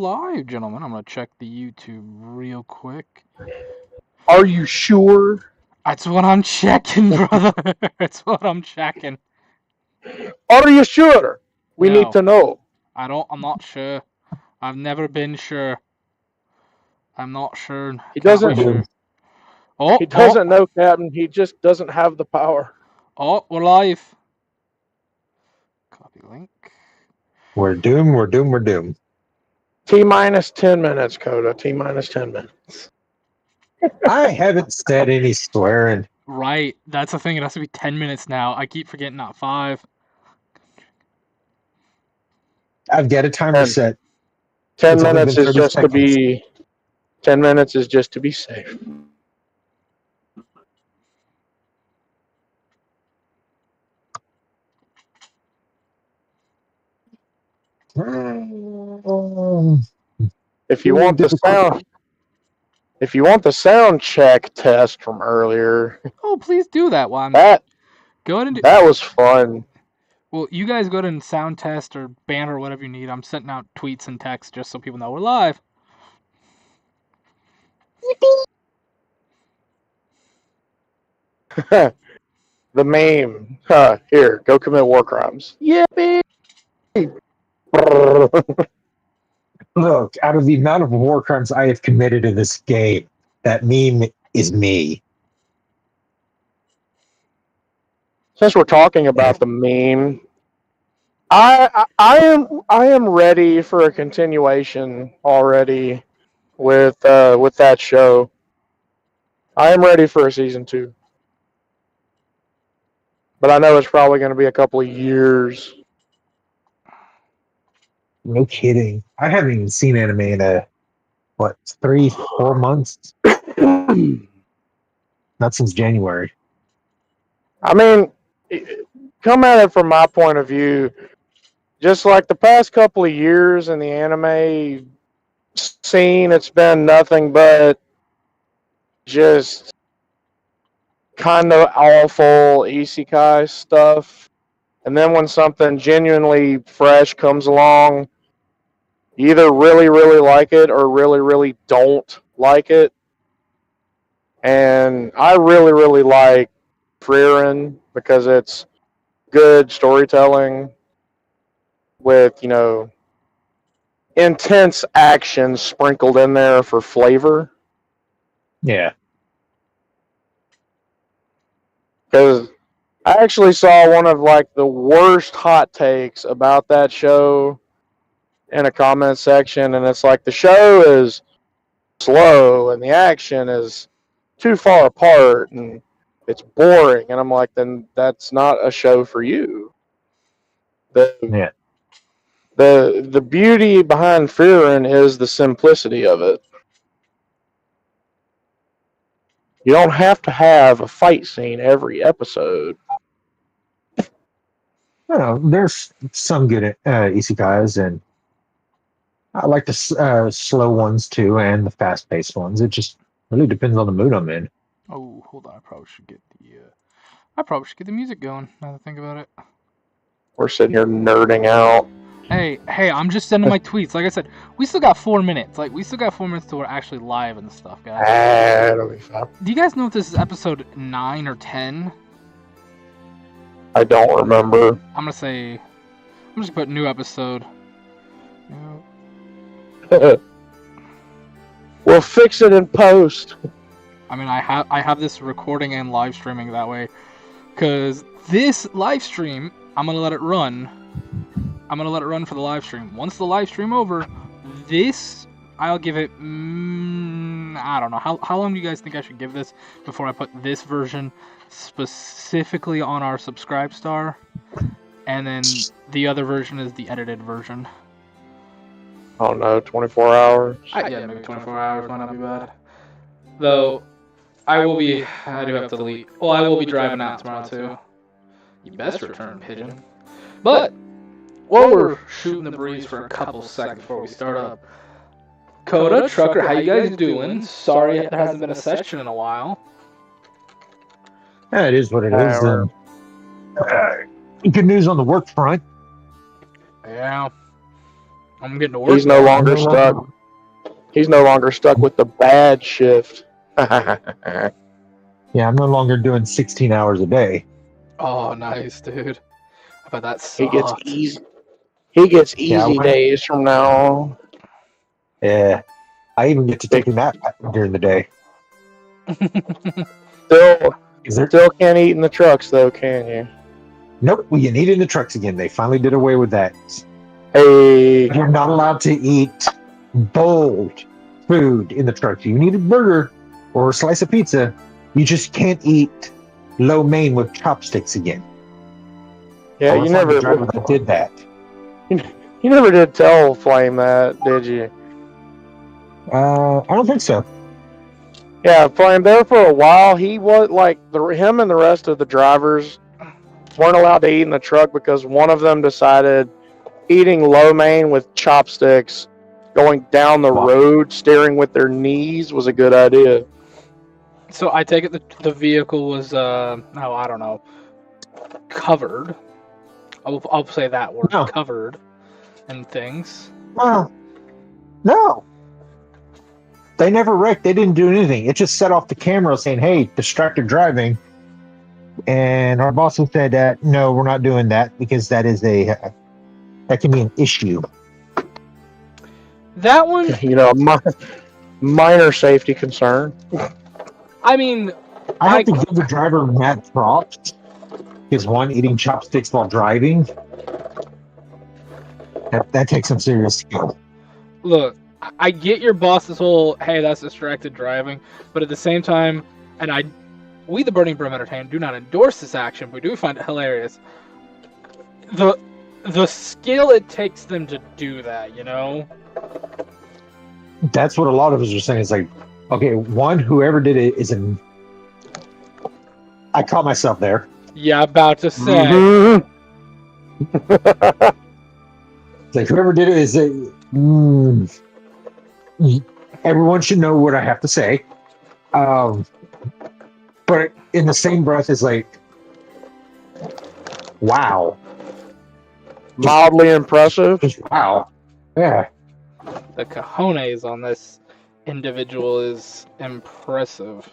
live, gentlemen. I'm gonna check the YouTube real quick. Are you sure? That's what I'm checking, brother. That's what I'm checking. Are you sure? We No. need to know. I'm not sure. I've never been sure. I'm not sure. He Can't be doesn't. sure. Oh, He doesn't know, Captain. He just doesn't have the power. Oh, we're live. Copy link. We're doomed, we're doomed, we're doomed. T-minus 10 minutes, Coda. T-minus 10 minutes. I haven't said any swearing. Right. That's the thing. It has to be 10 minutes now. I keep forgetting not 5. I've got a timer set. 10 It's only minutes been is 30 just to seconds. be... 10 minutes is just to be safe. If you want the sound... If you want the sound check test from earlier... Oh, please do that one. Go ahead and do... That was fun. Well, you guys go ahead and sound test or banner or whatever you need. I'm sending out tweets and texts just so people know we're live. The meme. Here, go commit war crimes. Yippee! Look, out of the amount of war crimes I have committed in this game, that meme is me. Since we're talking about the meme, I am ready for a continuation already with that show. I am ready for a season 2, but I know it's probably going to be a couple of years. No kidding. I haven't even seen anime in 3-4 months? Not since January. I mean, come at it from my point of view. Just like the past couple of years in the anime scene, it's been nothing but just kind of awful isekai stuff. And then when something genuinely fresh comes along, you either really, really like it or really, really don't like it. And I really, really like Frieren because it's good storytelling with, intense action sprinkled in there for flavor. Yeah. Because I actually saw one of the worst hot takes about that show in a comment section, and it's like the show is slow and the action is too far apart and it's boring. And I'm like, then that's not a show for you. The beauty behind Frieren is the simplicity of it. You don't have to have a fight scene every episode. There's some good isekais, and I like the slow ones too, and the fast-paced ones. It just really depends on the mood I'm in. Oh, hold on. I probably should get the music going. Now that I think about it. We're sitting here nerding out. Hey, I'm just sending my tweets. Like I said, we still got 4 minutes. We still got 4 minutes till we're actually live and stuff, guys. That'll be fun. Do you guys know if this is episode 9 or 10? I don't remember. I'm just gonna put new episode. We'll fix it in post. I mean, I have this recording and live streaming that way, because this live stream, I'm gonna let it run. I'm gonna let it run for the live stream. Once the live stream over, this I'll give it. I don't know how long do you guys think I should give this before I put this version specifically on our subscribe star, and then the other version is the edited version. I don't know, 24 hours? Yeah, maybe 24 hours might not be bad. Though, I do have to leave. Well, I will be driving out tomorrow too. You best return, pigeon. But, while we're shooting the breeze for a couple seconds before we start up, Coda, Trucker, how you guys doing? Sorry there hasn't been a session in a while. Yeah, it is what it is. Good news on the work front. Yeah. I'm getting to work. He's no now. longer stuck. He's no longer stuck with the bad shift. Yeah, I'm no longer doing 16 hours a day. Oh, nice, dude. I bet that He gets sucked. easy. He gets Yeah, easy days from now on. Yeah, I even get to take a nap during the day. Still can't eat in the trucks though, can you? Nope, we can eat in the trucks again. They finally did away with that. Hey, You're not allowed to eat bold food in the truck. You need a burger or a slice of pizza. You just can't eat lo mein with chopsticks again. yeah, you The driver never, that did that. you never did tell Flame that, did you? I don't think so. Yeah, Flame. There for a while, he was like him and the rest of the drivers weren't allowed to eat in the truck because one of them decided eating lo mein with chopsticks, going down the road, staring with their knees was a good idea. So I take it the vehicle was I don't know, covered. I'll say that word, No. covered, and things. Well, no. They never wrecked. They didn't do anything. It just set off the camera saying, "Hey, distracted driving." And our boss said that no, we're not doing that because that can be an issue. That one, You know, minor safety concern. I mean, I have to give the driver mad props. Because one, eating chopsticks while driving, that takes some serious skill. look, I get your boss's whole, hey, that's distracted driving, but at the same time, and we the Burning Brim Entertainment do not endorse this action, but we do find it hilarious. The skill it takes them to do that, you know? That's what a lot of us are saying. It's like, okay, one, whoever did it is an... I caught myself there. Yeah, about to say. Mm-hmm. It's like, whoever did it is everyone should know what I have to say. But in the same breath, it's like, wow. Mildly impressive. Just wow. Yeah. The cojones on this individual is impressive.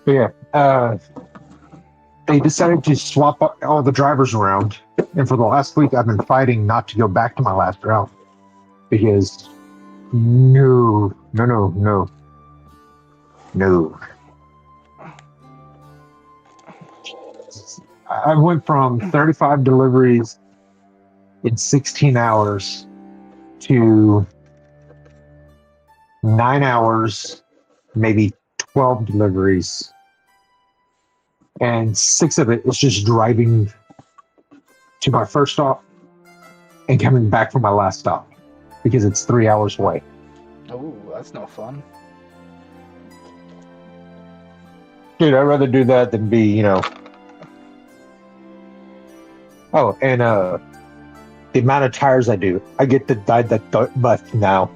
But yeah. They decided to swap all the drivers around. And for the last week, I've been fighting not to go back to my last route. Because no. I went from 35 deliveries in 16 hours to 9 hours, maybe 12 deliveries. And 6 of it was just driving to my first stop and coming back from my last stop because it's 3 hours away. Oh, that's no fun. Dude, I'd rather do that than be, Oh, and the amount of tires I do, I get the buff now.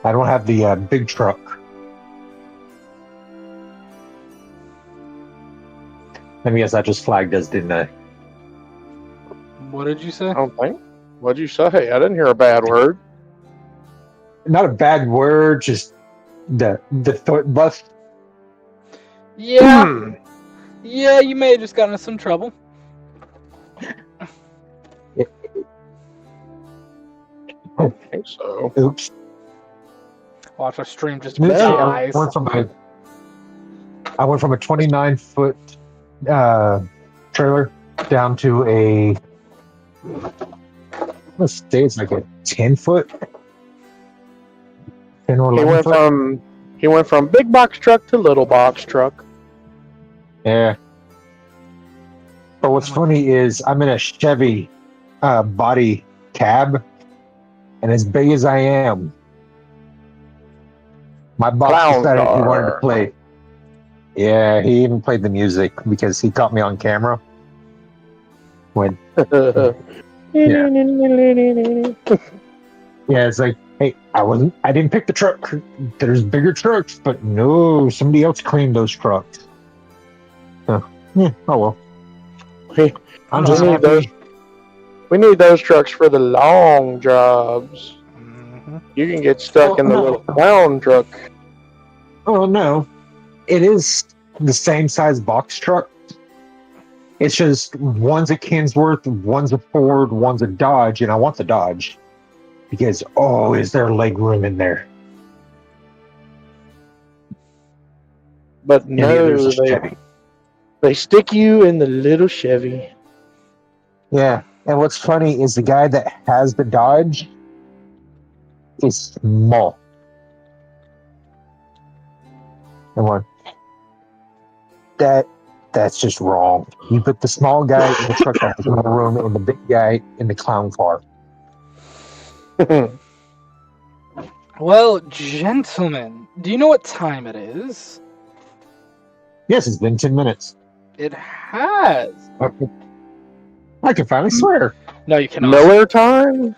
I don't have the big truck. Let me guess, I just flagged us, didn't I? What did you say? I don't think. What'd you say? I didn't hear a bad word. Not a bad word, just the buff. Yeah. Yeah, you may have just gotten into some trouble. I think so. Oops. Watch our stream just I dies. went from a 29-foot trailer down to a, let's say it's like a 10-foot. 10 or 11 foot. He went from big box truck to little box truck. Yeah. But what's funny is I'm in a Chevy body cab, and as big as I am, my boss decided he wanted to play. Yeah, he even played the music because he caught me on camera. When yeah, it's like, hey, I didn't pick the truck. There's bigger trucks, but no, somebody else claimed those trucks. So, yeah, oh well. We, I'm Oh, just we need those. happy. We need those trucks for the long jobs. Mm-hmm. You can get stuck Oh in the no! little clown truck. Oh no! It is the same size box truck. It's just one's a Kinsworth, one's a Ford, one's a Dodge, and I want the Dodge because is there leg room in there? But And the other's a no, Chevy. they stick you in the little Chevy. Yeah, and what's funny is the guy that has the Dodge is small. And one that's just wrong. You put the small guy in the truck that has more room, and the big guy in the clown car. Well, gentlemen, do you know what time it is? Yes, it's been 10 minutes. It has. I can finally swear. No, you cannot. Miller time?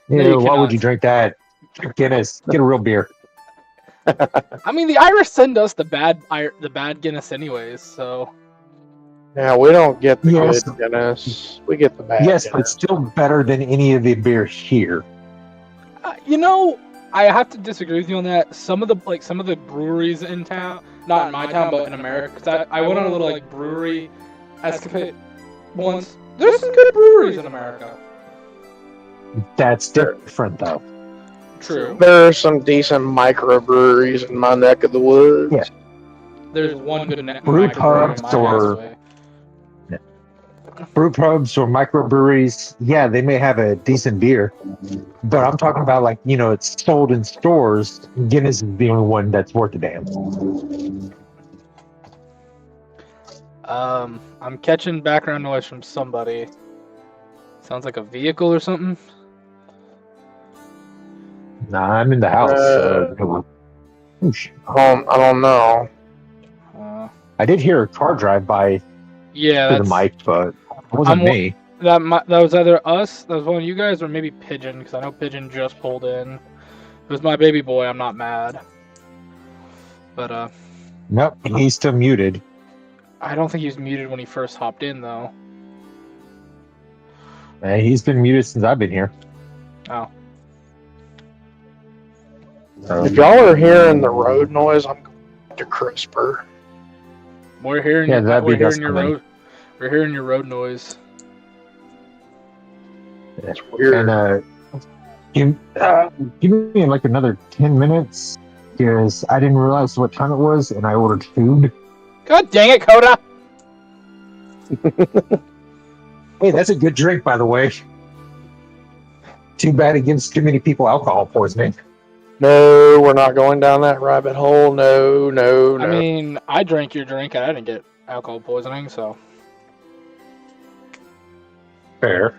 No, you Why would cannot. you drink that? Guinness. Get a real beer. I mean, the Irish send us the bad Guinness anyways, so. Yeah, we don't get the Yes. good Guinness. We get the bad Yes, but Guinness. it's still better than any of the beer here. You know, I have to disagree with you on that. Some of the breweries in town, not in my town, but in America, because I went on a little brewery escapade once. There's some good breweries in America. That's different, though. True. There are some decent microbreweries in my neck of the woods. Yeah. There's one good Brew microbrewery pubs in my house way. Brew pubs or microbreweries, yeah, they may have a decent beer, but I'm talking about it's sold in stores. Guinness is the only one that's worth a damn. I'm catching background noise from somebody. Sounds like a vehicle or something. Nah, I'm in the house. I don't know. I did hear a car drive by Yeah, through the mic, but it wasn't me. That was either us, that was one of you guys, or maybe Pigeon, because I know Pigeon just pulled in. It was my baby boy, I'm not mad. But, Nope, he's still muted. I don't think he was muted when he first hopped in, though. He's been muted since I've been here. Oh. If y'all are hearing the road noise, I'm going to CRISPR. We're hearing, we're hearing your road noise. That's weird. And give me like another 10 minutes because I didn't realize what time it was and I ordered food. God dang it, Coda! Hey, that's a good drink, by the way. Too bad it gives too many people alcohol poisoning. No, we're not going down that rabbit hole. No. I mean, I drank your drink and I didn't get alcohol poisoning, so. Fair.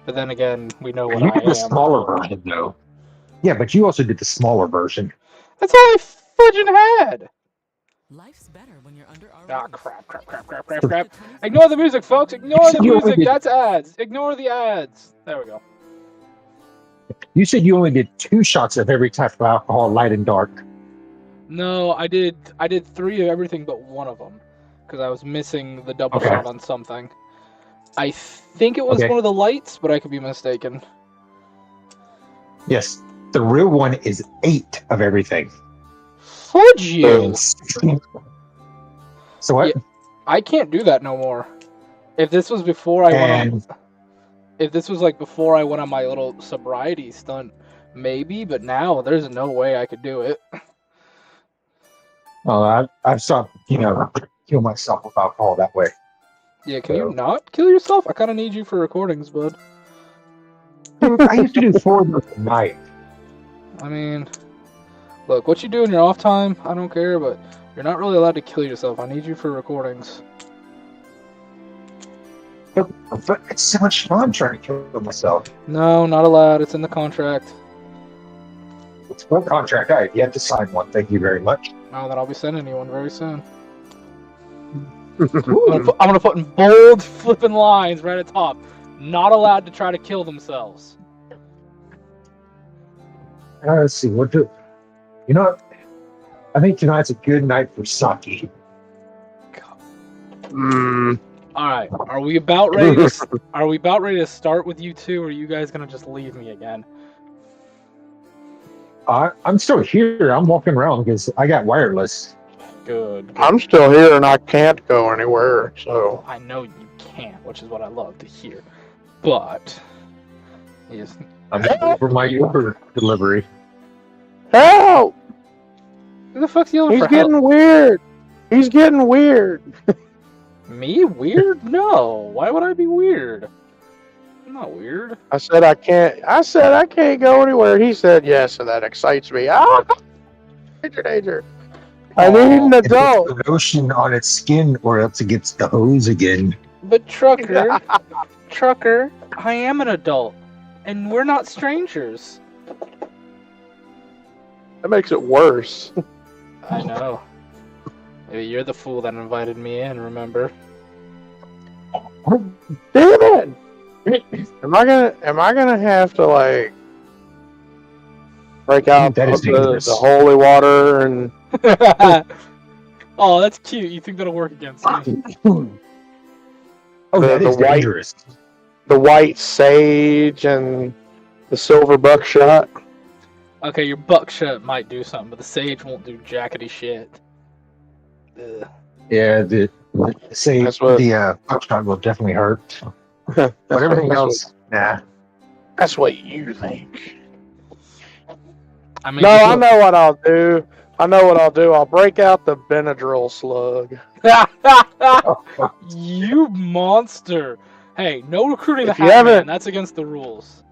But then again, we know what You I did am. the smaller version, though. Yeah, but you also did the smaller version. That's all I fudging had! Life's better when you're under our Ah, roof. crap. Ignore the music, folks! Ignore the music! That's ads! Ignore the ads! There we go. You said you only did 2 shots of every type of alcohol, light and dark. No, I did 3 of everything but one of them. Because I was missing the double Okay. shot on something. I think it was one of the lights, but I could be mistaken. Yes, the real one is 8 of everything. Fudge you! So what? Yeah, I can't do that no more. If this was before I went on, if this was before I went on my little sobriety stunt, maybe. But now there's no way I could do it. Well, I've stopped, kill myself with alcohol that way. Yeah, can you not kill yourself? I kind of need you for recordings, bud. I used to do 4 of those a night. I mean, look, what you do in your off time, I don't care, but you're not really allowed to kill yourself. I need you for recordings. But it's so much fun trying to kill myself. No, not allowed. It's in the contract. It's one contract. All right, you have to sign one. Thank you very much. Oh, then I'll be sending you one very soon. I'm gonna put in bold flipping lines right at top. Not allowed to try to kill themselves. Let's see. What do? I think tonight's a good night for sake. All right. Are we about ready to? Are we about ready to start with you two, or are you guys gonna just leave me again? I'm still here. I'm walking around because I got wireless. Good. I'm still here and I can't go anywhere. So I know you can't, which is what I love to hear. But yes, I'm waiting for my Uber delivery. help! who the fuck's yelling He's for getting help? weird. He's getting weird. Me? Weird? No. Why would I be weird? I'm not weird. I said I can't. I said I can't go anywhere. He said yes, and that excites me. Ah, danger! I need an It puts adult. the lotion on its skin, or else it gets the hose again. But trucker, I am an adult, and we're not strangers. That makes it worse. I know. Maybe you're the fool that invited me in. Remember? Damn it! Am I gonna have to like break out That is dangerous. the holy water and Oh, that's cute. You think that'll work against me? Oh, that the is white- dangerous. the white sage and the silver buckshot? Okay, your buckshot might do something, but the sage won't do jackety shit. Ugh. Yeah, the buckshot will definitely hurt. But everything else, nah. That's what you think. I mean, No, I know what I'll do. I'll break out the Benadryl slug. you monster! Hey, no recruiting the If you Hat Man. haven't- That's against the rules.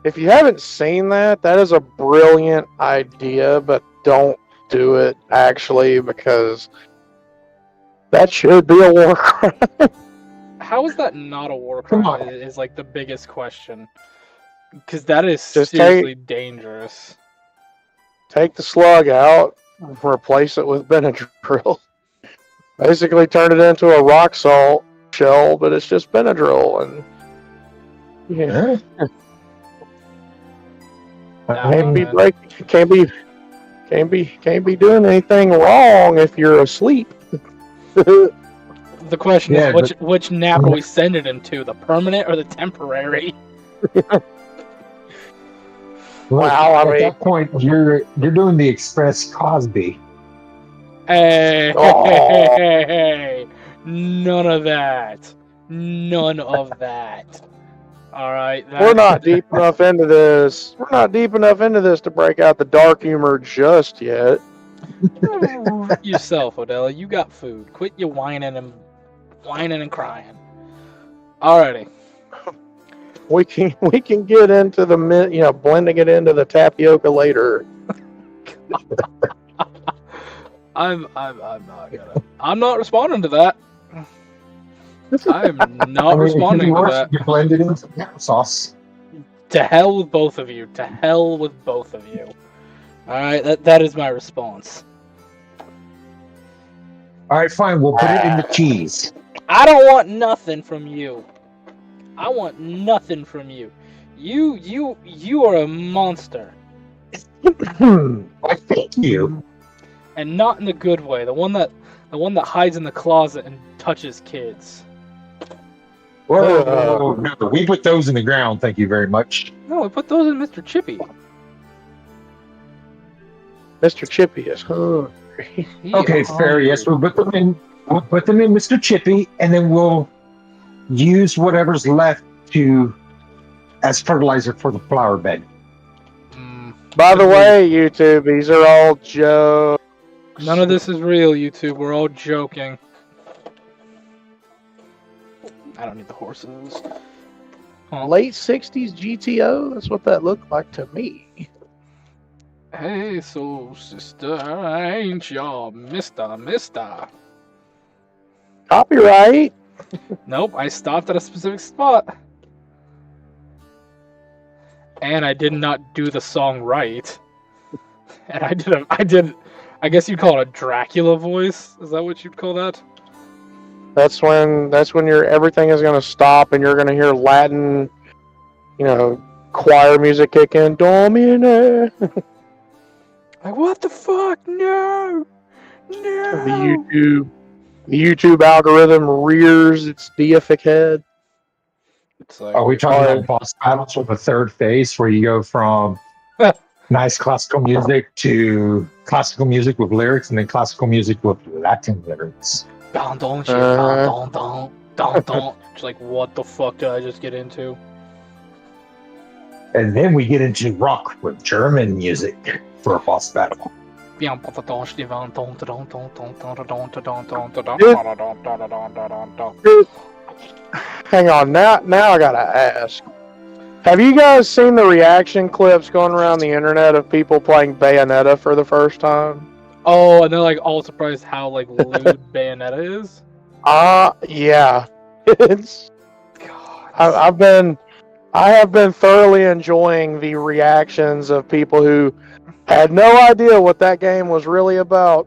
If you haven't seen that, that is a brilliant idea, but don't do it actually because that should be a war crime. How is that not a war Come crime? on. Is like the biggest question. Because that is Just seriously dangerous. Take the slug out, replace it with Benadryl. Basically, turn it into a rock salt shell, but it's just Benadryl, and yeah, can't be breaking, can't be doing anything wrong if you're asleep. The question Yeah, is, which nap are we sending him to? The permanent or the temporary? Wow, I At mean- that point, you're doing the Express Cosby. Hey, Oh. hey, none of that. None of that. All right. We're not deep enough into this. We're not deep enough into this to break out the dark humor just yet. yourself, Odella. You got food. Quit your whining and crying. Alrighty. We can get into the blending it into the tapioca later. I'm not responding to that. I'm not responding to that. You blend it into sauce. To hell with both of you. To hell with both of you. Alright, that is my response. All right, fine. We'll put it in the cheese. I don't want nothing from you. I want nothing from you. You are a monster. Why, thank you. And not in the good way. The one that hides in the closet and touches kids. Whoa, no, we put those in the ground. Thank you very much. No, we put those in Mr. Chippy. Mr. Chippy is hungry. He Okay, is fair. hungry. Yes, we'll put them in. We'll put them in Mr. Chippy, and then we'll use whatever's left as fertilizer for the flower bed. By the way, YouTube, these are all jokes. None of this is real, YouTube. We're all joking. I don't need the horses. Huh. Late 60s GTO? That's what that looked like to me. Hey, soul sister, ain't y'all mister? Copyright. Nope, I stopped at a specific spot. And I did not do the song right. And I guess you'd call it a Dracula voice. Is that what you'd call that? That's when everything is gonna stop and you're gonna hear Latin, choir music kick in. Domine. Like, what the fuck? No! The the YouTube algorithm rears its deific head. It's like, Are we talking Sorry. about boss battles with the third phase where you go from nice classical music to classical music with lyrics and then classical music with Latin lyrics? don don shit, Uh-huh. don don don don. It's like, what the fuck did I just get into? And then we get into rock with German music for a boss battle. Hang on, now I gotta ask. Have you guys seen the reaction clips going around the internet of people playing Bayonetta for the first time? Oh, and they're like all surprised how like lewd Bayonetta is. Yeah. It's God. I have been thoroughly enjoying the reactions of people who had no idea what that game was really about,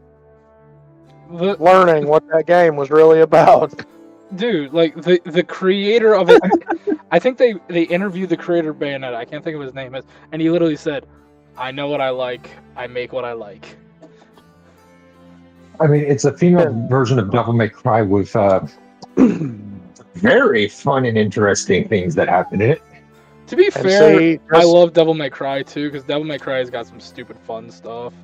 learning what that game was really about. Dude, like the creator of it, I think they interviewed the creator of Bayonetta. I can't think of his name, and he literally said, "I know what I like. I make what I like." I mean, it's a female version of Devil May Cry with very fun and interesting things that happen in it. To be And fair, see, I love Devil May Cry too, because Devil May Cry has got some stupid fun stuff.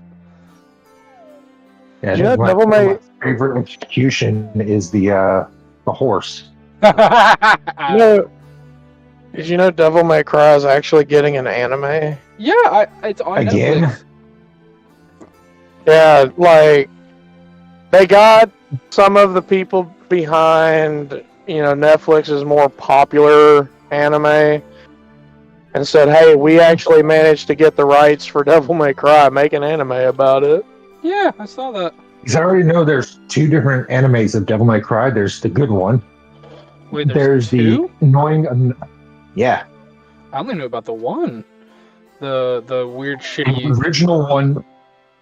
Yeah, You know, my Devil May- favorite execution is the horse. You know, did you know Devil May Cry is actually getting an anime? Yeah, it's on Again? Netflix. Yeah, like they got some of the people behind, Netflix's more popular anime and said, "Hey, we actually managed to get the rights for Devil May Cry. Make an anime about it." Yeah, I saw that. Because I already know there's two different animes of Devil May Cry. There's the good one. Wait, there's two? the annoying. Yeah, I only knew about the one. The weird the shitty. original one.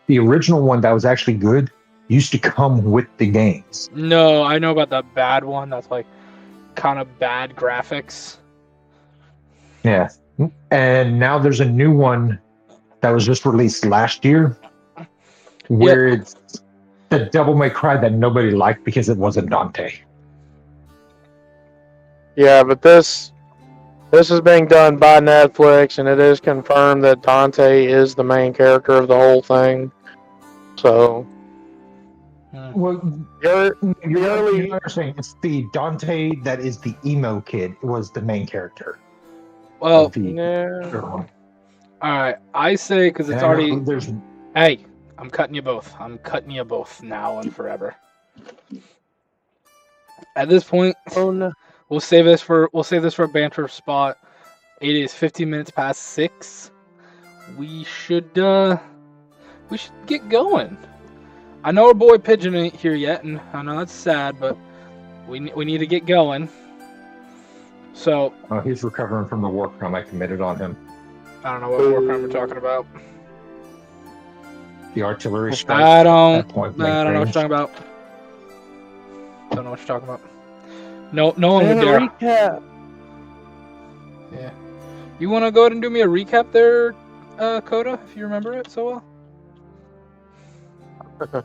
The original one that was actually good used to come with the games. No, I know about the bad one. That's like kind of bad graphics. Yeah, and now there's a new one that was just released last year, where it's the Devil May Cry that nobody liked because it wasn't Dante. Yeah, but this is being done by Netflix, and it is confirmed that Dante is the main character of the whole thing. So, Well, you're you're saying it's the Dante that is the emo kid. It was the main character. Well, of the yeah. all right. I say because it's And I know already. there's Hey, I'm cutting you both. I'm cutting you both now and forever. At this point, Oh no. we'll save this for a banter spot. It is 15 minutes past 6. We should get going. I know our boy Pigeon ain't here yet, and I know that's sad, but we need to get going. So he's recovering from the war crime I committed on him. I don't know what war crime we're talking about. The artillery strike. I don't at point know what you're blank talking about. Don't know what you're talking about. No one would And a dare. recap. Yeah. You want to go ahead and do me a recap there, Coda, if you remember it so well?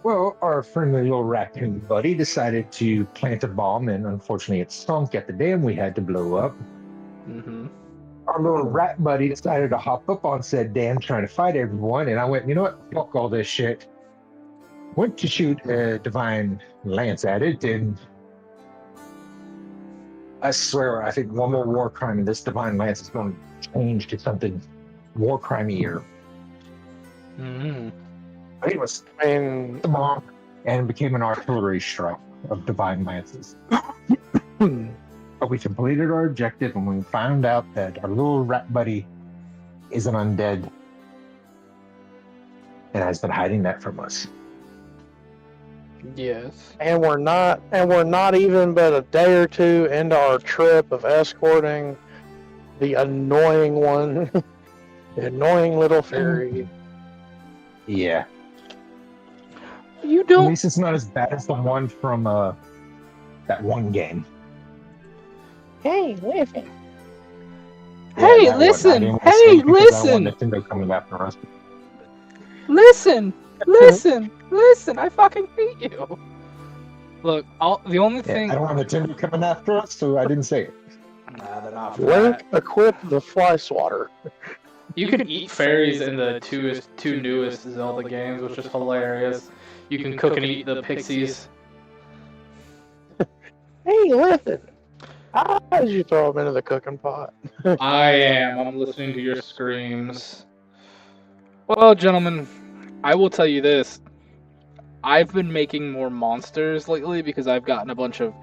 Well, our friendly little raccoon buddy decided to plant a bomb, and unfortunately it sunk at the dam we had to blow up. Mm-hmm. Our little rat buddy decided to hop up on said dam trying to fight everyone, and I went, you know what, fuck all this shit. Went to shoot a divine lance at it, and I swear, I think one more war crime and this divine lance is going to change to something war crimey-ier. Mm-hmm. But it was I mean, the bomb and became an artillery strike of divine lances. But we completed our objective, and we found out that our little rat buddy is an undead and has been hiding that from us. Yes. and we're not even but a day or two into our trip of escorting the annoying one, the annoying little fairy. Yeah. You At don't. least it's not as bad as the one from that one game. Hey, listen. Hey, that one. I listen. didn't Hey, say because I listen. want Nintendo coming after us. Listen. I fucking hate you. Look, the only Yeah, thing. I don't have a timber coming after us, so I didn't say it. Nah, they're not for Link that. equip the fly swatter. You could eat fairies in the two newest Zelda games, which is hilarious. You can cook and eat the pixies. Hey, listen. How did you throw them into the cooking pot? I am. I'm listening to your screams. Well, gentlemen, I will tell you this. I've been making more monsters lately because I've gotten a bunch of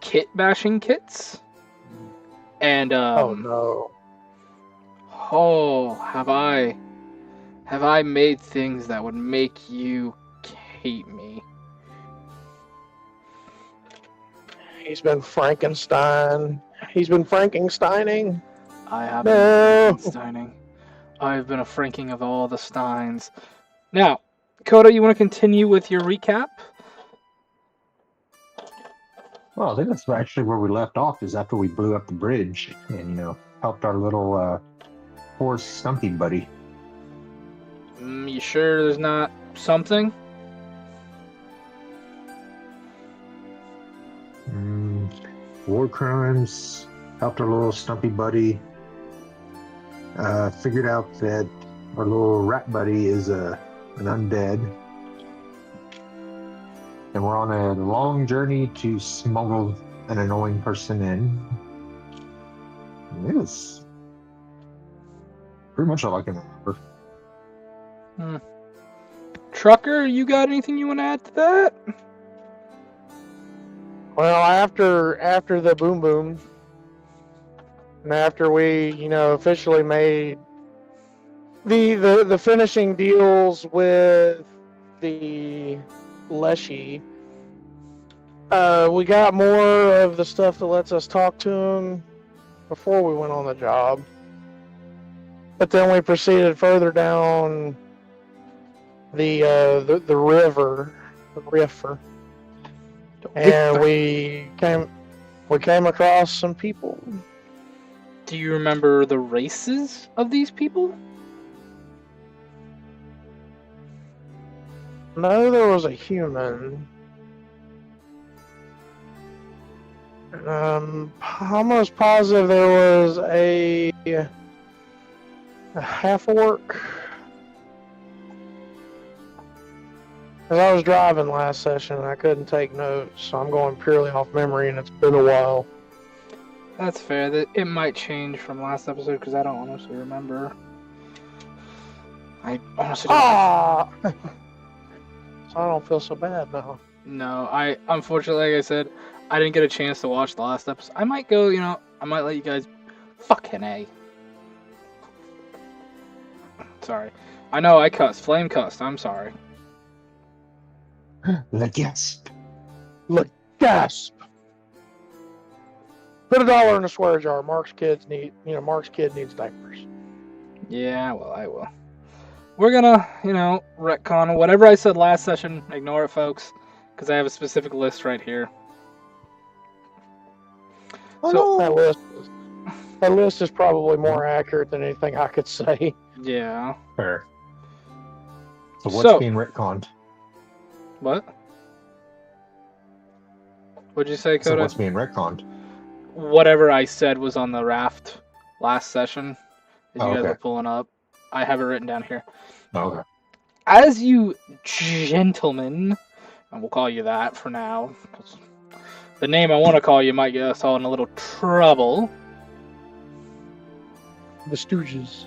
kit bashing kits. And Oh no. oh, have I made things that would make you hate me? He's been Frankenstein. He's been Frankensteining. I have No. been Frankensteining. I've been a franking of all the Steins. Now, Coda, you want to continue with your recap? Well, I think that's actually where we left off, is after we blew up the bridge and, helped our little poor Stumpy buddy. You sure there's not something? War crimes, helped our little Stumpy buddy. Figured out that our little rat buddy is an undead. And we're on a long journey to smuggle an annoying person in. And it was pretty much all I can remember. Trucker, you got anything you want to add to that? Well, after the boom boom, and after we, officially made the finishing deals with the Leshy, we got more of the stuff that lets us talk to him before we went on the job. But then we proceeded further down the river, and we came across some people. Do you remember the races of these people? No, there was a human. I'm almost positive there was a half orc. Because I was driving last session and I couldn't take notes, so I'm going purely off memory, and it's been a while. That's fair. It might change from last episode because I don't honestly remember. I honestly don't. Ah! So I don't feel so bad now. No, unfortunately, like I said, I didn't get a chance to watch the last episode. I might go, I might let you guys. Fucking A. Sorry. I know I cussed. Flame cussed. I'm sorry. The gasp. Gasp! Put $1 in a swear jar. Mark's kid needs diapers. Yeah, well, I will. We're gonna, retcon whatever I said last session. Ignore it, folks, because I have a specific list right here. Oh, So- no. That list is probably more accurate than anything I could say. Yeah. Fair. So what's So- being retconned? What? What'd you say, So Coda? what's being retconned? Whatever I said was on the raft last session. As you Oh, guys okay. are pulling up. I have it written down here. Okay. As you gentlemen, and we'll call you that for now, 'cause the name I want to call you might get us all in a little trouble. The Stooges.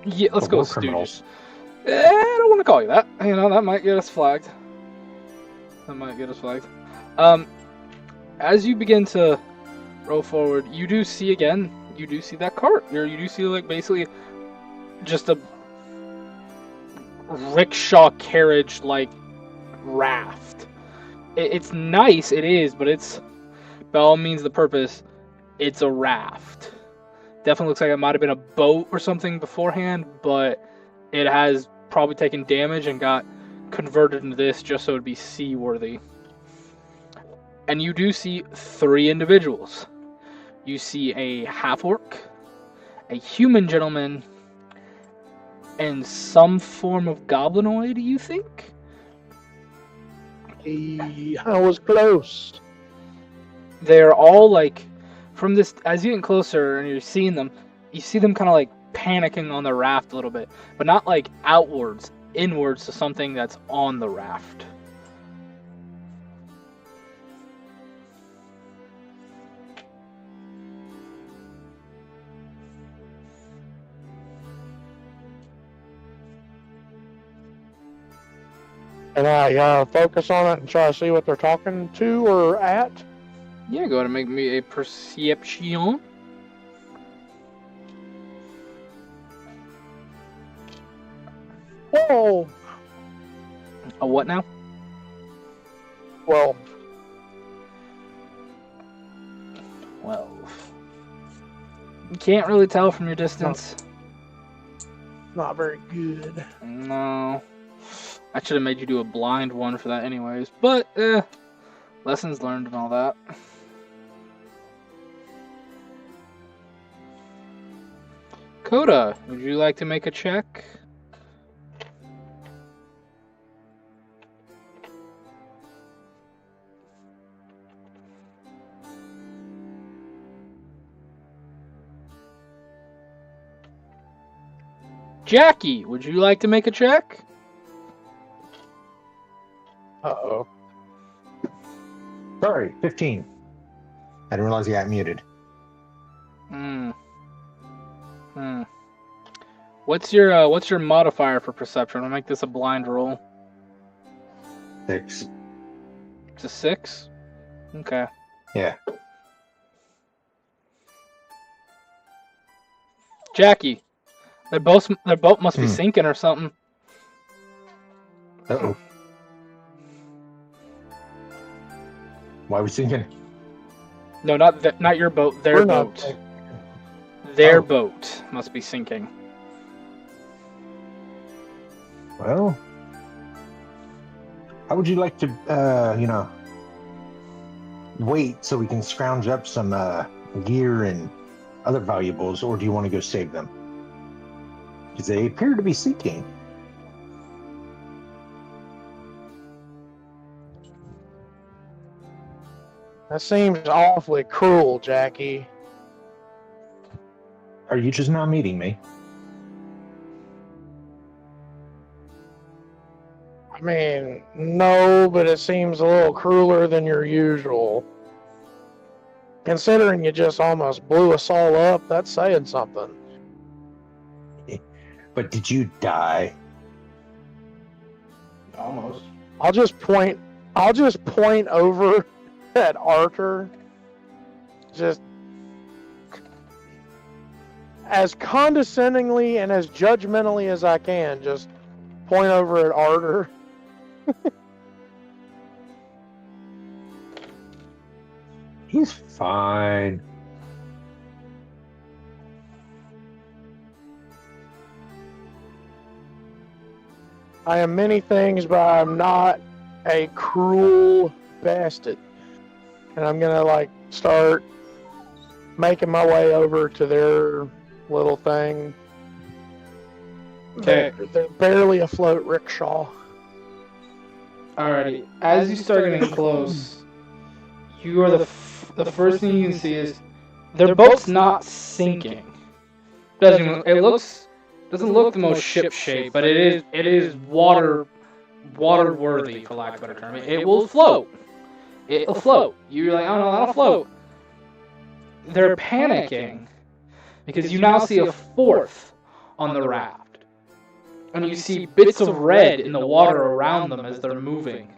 Yeah, let's The go war Stooges. criminals. I don't want to call you that. That might get us flagged. As you begin to roll forward, you do see that cart. You do see, like, basically just a rickshaw carriage, like, raft. It's nice, it is, but it's, by all means, the purpose, it's a raft. Definitely looks like it might have been a boat or something beforehand, but it has probably taken damage and got converted into this just so it'd be seaworthy. And you do see 3 individuals. You see a half-orc, a human gentleman, and some form of goblinoid, you think? I was close. They're all like, from this, as you get closer and you're seeing them, you see them kind of like panicking on the raft a little bit, but not like outwards, inwards to something that's on the raft. And I focus on it and try to see what they're talking to or at. Yeah, go ahead and make me a perception. Whoa! A what now? Well, 12. You can't really tell from your distance. not very good. No. I should have made you do a blind one for that anyways, but lessons learned and all that. Coda, would you like to make a check? Jackie, would you like to make a check? Uh-oh. Sorry, 15. I didn't realize you got muted. What's your modifier for perception? I'll make this a blind roll. 6. It's a 6? Okay. Yeah. Jackie, their boat must be sinking or something. Uh-oh. Why are we sinking? No, not your boat. Their We're boat. not. Their boat must be sinking. Well, how would you like to, wait so we can scrounge up some gear and other valuables, or do you want to go save them? Because they appear to be sinking. That seems awfully cruel, Jackie. Are you just not meeting me? I mean, no, but it seems a little crueler than your usual. Considering you just almost blew us all up, that's saying something. But did you die? Almost. I'll just point over at Arthur. Just as condescendingly and as judgmentally as I can, just point over at Arthur. He's fine. I am many things, but I'm not a cruel bastard. And I'm gonna start making my way over to their little thing. Okay. They're barely afloat rickshaw. Alrighty. As you start getting close, you are the first thing you can see is their boat's not sinking. Doesn't look the most ship shape, but it is water worthy, for lack of a better term. It will float. It'll float. You're like, oh no, that'll float. They're panicking because you now see a fourth on the raft, and you see bits of red in the water around them as they're moving.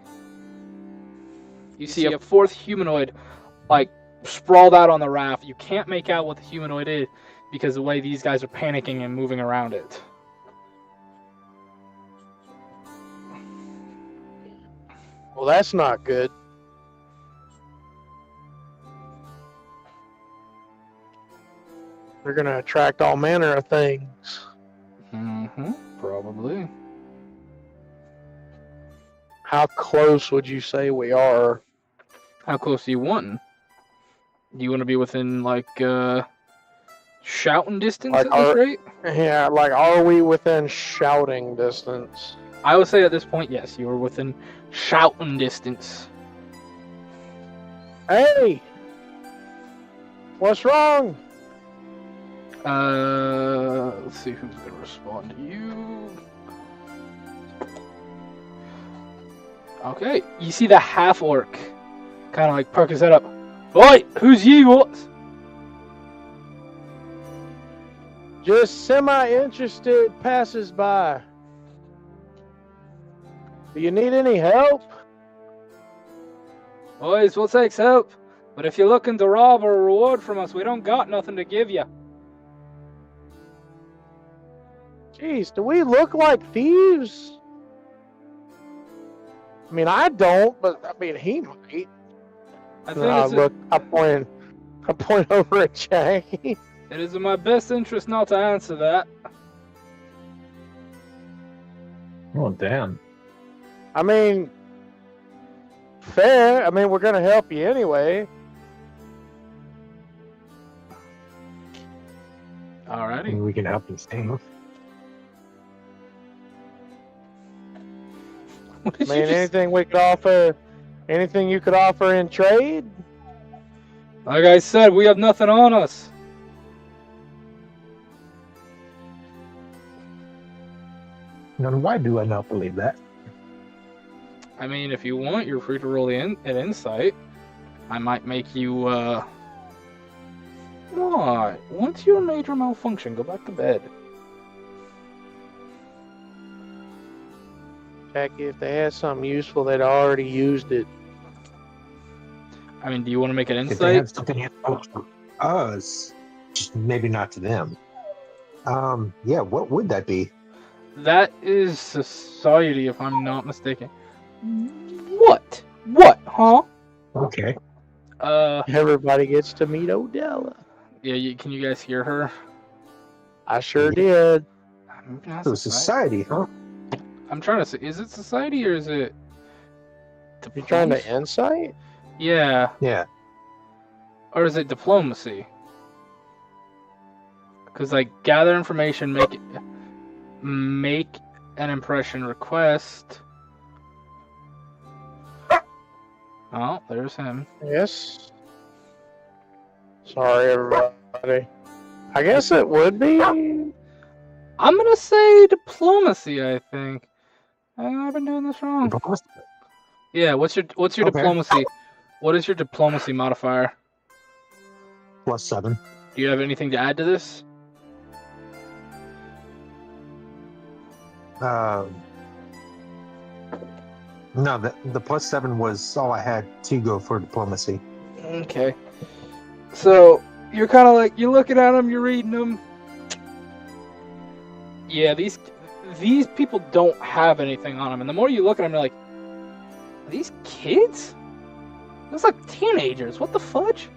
You see a fourth humanoid, sprawled out on the raft. You can't make out what the humanoid is because the way these guys are panicking and moving around it. Well, that's not good. They're gonna attract all manner of things. Probably. How close would you say we are? How close do you want? Do you want to be within, shouting distance at this rate? Yeah, are we within shouting distance? I would say at this point, yes, you were within shouting distance. Hey, what's wrong? Let's see who's gonna respond to you. Okay, you see the half orc kind of like perk his head up. Oi, who's you? What? Just semi-interested passers-by. Do you need any help? Boys, we'll take help. But if you're looking to rob or a reward from us, we don't got nothing to give you. Jeez, do we look like thieves? I mean, I don't, but I mean, he might. I think Look, I point over at Jackie. it is in my best interest not to answer that. Oh, damn. I mean, fair. I mean, we're gonna help you anyway. Alrighty. Maybe we can help you save. What I did mean, you just... anything we could offer, anything you could offer in trade? Like I said, we have nothing on us. Now, why do I not believe that? I mean, if you want, you're free to roll an insight. I might make you, What? Once your major malfunction, go back to bed. Jackie, if they had something useful, they'd already used it. I mean, do you want to make an If they have insight? something useful for us, just maybe not to them. Yeah, what would that be? That is society, if I'm not mistaken. What? What? Huh? Okay. Everybody gets to meet Odella. Yeah, can you guys hear her? I sure did. Maybe not So society, huh? I'm trying to say, is it society or is it... You trying diplomacy? to insight? Yeah, Yeah. or is it diplomacy? Because, like, gather information, make an impression request. Oh, there's him. Yes. Sorry, everybody. I guess it would be. I'm gonna say diplomacy, I think. I've been doing this wrong. Yeah, what's your Okay. diplomacy? What is your diplomacy modifier? +7. Do you have anything to add to this? No, the +7 was all I had to go for diplomacy. Okay. So you're kind of like, you're looking at them, you're reading them. Yeah, these people don't have anything on them, and the more you look at them, you're like, are these kids? Those like teenagers. What the fudge?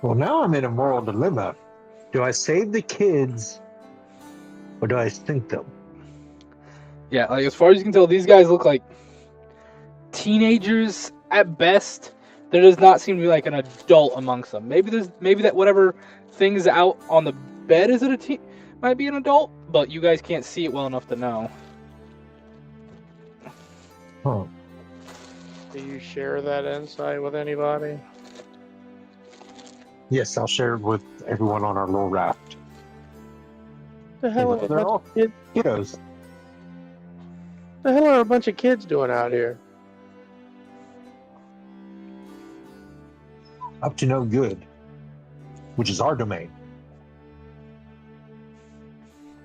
Well, now I'm in a moral dilemma. Do I save the kids or do I sink them? Yeah, like as far as you can tell, these guys look like teenagers at best. There does not seem to be like an adult amongst them. Maybe that whatever thing's out on the bed is might be an adult, but you guys can't see it well enough to know. Huh. Do you share that insight with anybody? Yes, I'll share it with everyone on our little raft. The hell are a They're bunch all of kids? kiddos. The hell are a bunch of kids doing out here? Up to no good, which is our domain.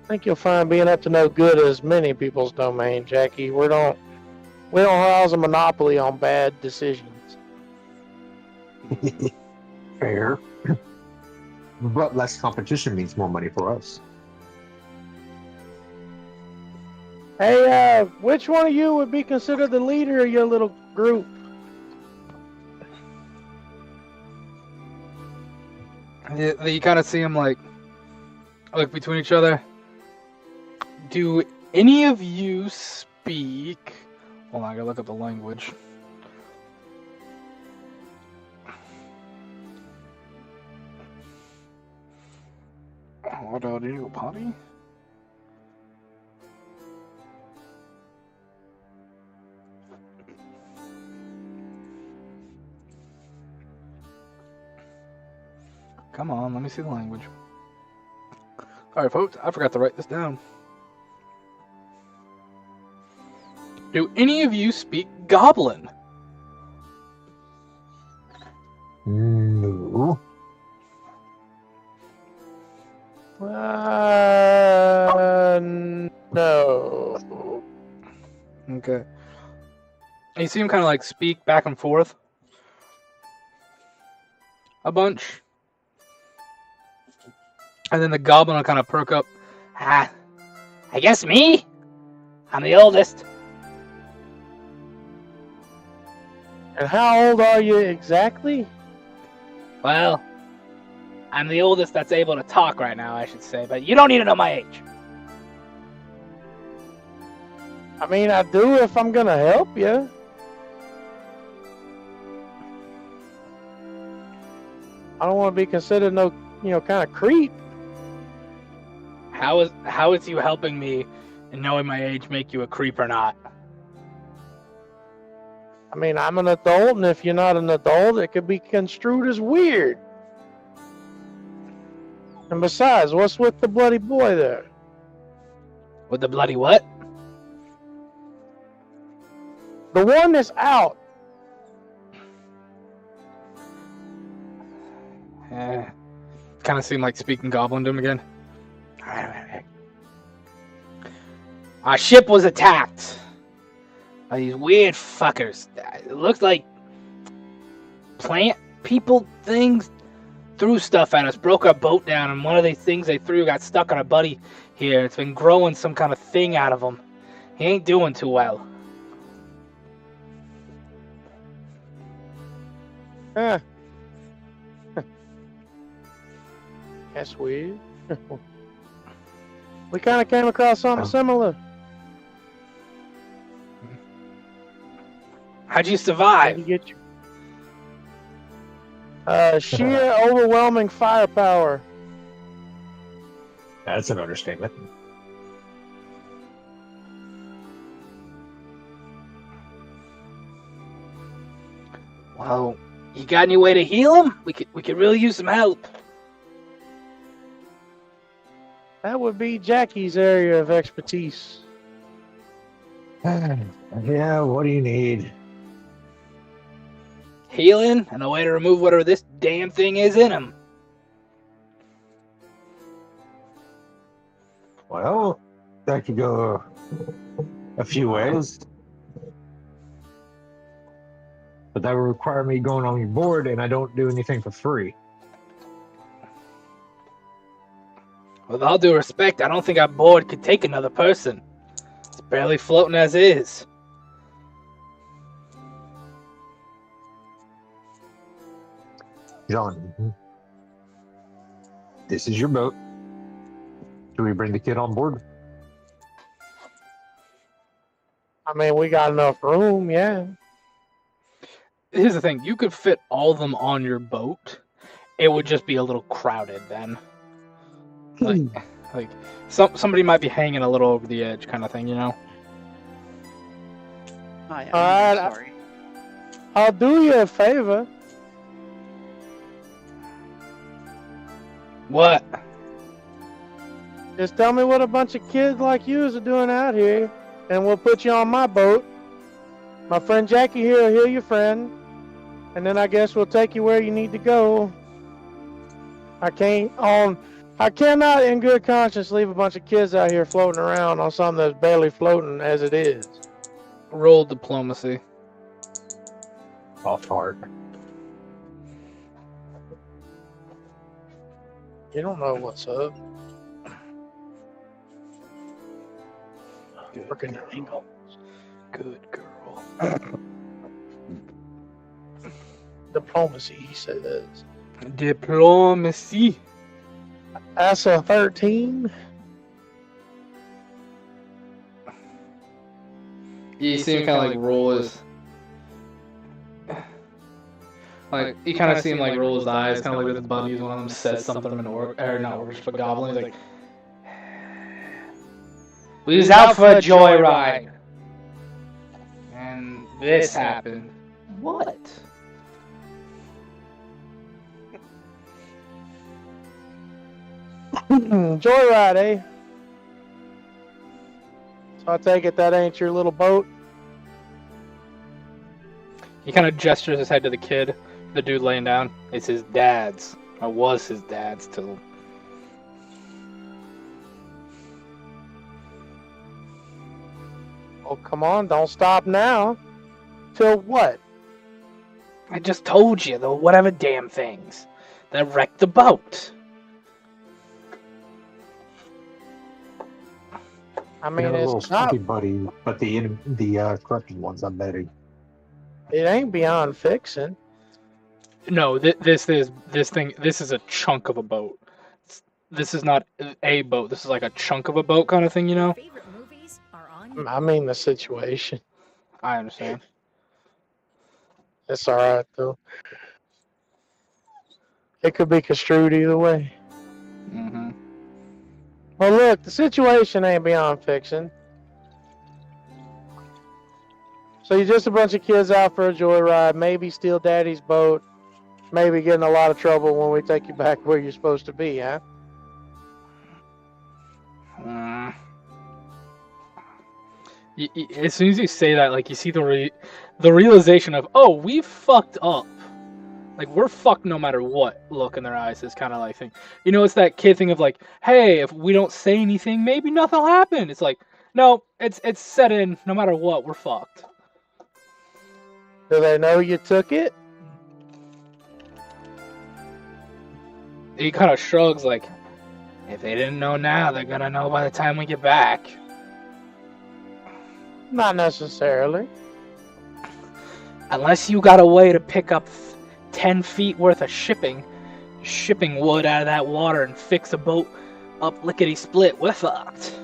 I think you'll find being up to no good is many people's domain, Jackie. We don't house a monopoly on bad decisions. Fair. But less competition means more money for us. Hey, which one of you would be considered the leader of your little group? You kind of see them like look between each other. Do any of you speak? Hold on, I gotta look up the language. What do you go potty? Come on, let me see the language. Alright, folks, I forgot to write this down. Do any of you speak Goblin? No. No. Okay. You see him kind of like speak back and forth a bunch. And then the Goblin will kind of perk up. I guess me? I'm the oldest. And how old are you exactly? Well, I'm the oldest that's able to talk right now, I should say, but you don't need to know my age. I mean, I do if I'm gonna help you. I don't want to be considered no, kind of creep. How is you helping me and knowing my age make you a creep or not? I mean, I'm an adult, and if you're not an adult, it could be construed as weird. And besides, what's with the bloody boy there? With the bloody what? The one that's out. Kind of seemed like speaking Goblin to him again. Our ship was attacked by these weird fuckers. It looks like plant people things threw stuff at us, broke our boat down, and one of these things they threw got stuck on our buddy here. It's been growing some kind of thing out of him. He ain't doing too well. Huh. That's weird. We kind of came across something similar. How'd you How survive? do you get you? Sheer overwhelming firepower. That's an understatement. Well, you got any way to heal him? We could really use some help. That would be Jackie's area of expertise. Yeah, what do you need? Healing and a way to remove whatever this damn thing is in him. Well, that could go a few ways. But that would require me going on your board, and I don't do anything for free. With all due respect, I don't think our board could take another person. It's barely floating as is. John, this is your boat. Do we bring the kid on board? I mean, we got enough room, yeah. Here's the thing: you could fit all of them on your boat. It would just be a little crowded then. Like somebody might be hanging a little over the edge, kind of thing, you know. Hi, Alright, I'm sorry. I'll do you a favor. What? Just tell me what a bunch of kids like yous are doing out here, and we'll put you on my boat. My friend Jackie here will heal your friend, and then I guess we'll take you where you need to go. I cannot in good conscience leave a bunch of kids out here floating around on something that's barely floating as it is. Roll diplomacy. Off hard. You don't know what's up. Good Working your angle. Good girl. Diplomacy, he says. Diplomacy. That's a 13. You see him kind of like roll his. Like, you kind of see him, like, roll his eyes, kind of like with his buddies. One of them says something in or not orcs, but goblin. He's like, We was out for a joyride. And this happened. What? Joyride, eh? So I take it that ain't your little boat? he kind of gestures his head to the kid, the dude laying down. It's his dad's. Or was his dad's till. Oh, come on, don't stop now. Till what? I just told you, the whatever damn things that wrecked the boat. I You mean, know, the little it's not, stumpy buddy, but the corrupted ones, I'm betting. it ain't beyond fixing. No, this is a chunk of a boat. This is not a boat. This is like a chunk of a boat kind of thing, you know? Favorite movies are on. I mean, the situation. I understand. It's alright, though. It could be construed either way. Mm-hmm. Well, look, the situation ain't beyond fixing. So you're just a bunch of kids out for a joyride, maybe steal daddy's boat, maybe get in a lot of trouble when we take you back where you're supposed to be, huh? As soon as you say that, like, you see the realization of, oh, we fucked up. Like, we're fucked no matter what look in their eyes is kind of like thing. You know, it's that kid thing of like, hey, if we don't say anything, maybe nothing will happen. It's like, no, it's set in. No matter what, we're fucked. Do they know you took it? He kind of shrugs like, if they didn't know now, they're gonna know by the time we get back. Not necessarily. Unless you got a way to pick up 10 feet worth of shipping wood out of that water and fix a boat up lickety-split, we're fucked.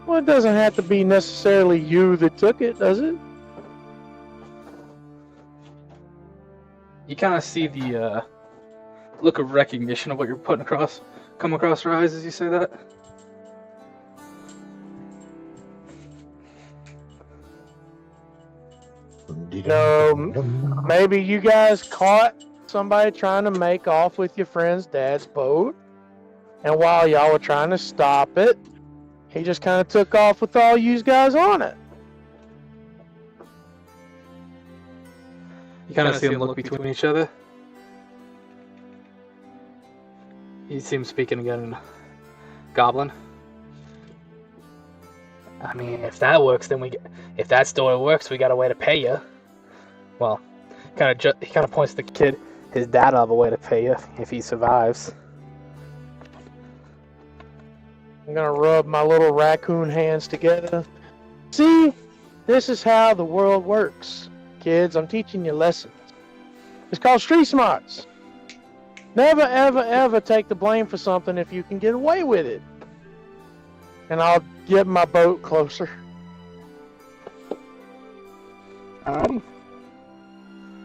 Well, it doesn't have to be necessarily you that took it, does it? You kind of see the look of recognition of what you're putting across, come across your eyes as you say that. No, maybe you guys caught somebody trying to make off with your friend's dad's boat, and while y'all were trying to stop it, he just kind of took off with all you guys on it. You kind of see them look between each other. You see him speaking again in Goblin. I mean, if that works, then if that story works, we got a way to pay you. Well, he kind of points to the kid. His dad'll have a way to pay you if he survives. I'm gonna rub my little raccoon hands together. See, this is how the world works. Kids, I'm teaching you lessons. It's called street smarts. Never, ever, ever take the blame for something if you can get away with it. And I'll get my boat closer. Alrighty.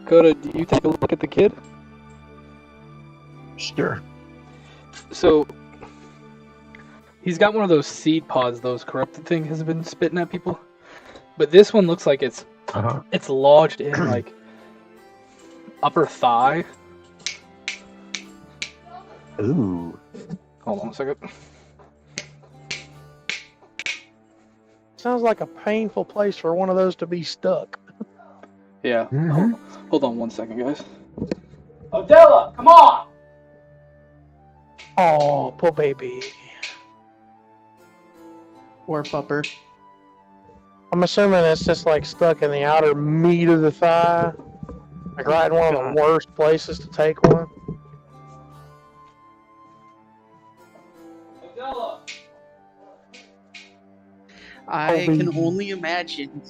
Coda, do you take a look at the kid? Sure. So, he's got one of those seed pods, those corrupted thing has been spitting at people. But this one looks like it's lodged in, like, upper thigh. Ooh. Hold on a second. Sounds like a painful place for one of those to be stuck. Yeah. Mm-hmm. Hold on 1 second, guys. Odella, come on! Oh, poor baby. Poor pupper. I'm assuming it's just like stuck in the outer meat of the thigh. Like right in one of the worst places to take one. Odella! I can only imagine.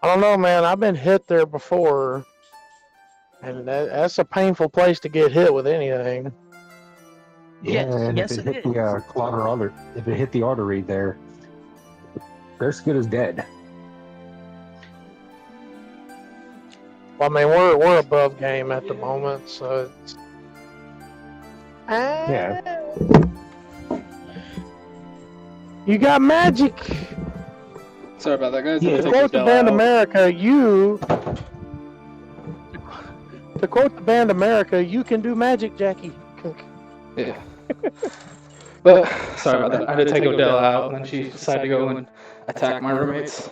I don't know, man. I've been hit there before. And that's a painful place to get hit with anything. Yeah, Yes, and yes, if it it hit the if it hit the artery there, they're as good as dead. Well, I mean, we're above game at the moment, so it's. Yeah. You got magic. Sorry about that, guys. Yeah. I'm To gonna quote take the Odell band out. America, you. To quote the band America, you can do magic, Jackie. Yeah. But sorry about that. I had to take Odell out, and then she decided to go and attack my roommates.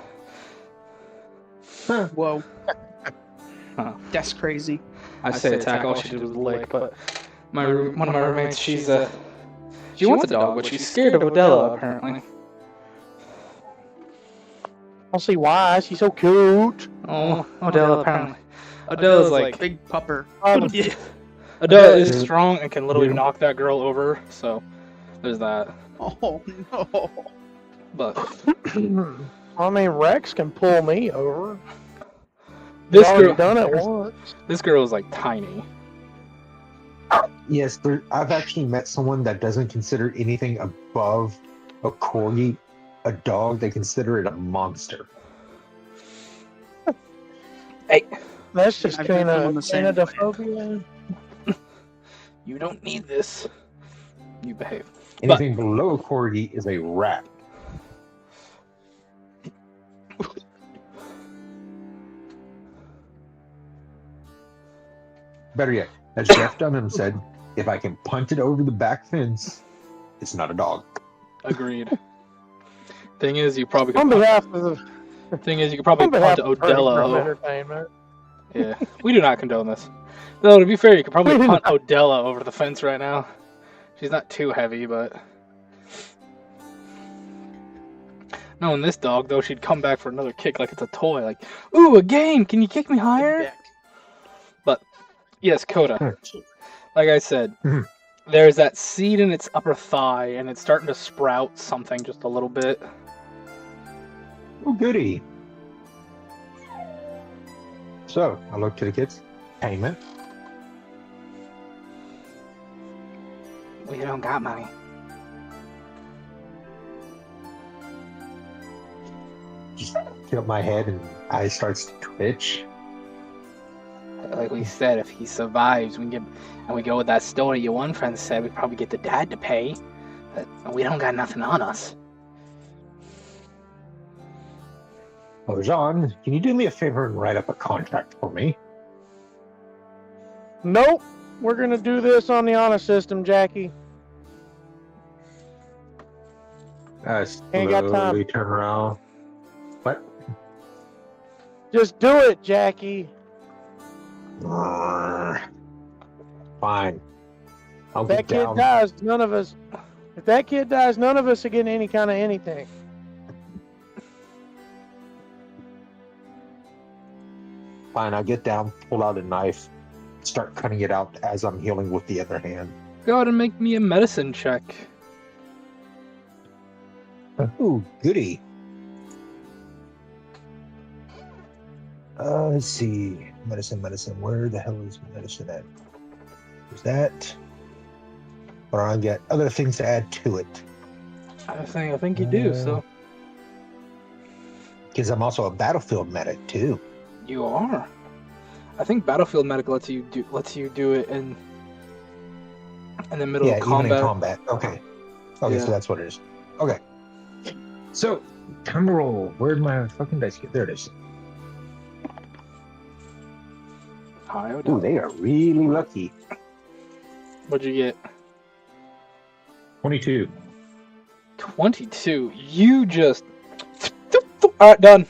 Whoa. Huh. That's crazy. I say attack. All she did was lick. But one of my roommates, she wants a dog, but she's scared of Odella apparently. I'll see why. She's so cute. Oh, Odella apparently. Odella's like Big pupper. Yeah. Odella is Dude. strong and can literally Dude. knock that girl over. So there's that. Oh no. But I mean, Rex can pull me over. this He's already girl, done it once. this girl is like tiny. Yes, I've actually met someone that doesn't consider anything above a corgi a dog. They consider it a monster. Hey, That's just I've kind been of on the same canidophobia. you don't need this. You behave. Anything below a corgi is a rat. Better yet, as Jeff Dunham said, if I can punt it over the back fence, it's not a dog. Agreed. Thing is, you probably On could behalf of the Thing is, you could probably on behalf punt of Turning From Odella. Entertainment. Yeah, we do not condone this. Though to be fair, you could probably We do punt Odella over the fence right now. She's not too heavy, but knowing this dog though, she'd come back for another kick like it's a toy. Like, ooh, a game! Can you kick me higher? Back. Yes, Coda. Like I said, Mhm. there's that seed in its upper thigh, and it's starting to sprout something just a little bit. Oh, goody. So, I look to the kids. Payment. We don't got money. Just tilt my head and eyes starts to twitch. Like we said, if he survives, we go with that story your one friend said, we'd probably get the dad to pay. But we don't got nothing on us. Oh, Jean, can you do me a favor and write up a contract for me? Nope. We're gonna do this on the honor system, Jackie. Ain't got time. Slowly turn around. What? Just do it, Jackie. Fine. I'll If get that kid down. dies, none of us. If that kid dies, none of us are getting any kind of anything. Fine, I'll get down, pull out a knife, start cutting it out as I'm healing with the other hand. Go ahead and make me a medicine check. Ooh, goody. Let's see. Medicine. Where the hell is medicine at? Is that? Or I get other things to add to it. I think you do. So Because I'm also a battlefield medic too. you are. I think Battlefield Medic lets you do it in the middle Yeah, of combat. even in combat. Okay. Okay, Yeah. so that's what it is. Okay. So, time to roll. Where'd my fucking dice get? There it is. Hi, Ooh, Odell. they are really lucky. What'd you get? 22. 22. You just. Alright, done.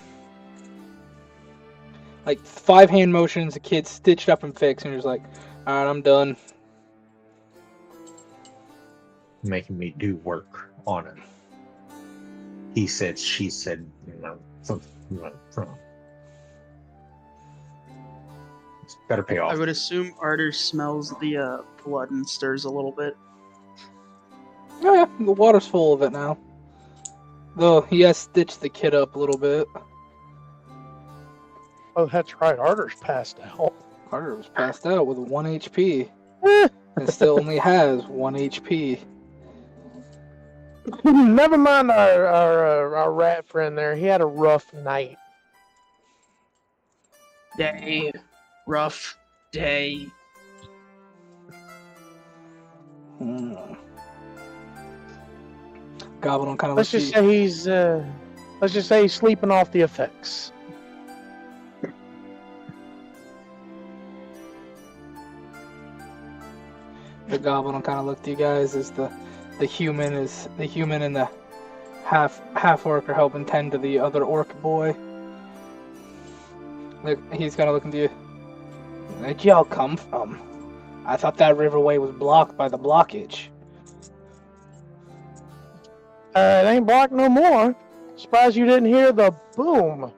Like 5 hand motions, the kid's stitched up and fixed, and you're just like, alright, I'm done. Making me do work on it. He said, she said, something, from. It's better pay off. I would assume Arter smells the blood and stirs a little bit. Oh yeah, the water's full of it now. Though he has stitched the kid up a little bit. Oh, that's right. Arter's passed out. Carter was passed out with 1 HP. And still only has 1 HP. Never mind our rat friend there. He had a rough night. Day. Rough day. Goblin kind of Let's looks just at you. say he's sleeping off the effects. The goblin will kind of look at you guys as the human and the half orc are helping tend to the other orc boy. Look, he's kind of looking to you. Where'd y'all come from? I thought that riverway was blocked by the blockage. It ain't blocked no more. Surprised you didn't hear the boom.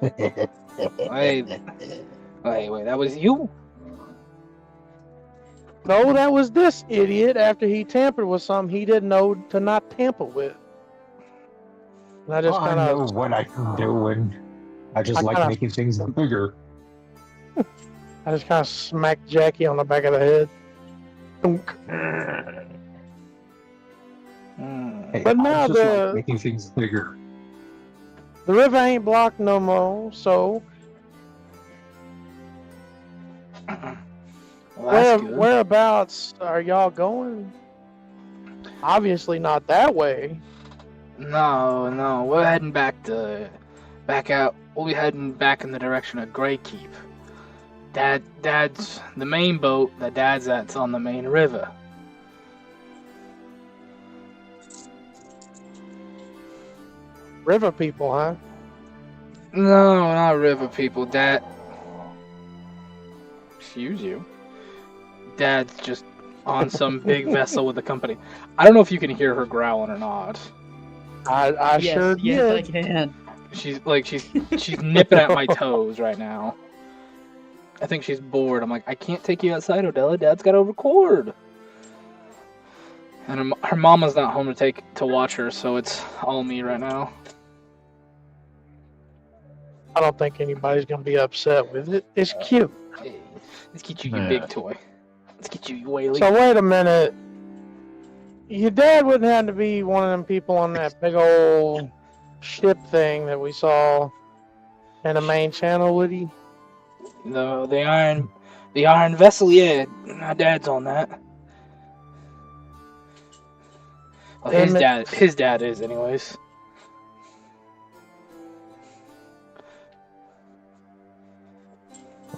Wait, that was you? No, that was this idiot after he tampered with something he didn't know to not tamper with. And I just I kind know of, what I'm doing. I just like making things bigger. I just kind of smacked Jackie on the back of the head. Dunk. Hey, But now I just like making things bigger. the river ain't blocked no more. So Well, that's good. whereabouts are y'all going? Obviously not that way. No, we're heading back out. We'll be heading back in the direction of Grey Keep. Dad's the main boat that Dad's at's on the main river. River people, huh? No, not river people. Dad. Excuse you. Dad's just on some big vessel with the company. I don't know if you can hear her growling or not. I Yes, sure yes, I did. can. She's nipping at my toes right now. I think she's bored. I'm like, I can't take you outside, Odella. Dad's got to record. And her mama's not home to watch her, so it's all me right now. I don't think anybody's gonna be upset with it. It's cute. Hey, let's get you your big toy. Let's get you your whaley. So wait a minute. Your dad wouldn't have to be one of them people on that big old ship thing that we saw in the main channel, would he? No, the iron vessel. Yeah, my dad's on that. Well, his dad is, anyways.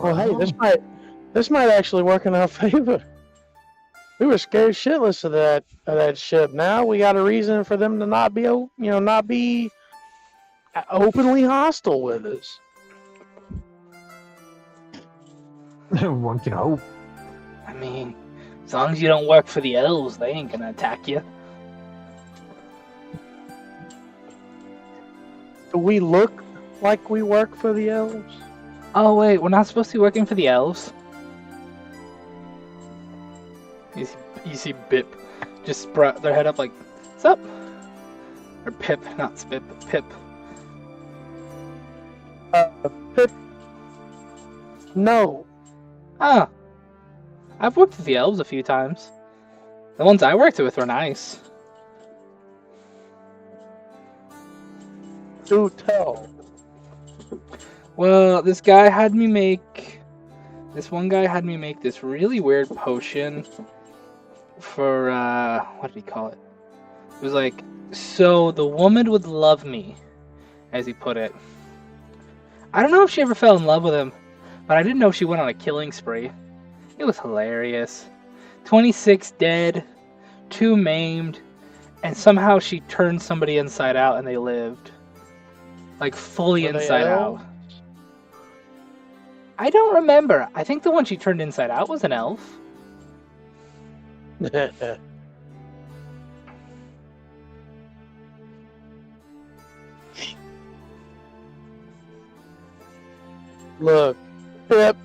Well, hey, this might actually work in our favor. We were scared shitless of that ship. Now we got a reason for them to not be openly hostile with us. One can hope. I mean, as long as you don't work for the elves, they ain't gonna attack you. Do we look like we work for the elves? Oh wait, we're not supposed to be working for the elves. You see Bip just sprout their head up like, "What's up?" Or Pip, not Spip, but Pip. Pip. No. Ah, I've worked with the elves a few times. The ones I worked with were nice. Do tell. Well, this one guy had me make this really weird potion for, what did he call it? It was like, so the woman would love me, as he put it. I don't know if she ever fell in love with him, but I didn't know she went on a killing spree. It was hilarious. 26 dead, 2 maimed, and somehow she turned somebody inside out and they lived. Like, fully Were they inside out. elves? I don't remember. I think the one she turned inside out was an elf. Look, Pip,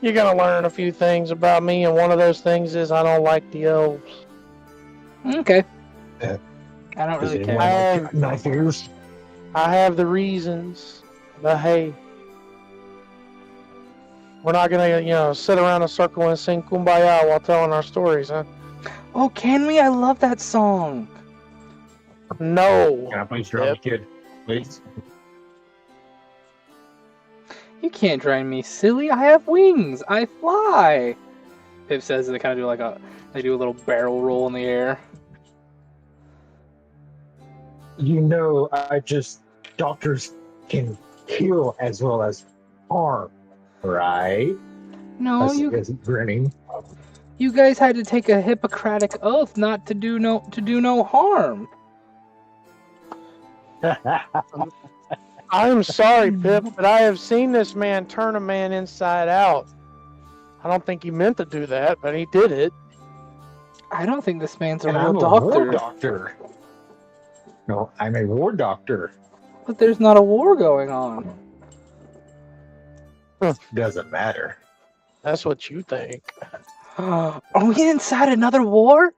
you're gonna learn a few things about me, and one of those things is I don't like the elves. Okay. Yeah. I don't Does really anyone care. like knife ears? I have the reasons, but hey, we're not gonna, sit around a circle and sing "Kumbaya" while telling our stories, huh? Oh, can we? I love that song. No. Can I please draw Yep. the kid, please? You can't drown me, silly. I have wings. I fly. Pip says they kind of do like they do a little barrel roll in the air. Doctors can heal as well as harm, right? No, As grinning. you guys had to take a Hippocratic oath not to do no harm. I'm sorry, Pip, but I have seen this man turn a man inside out. I don't think he meant to do that, but he did it. I don't think this man's a And real I'm a war doctor. doctor. No, I'm a war doctor. But there's not a war going on. Doesn't matter. That's what you think. Are we inside another war?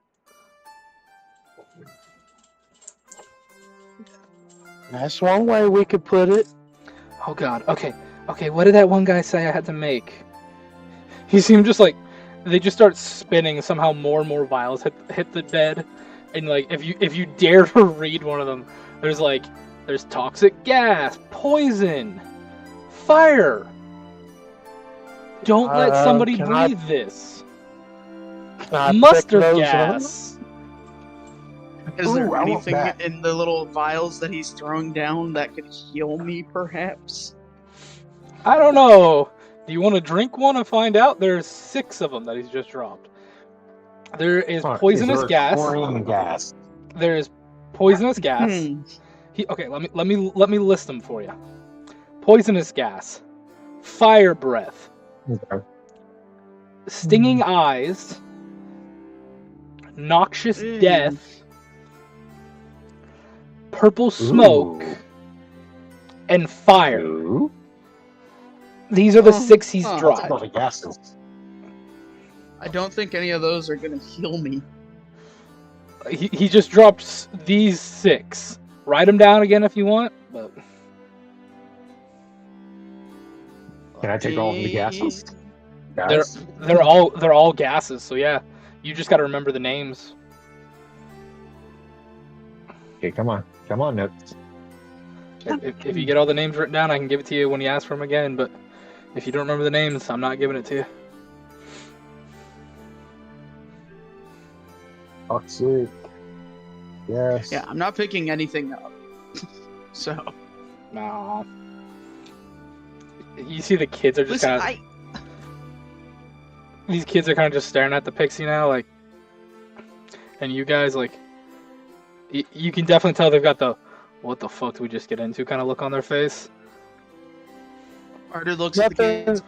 That's one way we could put it. Oh god. Okay. What did that one guy say I had to make? He seemed just like they just start spinning. Somehow more and more vials hit the bed, and like if you dare to read one of them, there's toxic gas, poison, fire. Don't let somebody can I- breathe this. Can I pick Mustard those gas. Is Ooh, there I want anything that. in the little vials that he's throwing down that could heal me, perhaps? I don't know. Do you want to drink one and find out? There's 6 of them that he's just dropped. There is poisonous gas. Chlorine gas. There is poisonous gas. Hmm. Okay, let me list them for you. Poisonous gas, fire breath, Okay. stinging eyes, noxious death, purple smoke, Ooh. and fire. Ooh. These are the 6 he's Huh. dropped. All the gases. I don't think any of those are gonna heal me. He just dropped these 6. Write them down again if you want. But Can I take all of the gases? they're Guys? they're all gases. So yeah, you just got to remember the names. Okay, come on, notes. If you get all the names written down, I can give it to you when you ask for them again. But if you don't remember the names, I'm not giving it to you. Toxic. Yes. Yeah, I'm not picking anything up. So, No. You see the kids are just listen, kind of. These kids are kind of just staring at the pixie now, like. And you guys, like. You can definitely tell they've got the "what the fuck did we just get into" kind of look on their face. Arthur looks at the kids.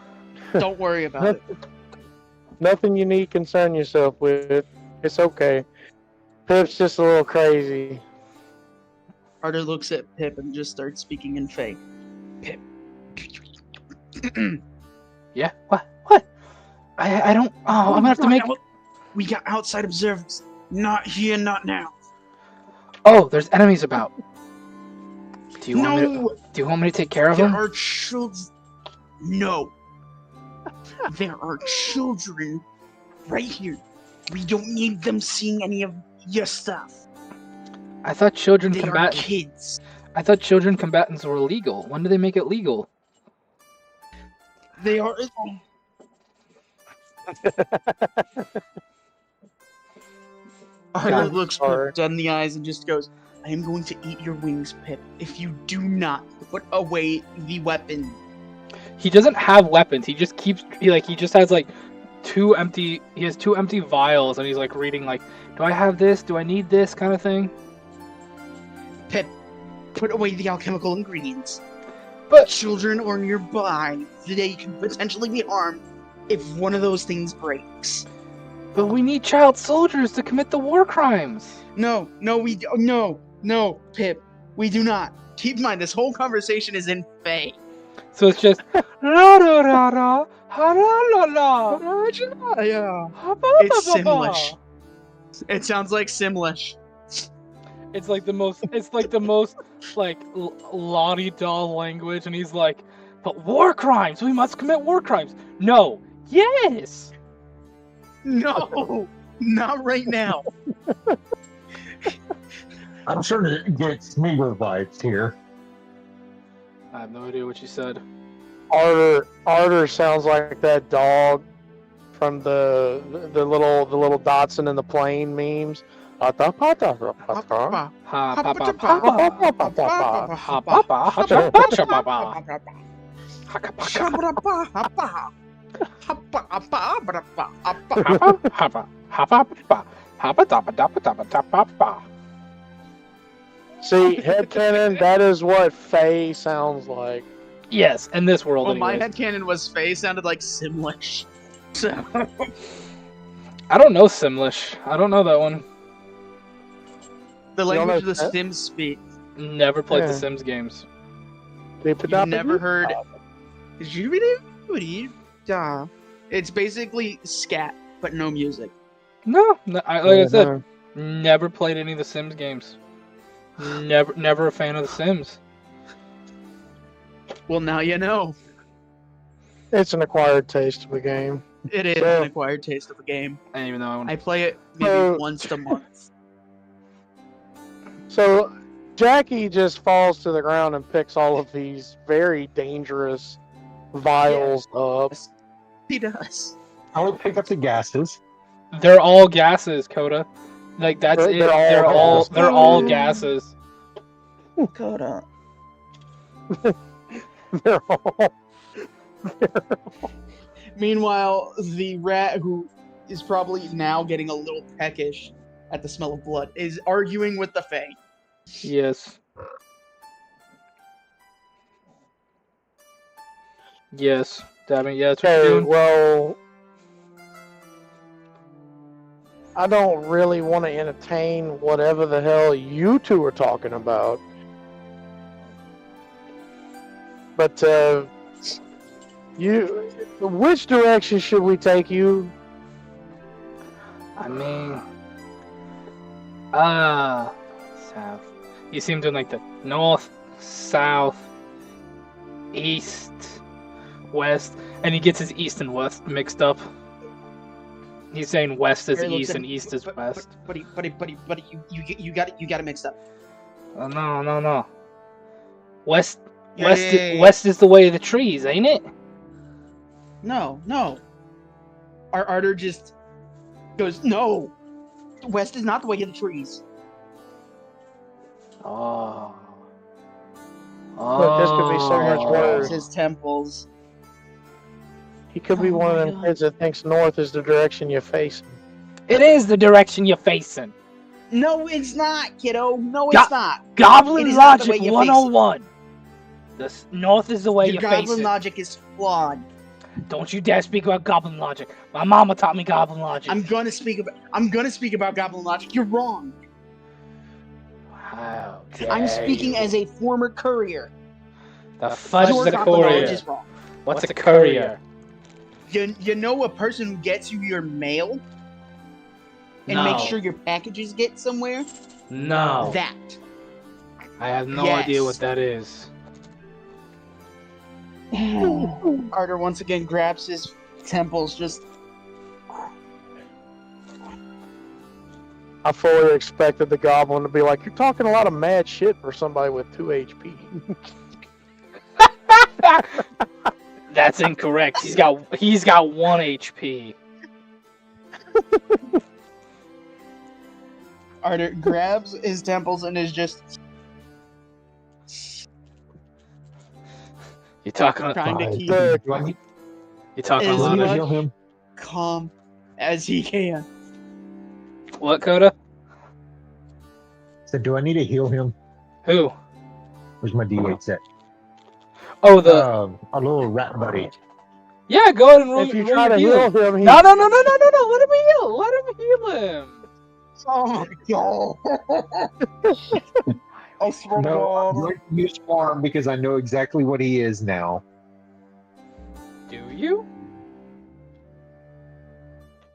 Don't worry about it. Nothing you need to concern yourself with. It's okay. Pip's just a little crazy. Arthur looks at Pip and just starts speaking in Fey. Pip. Yeah. What? I don't. Oh, I'm gonna have to make. We got outside observers. Not here, not now. Oh, there's enemies about. Do you want me to? No, Do you want me to take care of there them? are children. No. There are children right here. We don't need them seeing any of your stuff. I thought children They are combatants. kids. I thought children combatants were legal. When did they make it legal? They are. Arthur God, looks sorry. Pip dead in the eyes and just goes, I am going to eat your wings, Pip, if you do not put away the weapon. He doesn't have weapons. He just keeps. He just has like 2 empty. He has 2 empty vials, and he's like reading like, "Do I have this? Do I need this?" kind of thing. Pip, put away the alchemical ingredients. But Children or nearby, they could potentially be harmed if one of those things breaks. we need child soldiers to commit the war crimes. No, Pip, we do not. Keep in mind, this whole conversation is in Fey. So it's just la la la la ha la la la. Yeah. ha, ba, It's ba, ba, ba. Simlish. It sounds like Simlish. It's like the most. It's like the most like la-di-da language, and he's like, "But war crimes. We must commit war crimes." No. Yes. No! Not right now. I'm starting to get Smeagol vibes here. I have no idea what you said. Arter sounds like that dog from the little Dotson and the plane memes. Ha papa ha papa ha papa ha papa ha papa. See, headcanon, that is what Faye sounds like. Yes, in this world. Well, my anyways. headcanon was Faye sounded like Simlish. So I don't know Simlish. I don't know that one. the You don't language know of the that? Sims speak. Never played the Yeah. Sims games. You've never heard. It's basically scat, but no music. No, like I said, never played any of the Sims games. Never a fan of the Sims. Well, now you know. It's an acquired taste of a game. It is So- an acquired taste of a game. And even though I want I play it maybe So- once a month. So Jackie just falls to the ground and picks all of these very dangerous vials up. He does. I would pick up the gases. they're all gases, Coda. Like that's They're- it. they're all gases. They're all gases. Coda. They're all- Meanwhile, the rat, who is probably now getting a little peckish at the smell of blood, is arguing with the Fae. Yes. Yes. Damn it. Yeah, that's what you're Okay, doing. well, I don't really want to entertain whatever the hell you two are talking about. But, which direction should we take you? I mean, south. You see him doing like the north, south, east, west, and he gets his east and west mixed up. He's saying west is Harry looks east at and him, east is west. Buddy, you got it mixed up. Oh, no. West, Yeah. west is the way of the trees, ain't it? No. Our Arter just goes, no. West is not the way of the trees. Oh. Look, this could be so much Oh. worse. His temples. He could be Oh one my of them God. kids that thinks north is the direction you're facing. It is the direction you're facing. No, it's not, kiddo. No, Go- it's not. It Goblin is not the logic way you face it. 101. The north is the way Your you goblin face it. logic is flawed. Don't you dare speak about goblin logic. My mama taught me goblin logic. I'm gonna speak about goblin logic. You're wrong. How I'm dare speaking you. as a former courier. The fudge Your the goblin knowledge courier. is wrong. What's a courier? You know a person who gets you your mail and No. makes sure your packages get somewhere? No. That. I have no Yes. idea what that is. Arter once again grabs his temples, just I fully expected the goblin to be like, "You're talking a lot of mad shit for somebody with 2 HP." That's incorrect. He's got 1 HP. Arter grabs his temples and is just You talking? trying to Fine. keep Look, Do I need, You talking a Is do I lot need of to heal him? calm as he can. what, Coda? So do I need to heal him? Who? Where's my D8 set? Oh, the Our little rat buddy. yeah. Go ahead and roll. if you roll try to your heal him, he No. Let him heal. Let him heal him. Oh my god! I swear to No, I'm God. going to use farm because I know exactly what he is now. Do you?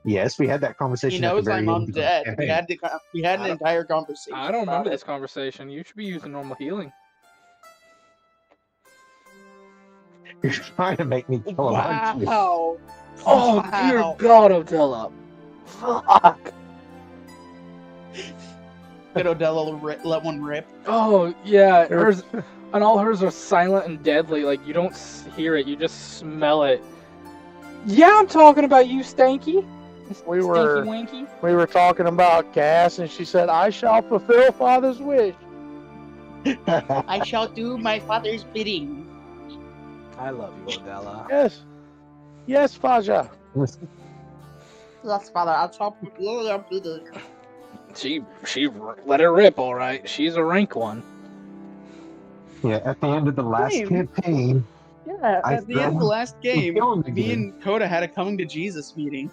Yes, we had that conversation. He at the knows my very mom's end of the dead. campaign. We had I an don't- entire conversation. I don't about remember it. this conversation. You should be using normal healing. You're trying to make me kill him, aren't you? Wow. Oh Wow. dear God, Odella. Fuck. Did Odella let one rip? Oh yeah, hers, and all hers are silent and deadly. Like you don't hear it, you just smell it. Yeah, I'm talking about you, Stanky. We Stinky were- Winky. We were talking about gas, and she said, "I shall fulfill Father's wish." I shall do my father's bidding. I love you, Odella. Yes, yes, Faja. Yes, father, I shall fulfill your bidding. She let it rip, all right. She's a rank one. Yeah, at the end of the last Same. campaign, Yeah, I at the end of the threatened last game, kill him me again. and Coda had a coming to Jesus meeting.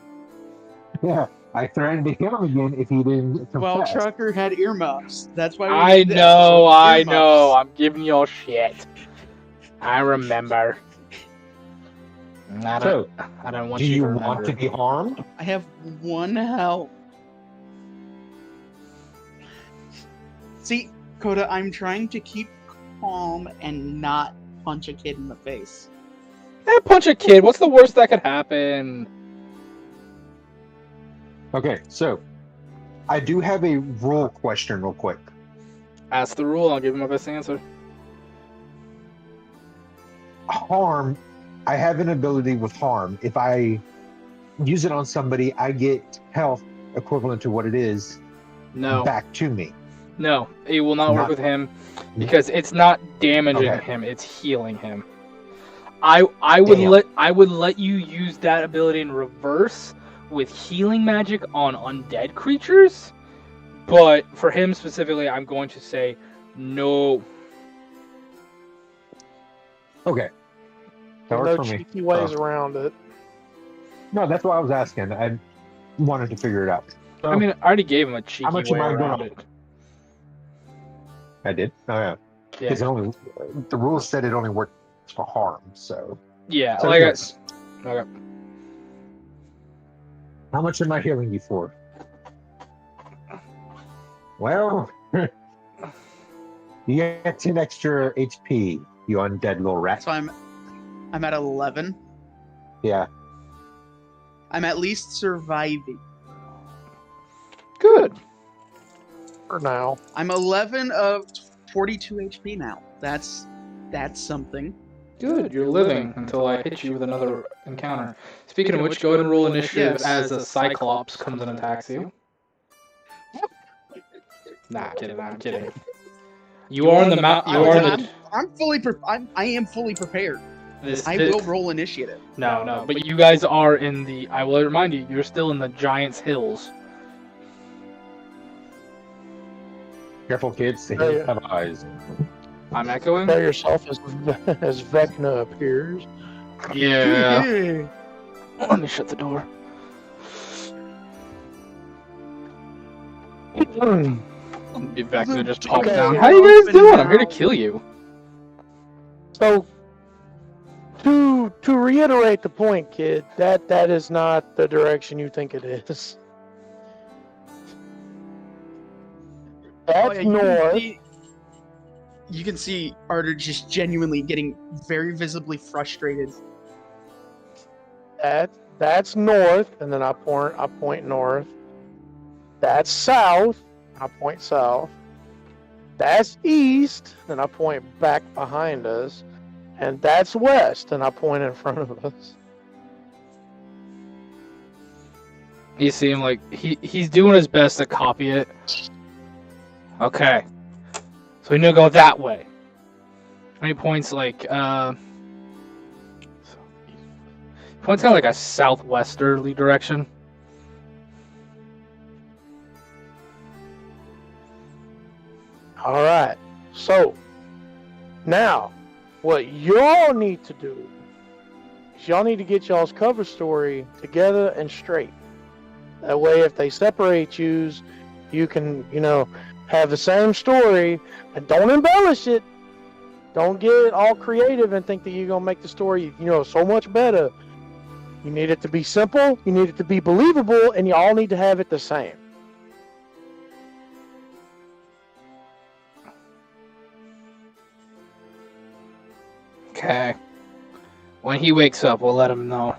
Yeah, I threatened to kill him again if he didn't Well, confess. Trucker had earmuffs. That's why we I did this. know, So, I earmuffs. know. I'm giving y'all shit. I remember. I So, don't want do you you to want remember. to be harmed? I have one health. See, Coda, I'm trying to keep calm and not punch a kid in the face. Punch a kid. What's the worst that could happen? Okay, so I do have a rule question real quick. Ask the rule. I'll give him my best answer. Harm, I have an ability with harm. If I use it on somebody, I get health equivalent to what it is No, back to me. no, it will not work Not- with him because it's not damaging Okay. him. It's healing him. I would Damn. let you use that ability in reverse with healing magic on undead creatures, but for him specifically, I'm going to say no. Okay. That There's works no for me. cheeky ways around it. No, that's why I was asking. I wanted to figure it out. So, I mean, I already gave him a cheeky much way am I around gonna- it. I did. Oh yeah. Yeah, Because the rules said it only worked for harm. So, yeah. so Like, yes. okay. How much am I healing you for? Well, you get 10 extra HP, you undead little rat. So I'm at 11. Yeah. I'm at least surviving. Good. For now. I'm 11 of 42 HP now. That's something. Good. You're living until I hit you with another encounter. Speaking of which, go ahead and roll initiative Yes. as a Cyclops comes and attacks you. Nah, I'm kidding. You are in the mount. You are in the. I am fully prepared. This, I will roll initiative. No, but you guys are in the. I will remind you, you're still in the Giants Hills. Careful, kids. The Oh, hills yeah. have eyes. I'm echoing. Prepare yourself as Vecna appears. Yeah. Let me shut the door. Vecna just popped Okay. down. How you guys doing? I'm here to kill you. So, to reiterate the point, kid, that is not the direction you think it is. That's Oh, yeah, north. You can see Arter just genuinely getting very visibly frustrated. That's north, and then I point north. That's south. I point south. That's east, and I point back behind us. And that's west, and I point in front of us. You see him like he's doing his best to copy it. Okay. So we need to go that way. And he points like points kind of like a southwesterly direction. All right. So, now, what y'all need to do is y'all need to get y'all's cover story together and straight. That way, if they separate yous, you can, have the same story, and don't embellish it. Don't get all creative and think that you're going to make the story, so much better. You need it to be simple, you need it to be believable, and you all need to have it the same. Okay. When he wakes up, we'll let him know.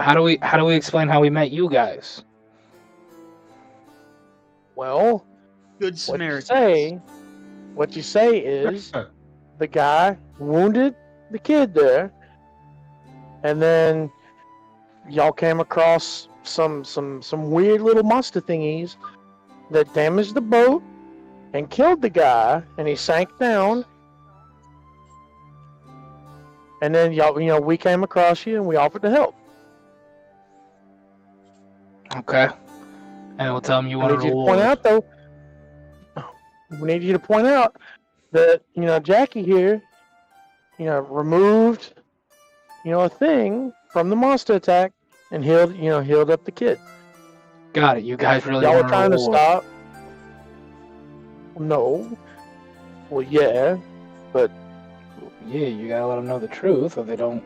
How do we explain how we met you guys? Well, Good what Samaritan. you say is the guy wounded the kid there, and then y'all came across some weird little monster thingies that damaged the boat and killed the guy, and he sank down. And then y'all, we came across you and we offered to help. Okay. And we'll tell him you I want a need you to reward. point out, though. We need you to point out that Jackie here, removed, a thing from the monster attack and healed up the kid. Got it. You guys really Y'all were want a trying to reward. stop. No. Well, yeah, but Yeah, you gotta let them know the truth, or they don't.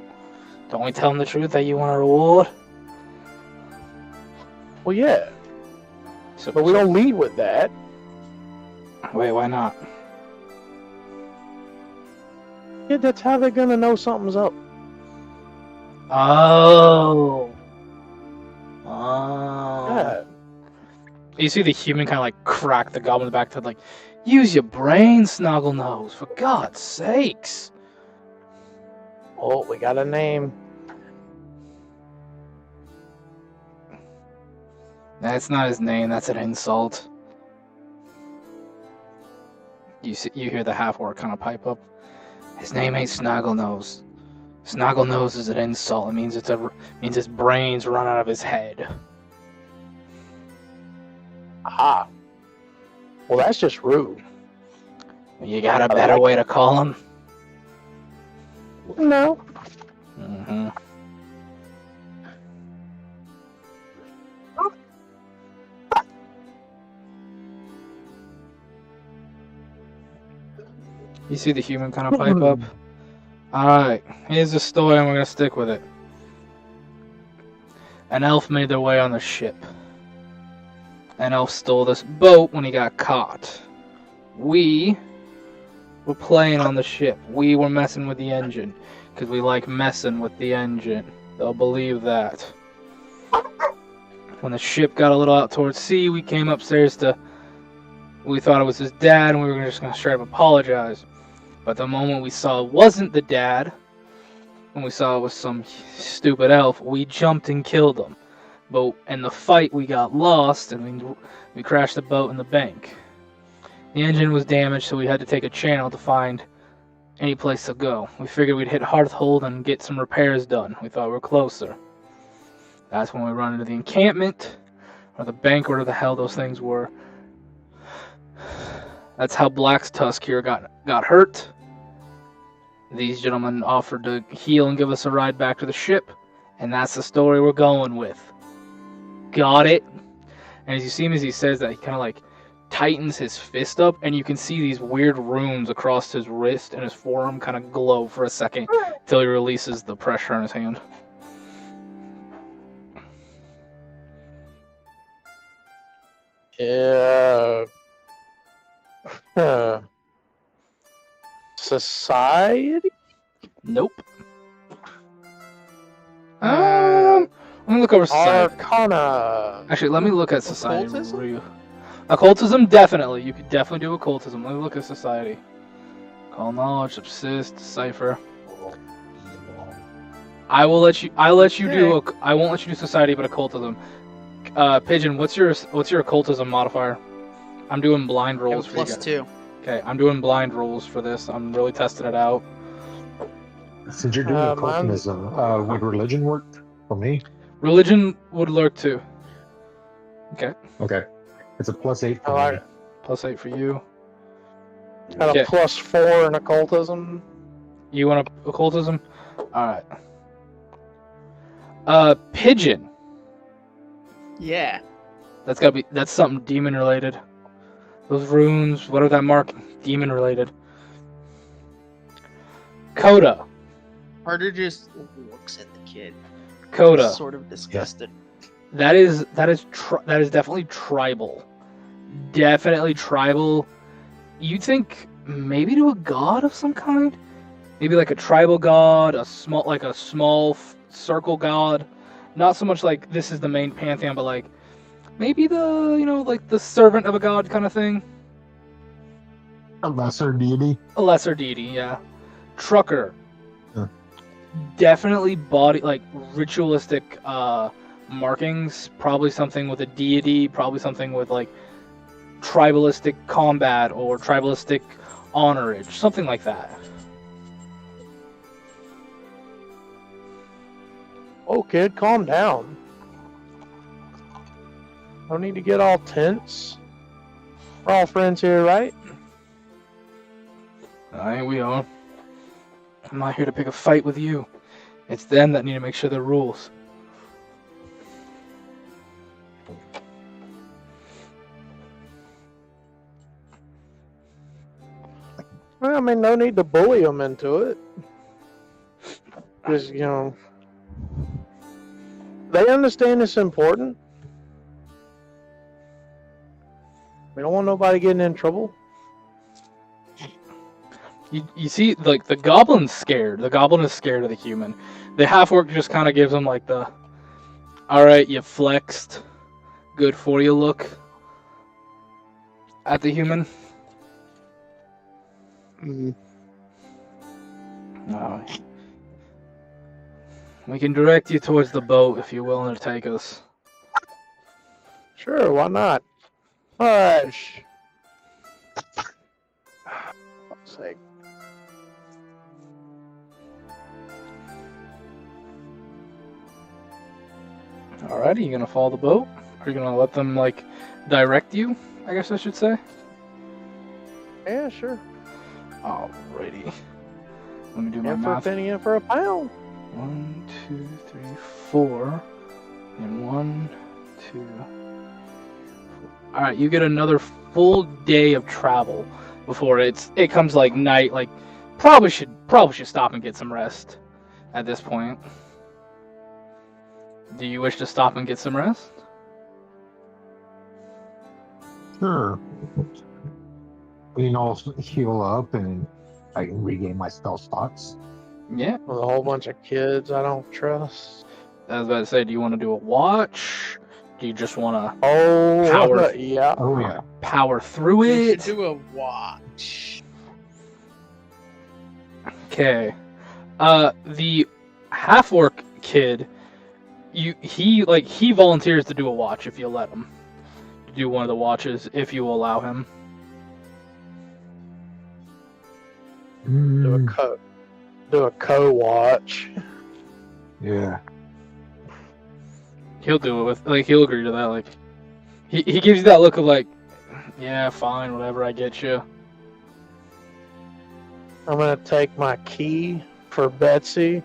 Don't we tell them the truth that you want a reward? well, yeah. So, But we don't lead with that. Wait, why not? Yeah, that's how they're gonna know something's up. Oh. Oh. Yeah. You see the human kind of like crack the goblin in the back to like, use your brain, Snoggle Nose, for God's sakes. Oh, we got a name. That's not his name. That's an insult. You hear the half-orc kind of pipe up. His name ain't Snoggle Nose. Snoggle Nose is an insult. It means means his brains run out of his head. Aha. Well, that's just rude. You got a better way to call him? No. Mm-hmm. You see the human kind of pipe up? Alright, here's the story and we're gonna stick with it. An elf made their way on the ship. An elf stole this boat when he got caught. We were playing on the ship. We were messing with the engine. Because we like messing with the engine. They'll believe that. When the ship got a little out towards sea, we came upstairs to... We thought it was his dad and we were just going to straight up apologize. But the moment we saw it wasn't the dad, and we saw it was some stupid elf, we jumped and killed him. But in the fight, we got lost, and we crashed the boat in the bank. The engine was damaged, so we had to take a channel to find any place to go. We figured we'd hit Hearthhold and get some repairs done. We thought we were closer. That's when we run into the encampment, or the bank, or whatever the hell those things were. That's how Black's Tusk here got hurt. These gentlemen offered to heal and give us a ride back to the ship, and that's the story we're going with. Got it? And as you see him as he says that, he kind of like tightens his fist up, and you can see these weird runes across his wrist and his forearm kind of glow for a second until he releases the pressure on his hand. Yeah. Society? Nope. Let me look over society. Arcana. Actually, let me look at society. Occultism? Occultism, definitely. You could definitely do occultism. Let me look at society. Call knowledge, subsist, decipher. I will let you. I'll let you do. I won't let you do society, but occultism. Pigeon, what's your occultism modifier? I'm doing blind rolls for you guys. +2. Okay, I'm doing blind rolls for this. I'm really testing it out. Since you're doing occultism, would religion work for me? Religion would work too. Okay. Okay. It's a +8 for I me. like +8 for you. Got Okay. a +4 in occultism. You want occultism? Alright. Pigeon. Yeah. That's something demon related. Those runes, whatever that mark, demon related. Coda. Harder just looks at the kid. Coda. Sort of disgusted. That is definitely tribal. Definitely tribal. You think maybe to a god of some kind? Maybe like a tribal god, a small circle god. Not so much like this is the main pantheon, but like maybe like the servant of a god kind of thing. A lesser deity. A lesser deity, yeah. Trucker. Huh. Definitely body like ritualistic markings. Probably something with a deity. Probably something with like tribalistic combat or tribalistic honorage. Something like that. Oh, kid, calm down. No need to get all tense. We're all friends here, right? Aye, we are. I'm not here to pick a fight with you. It's them that need to make sure there are rules. Well, I mean, no need to bully them into it. Because, they understand it's important. We don't want nobody getting in trouble. You see, like, the goblin's scared. The goblin is scared of the human. The half-orc just kind of gives him, like, the, alright, you flexed, good for you look at the human. We can direct you towards the boat if you're willing to take us. Sure, why not? Hush. Fuck's sake. Alright, are you gonna follow the boat? Are you gonna let them, like, direct you? I guess I should say. Yeah, sure. Alrighty. Let me do my In for a math. penny, in for a pound. 1, 2, 3, 4. And 1, 2. Alright, you get another full day of travel before it comes like night. Like, probably should stop and get some rest at this point. Do you wish to stop and get some rest? Sure. We can all heal up and I can regain my spell slots. Yeah. With a whole bunch of kids I don't trust. I was about to say, do you want to do a watch? Do you just want to Oh, Power. yeah. Oh yeah. power through We should it? do a watch. Okay. The half-orc kid, he volunteers to do a watch if you let him. Do one of the watches if you allow him. Do a co-watch. Yeah. He'll do it with he'll agree to that. Like he gives you that look of like, yeah, fine, whatever, I get you. I'm gonna take my key for Betsy,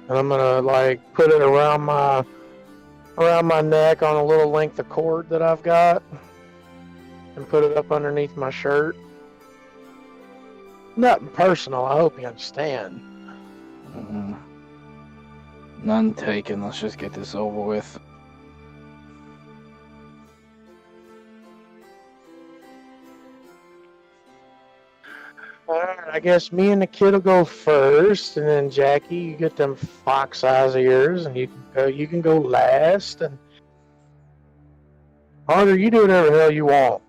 and I'm gonna like put it around my neck on a little length of cord that I've got, and put it up underneath my shirt. Nothing personal. I hope you understand. None taken. Let's just get this over with. Alright, I guess me and the kid will go first, and then Jackie, you get them fox eyes of yours, and you can go last, and Harder, you do whatever the hell you want.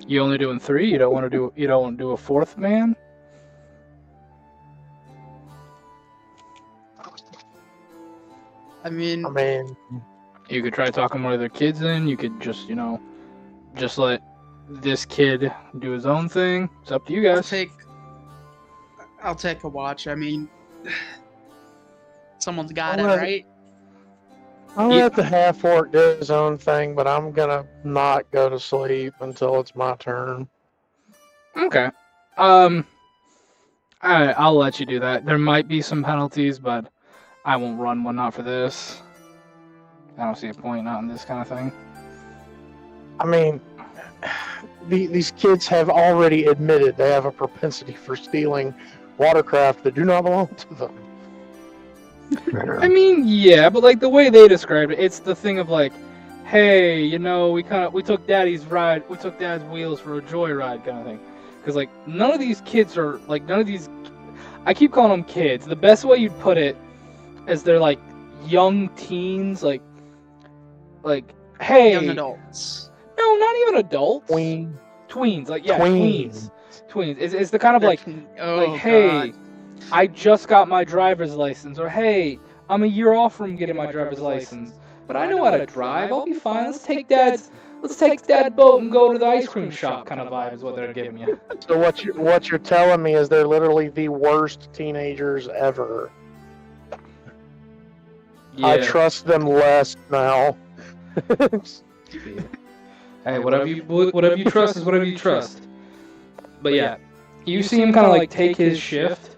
You only doing 3? You don't want to do a 4th man? I mean, You could try talking one of their kids in. You could just, just let this kid do his own thing. It's up to you guys. I'll take a watch. I mean, someone's got it, Alright. right? I'll let the half-orc do his own thing, but I'm gonna not go to sleep until it's my turn. Okay. I'll let you do that. There might be some penalties, but I won't run one, not for this. I don't see a point not in this kind of thing. I mean, these kids have already admitted they have a propensity for stealing watercraft that do not belong to them. I mean, yeah, but like the way they described it, it's the thing of like, hey, we took Daddy's ride, we took Dad's wheels for a joyride kind of thing. Because, like, none of these kids are, like, none of these... I keep calling them kids. The best way you'd put it is they're, like, young teens, like, hey... Young adults. No, not even adults. Tween. Like, yeah, Tweens. tweens. It's the kind of, like, hey, I just got my driver's license, or hey, I'm a year off from getting my driver's license, but I know how to drive. I'll be fine. Let's take Dad's boat and go to the ice cream shop. Kind of vibe is what they're giving you. So what you're telling me is they're literally the worst teenagers ever. Yeah. I trust them less now. Hey, whatever you trust is whatever you trust. But yeah, you see him kind of like take his shift.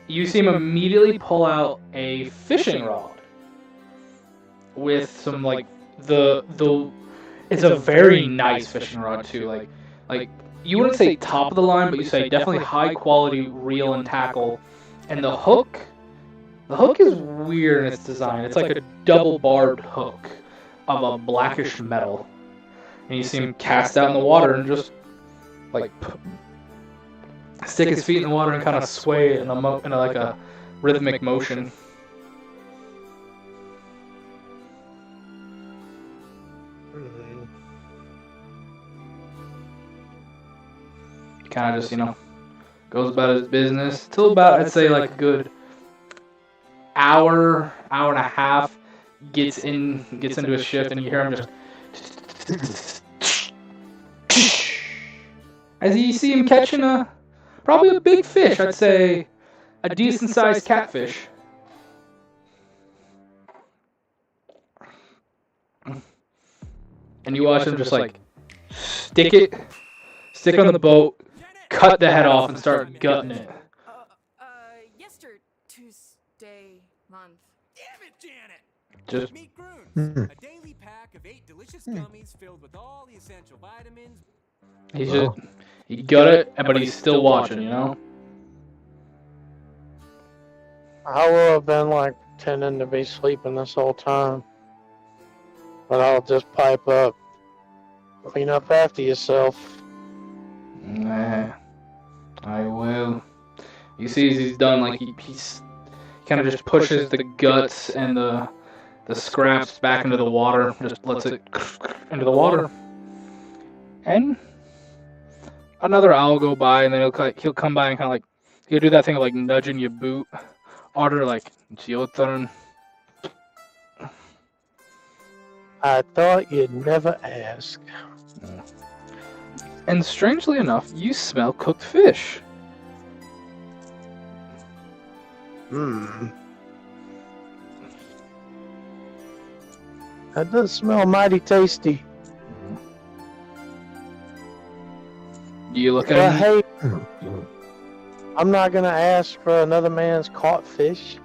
You see him immediately pull out a fishing rod with some like the it's a very nice fishing rod too. Like you wouldn't say top of the line, but you say definitely high quality reel and tackle. And the hook is weird in its design. It's like a double barbed hook of a blackish metal. And you see him cast out in the water and just like stick his feet in the water and kind of sway in a rhythmic motion. Kind of just, goes about his business till about, I'd say, like a good hour and a half. Gets into his shift, and you hear him just as you see him catching probably a big fish. I'd say a decent sized catfish. And you watch him just like stick on the boat, cut the head off, and start gutting it. Yesterday month. Damn it, Janet! Just Meet Groons, a daily pack of 8 delicious gummies filled with all the essential vitamins. He got it, but he's still watching, I will have been like pretending to be sleeping this whole time. But I'll just pipe up. Clean up after yourself. Nah, I will. You see, as he's done, like he's kind of just pushes the guts and the scraps back into the water, just lets it into the water. And another hour will go by, and then he'll come by and kind of like he'll do that thing of like nudging your boot, order like it's your turn. I thought you'd never ask. And strangely enough, you smell cooked fish. That does smell mighty tasty. Do you look But at him? hey, I'm not gonna ask for another man's caught fish.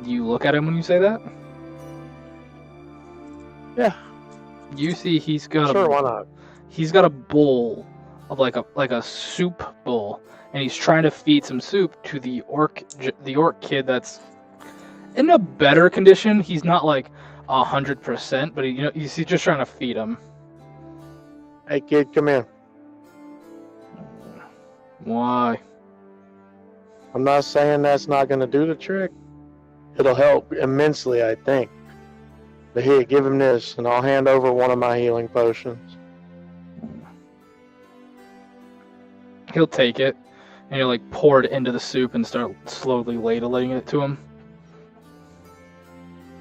Do you look at him when you say that? Yeah. You see, he's got Sure, why not? He's got a bowl of like a soup bowl, and he's trying to feed some soup to the orc kid that's in a better condition. He's not like 100%, but he's just trying to feed him. Hey kid, come here. Why? I'm not saying that's not gonna do the trick. It'll help immensely, I think. But here, give him this, and I'll hand over one of my healing potions. He'll take it, and he'll like pour it into the soup and start slowly ladling it to him.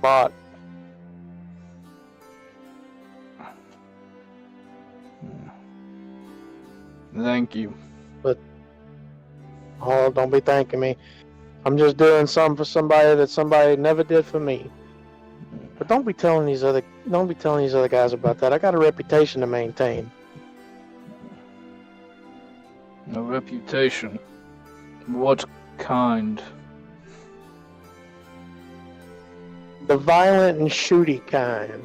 But Thank you. oh, don't be thanking me. I'm just doing something for somebody that somebody never did for me. But don't be telling these other guys about that. I got a reputation to maintain. A reputation. What kind? The violent and shooty kind.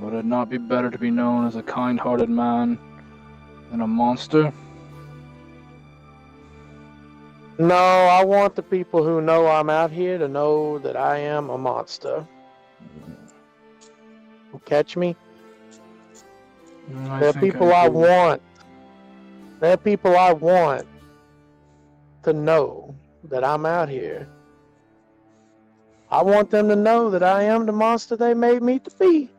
Would it not be better to be known as a kind-hearted man than a monster? No, I want the people who know I'm out here to know that I am a monster. Catch me? I They're think people I do. want. They're people I want to know that I'm out here. I want them to know that I am the monster they made me to be.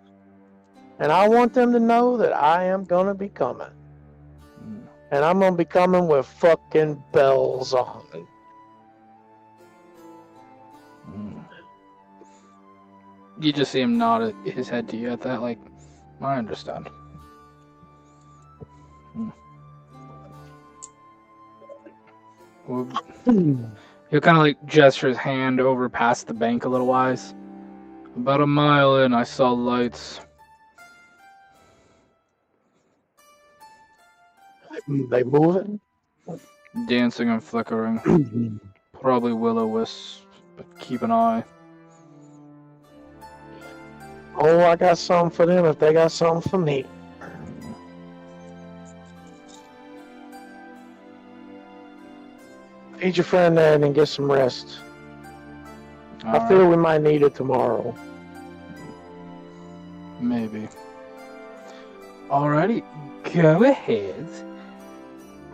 And I want them to know that I am gonna be coming. And I'm gonna be coming with fucking bells on. You just see him nod his head to you at that, like, I understand. Well, he'll kind of like gesture his hand over past the bank a little wise. About a mile in, I saw lights. They moving? Dancing and flickering. Probably will-o-wisps, but keep an eye. Oh, I got something for them if they got something for me. Feed your friend there and then get some rest. I feel we might need it tomorrow. Maybe. Alrighty, go ahead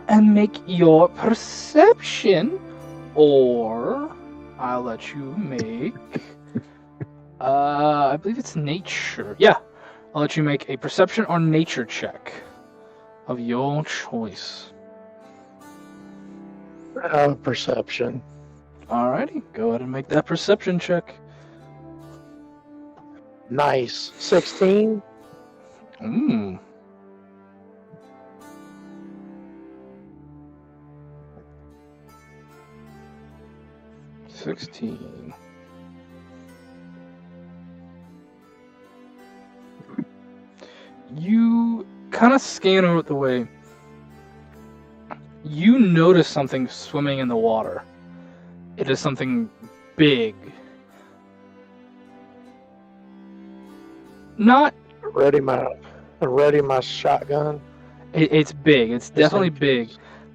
and make your perception, or I'll let you make. I believe it's nature. Yeah, I'll let you make a perception or nature check of your choice. Perception. Alrighty, go ahead and make that perception check. Nice. 16. Mmm. $16. You kind of scan over the way. You notice something swimming in the water. It is something big. Not. Ready my shotgun. It's big. It's definitely big.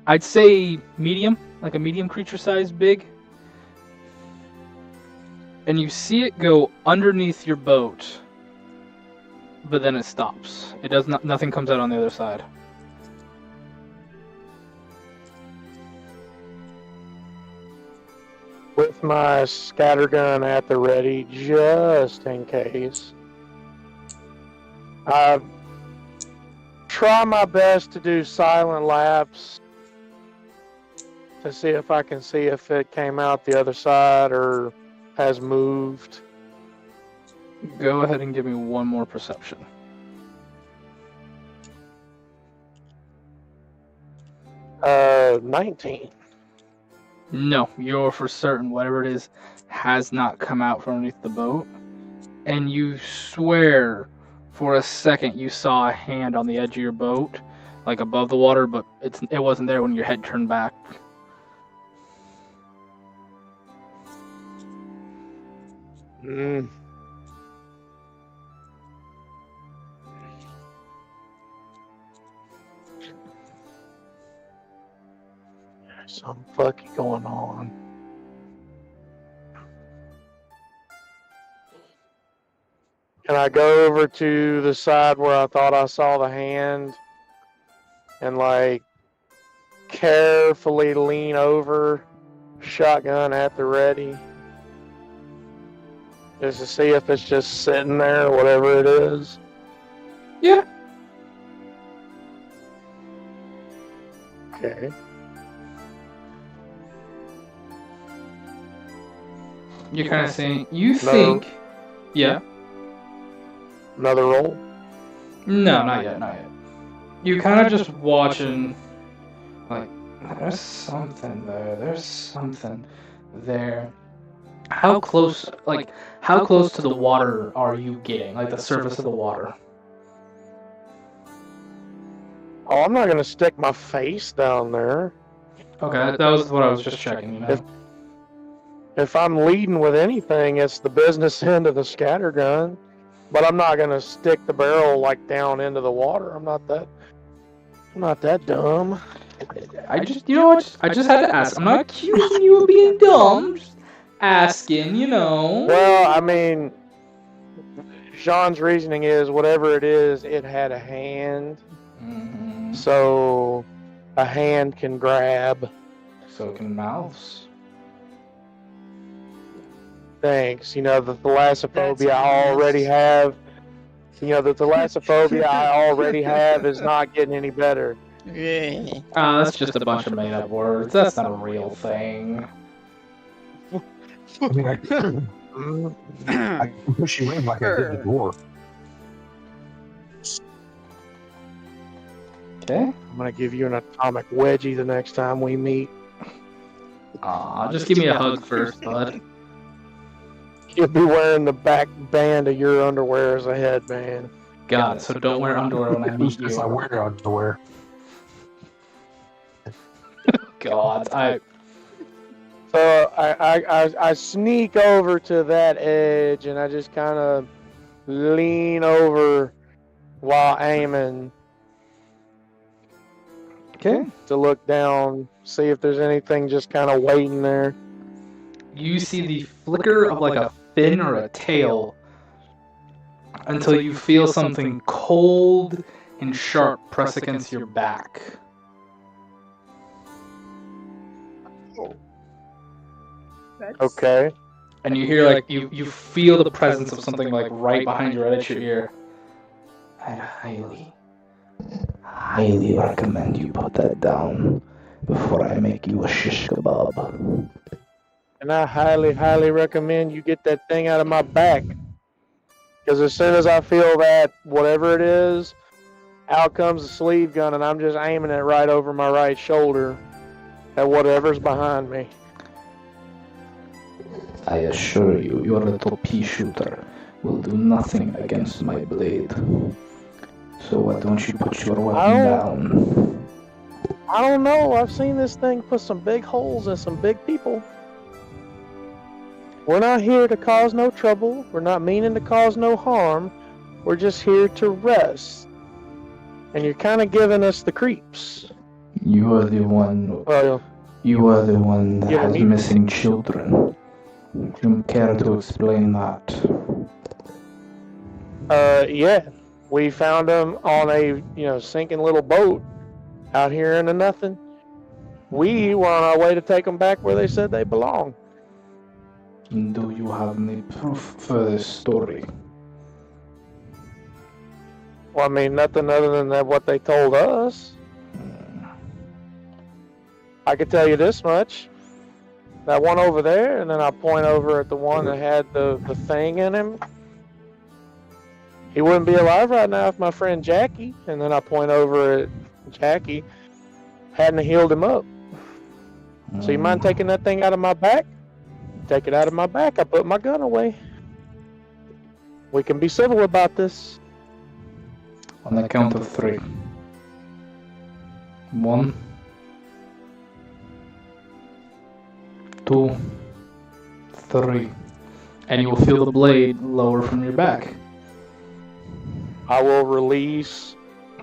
I'd say medium, like a medium creature size big. And you see it go underneath your boat, but then it stops. It does not. Nothing comes out on the other side. With my scattergun at the ready, just in case. I try my best to do silent laps to see if I can see if it came out the other side or has moved. Go ahead and give me one more perception. 19. No, you're for certain whatever it is has not come out from underneath the boat. And you swear for a second you saw a hand on the edge of your boat, like above the water, but it wasn't there when your head turned back. There's something fucking going on. Can I go over to the side where I thought I saw the hand and like carefully lean over, shotgun at the ready, just to see if it's just sitting there or whatever it is? Yeah. Okay. You're kind of saying, you think... Yeah? Another roll? No, not yet. You kind of just watching, like, there's something there. There's something there. How close to the water are you getting? Like the surface of the water? Oh, I'm not going to stick my face down there. Okay, that was what I was just checking, you know? If I'm leading with anything, it's the business end of the scattergun. But I'm not going to stick the barrel like down into the water. I'm not that dumb. I just had to ask. I'm not accusing you of being dumb. Just asking, you know. Well, I mean, Jean's reasoning is whatever it is, it had a hand. Mm-hmm. So a hand can grab. So can mouths. Thanks. You know, the thalassophobia That's I already nice. have. You know, the thalassophobia I already have is not getting any better. That's just a bunch of made-up words. That's not a real thing. I mean, I can push you in like I did the door. Okay. I'm gonna give you an atomic wedgie the next time we meet. Aw, just give me a hug first, bud. You'll be wearing the back band of your underwear as a headband. Got it. So don't wear underwear when I Who's meet this? I you. wear underwear. God, So I sneak over to that edge and I just kind of lean over while aiming Okay. to look down, see if there's anything just kind of waiting there. You see the flicker of like a fin or a tail until you feel something cold and sharp press against your back. Okay. And you hear like you feel the presence of something like right behind your right at your ear. I highly recommend you put that down before I make you a shish kebab. And I highly, highly recommend you get that thing out of my back. Because as soon as I feel that, whatever it is, out comes the sleeve gun and I'm just aiming it right over my right shoulder at whatever's behind me. I assure you, your little pea shooter will do nothing against my blade. So why don't you put your weapon down? I don't know. I've seen this thing put some big holes in some big people. We're not here to cause no trouble. We're not meaning to cause no harm. We're just here to rest. And you're kind of giving us the creeps. You are the one. Well, You are the one that Yeah, has me- missing children. Do you care to explain that? yeah. We found them on a, sinking little boat out here in the nothing. We were on our way to take them back where they said they belong. Do you have any proof for this story? Well, I mean, nothing other than that what they told us. I could tell you this much. That one over there, and then I point over at the one that had the thing in him. He wouldn't be alive right now if my friend Jackie, and then I point over at Jackie, hadn't healed him up. So you mind taking that thing out of my back? Take it out of my back. I put my gun away. We can be civil about this. On the count of 3. 1, 2, 3. And you will feel the blade lower from your back. I will release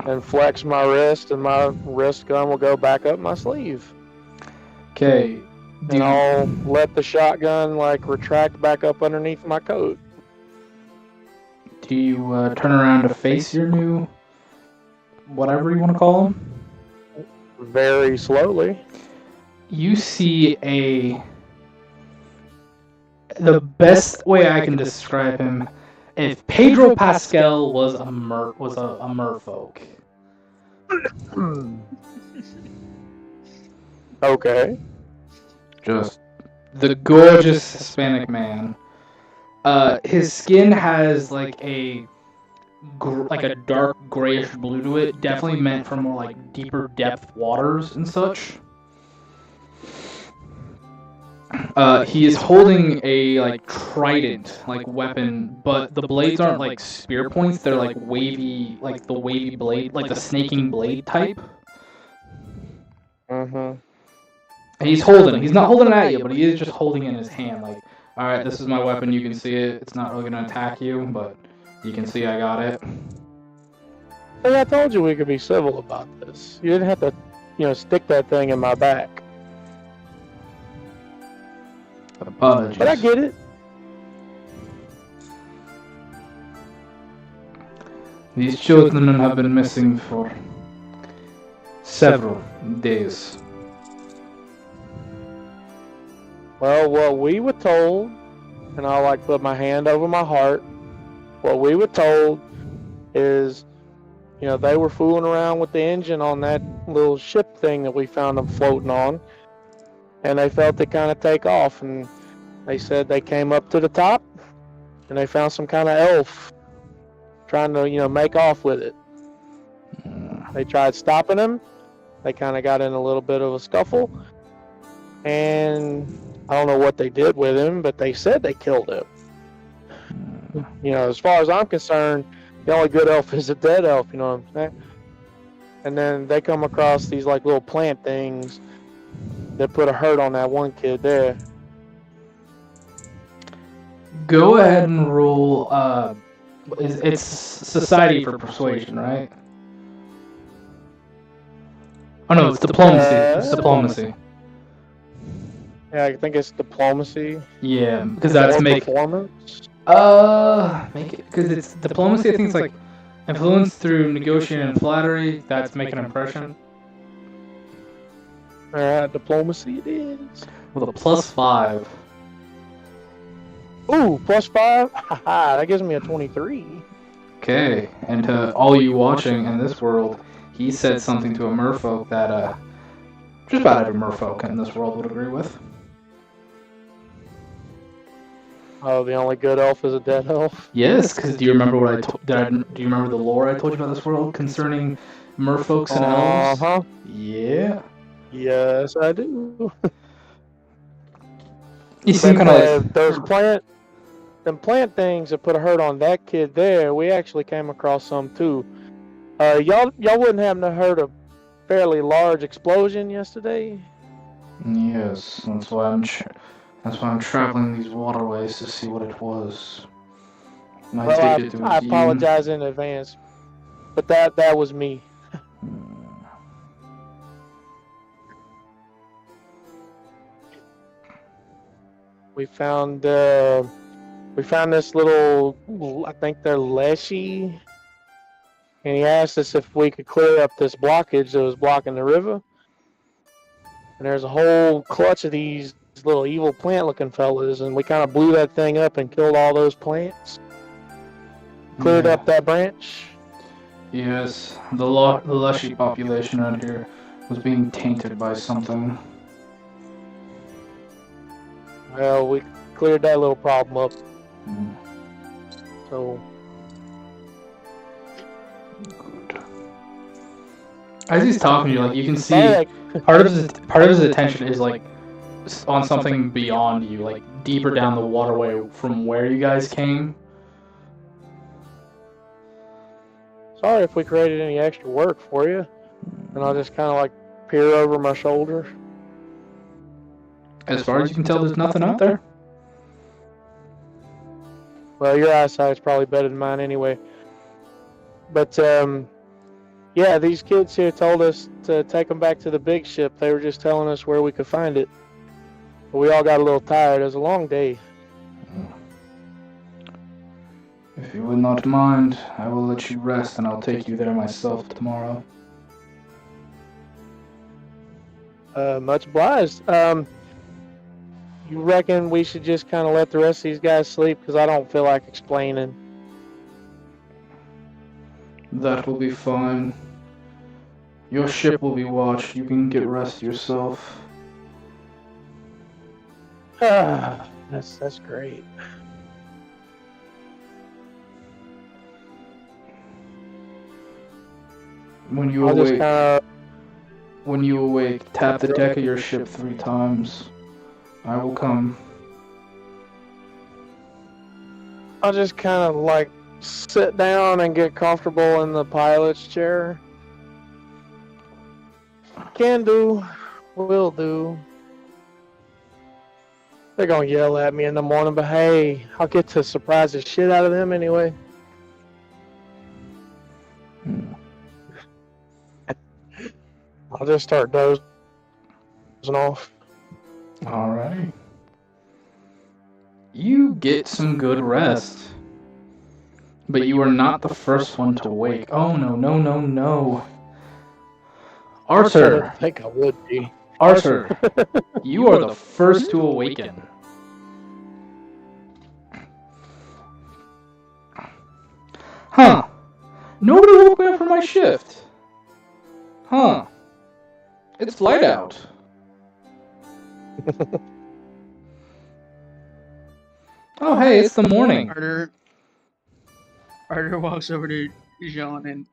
and flex my wrist, and my wrist gun will go back up my sleeve. Okay. And I'll let the shotgun retract back up underneath my coat. Do you turn around to face your new, whatever you want to call him? Very slowly. You see the best way I can describe him, if Pedro Pascal was a merfolk. Okay. Just the gorgeous Hispanic man. His skin has like a dark grayish blue to it, definitely meant for more like deeper depth waters and such. He is holding a trident weapon, but the blades aren't like spear points, they're like wavy, like the wavy blade, like the snaking blade type. Mm-hmm. And he's not holding it at you, but he is just holding it in his hand, like, alright, this is my weapon, you can see it, it's not really gonna attack you, but you can see I got it. Hey, I told you we could be civil about this. You didn't have to, stick that thing in my back. Apologies. But I get it. These children have been missing for Several days. Well, what we were told, and I'll like put my hand over my heart, what we were told is, you know, they were fooling around with the engine on that little ship thing that we found them floating on, and they felt it kind of take off, and they said they came up to the top, and they found some kind of elf trying to, you know, make off with it. They tried stopping him. They kind of got in a little bit of a scuffle, and I don't know what they did with him, but they said they killed him. You know, as far as I'm concerned, the only good elf is a dead elf, you know what I'm saying? And then they come across these like little plant things that put a hurt on that one kid there. Go ahead and roll. It's society for persuasion, right? Oh no, it's diplomacy. It's diplomacy. Yeah, I think it's diplomacy. Yeah, because that's Or make. performance. Make it because it's diplomacy. I think it's like influence through negotiating and flattery. That's make an impression. All right, diplomacy it is. With a +5. Ooh, +5. Haha, that gives me a 23. Okay, and to all you watching in this world, he said something to a merfolk that just about every merfolk in this world would agree with. Oh, the only good elf is a dead elf. Yes, because do you remember what do you remember the lore I told you about this world concerning merfolks and elves? Uh-huh. Yeah. Yes, I do. You seem kind of like those plant things that put a hurt on that kid there. We actually came across some too. Y'all wouldn't happen to heard a fairly large explosion yesterday? Yes, that's why I'm traveling these waterways to see what it was. And Well, take it to I a apologize in advance, but that was me. We found this little, I think they're leshy, and he asked us if we could clear up this blockage that was blocking the river. And there's a whole clutch of these little evil plant-looking fellas, and we kind of blew that thing up and killed all those plants. Cleared up that branch. Yes, the lushy population out here was being tainted by something. Well, we cleared that little problem up. So. Good. As he's talking to you, like you can see, part of his attention is like on something beyond you, like deeper down the waterway from where you guys came. Sorry if we created any extra work for you. And I'll just kind of like peer over my shoulder. As far as you can tell, there's nothing out there. Well, your eyesight's probably better than mine anyway. But, yeah, these kids here told us to take them back to the big ship. They were just telling us where we could find it. But we all got a little tired. It was a long day. If you would not mind, I will let you rest and I'll take you there myself tomorrow. Much obliged. You reckon we should just kind of let the rest of these guys sleep? Because I don't feel like explaining. That will be fine. Your ship will be watched. You can get rest yourself. That's great. When you awake, tap the deck of your ship 3 times. I will come. I'll just kind of like sit down and get comfortable in the pilot's chair. Can do. Will do. They're gonna yell at me in the morning, but hey, I'll get to surprise the shit out of them anyway. I'll just start dozing off. Alright. You get some good rest. But you are not the first one to wake. Oh no. I Arthur, didn't think I would be. Arthur, you are the first to awaken. Huh. Nobody woke me up for my shift. Huh. It's light out. Oh, hey, it's the morning. Arthur walks over to Jean and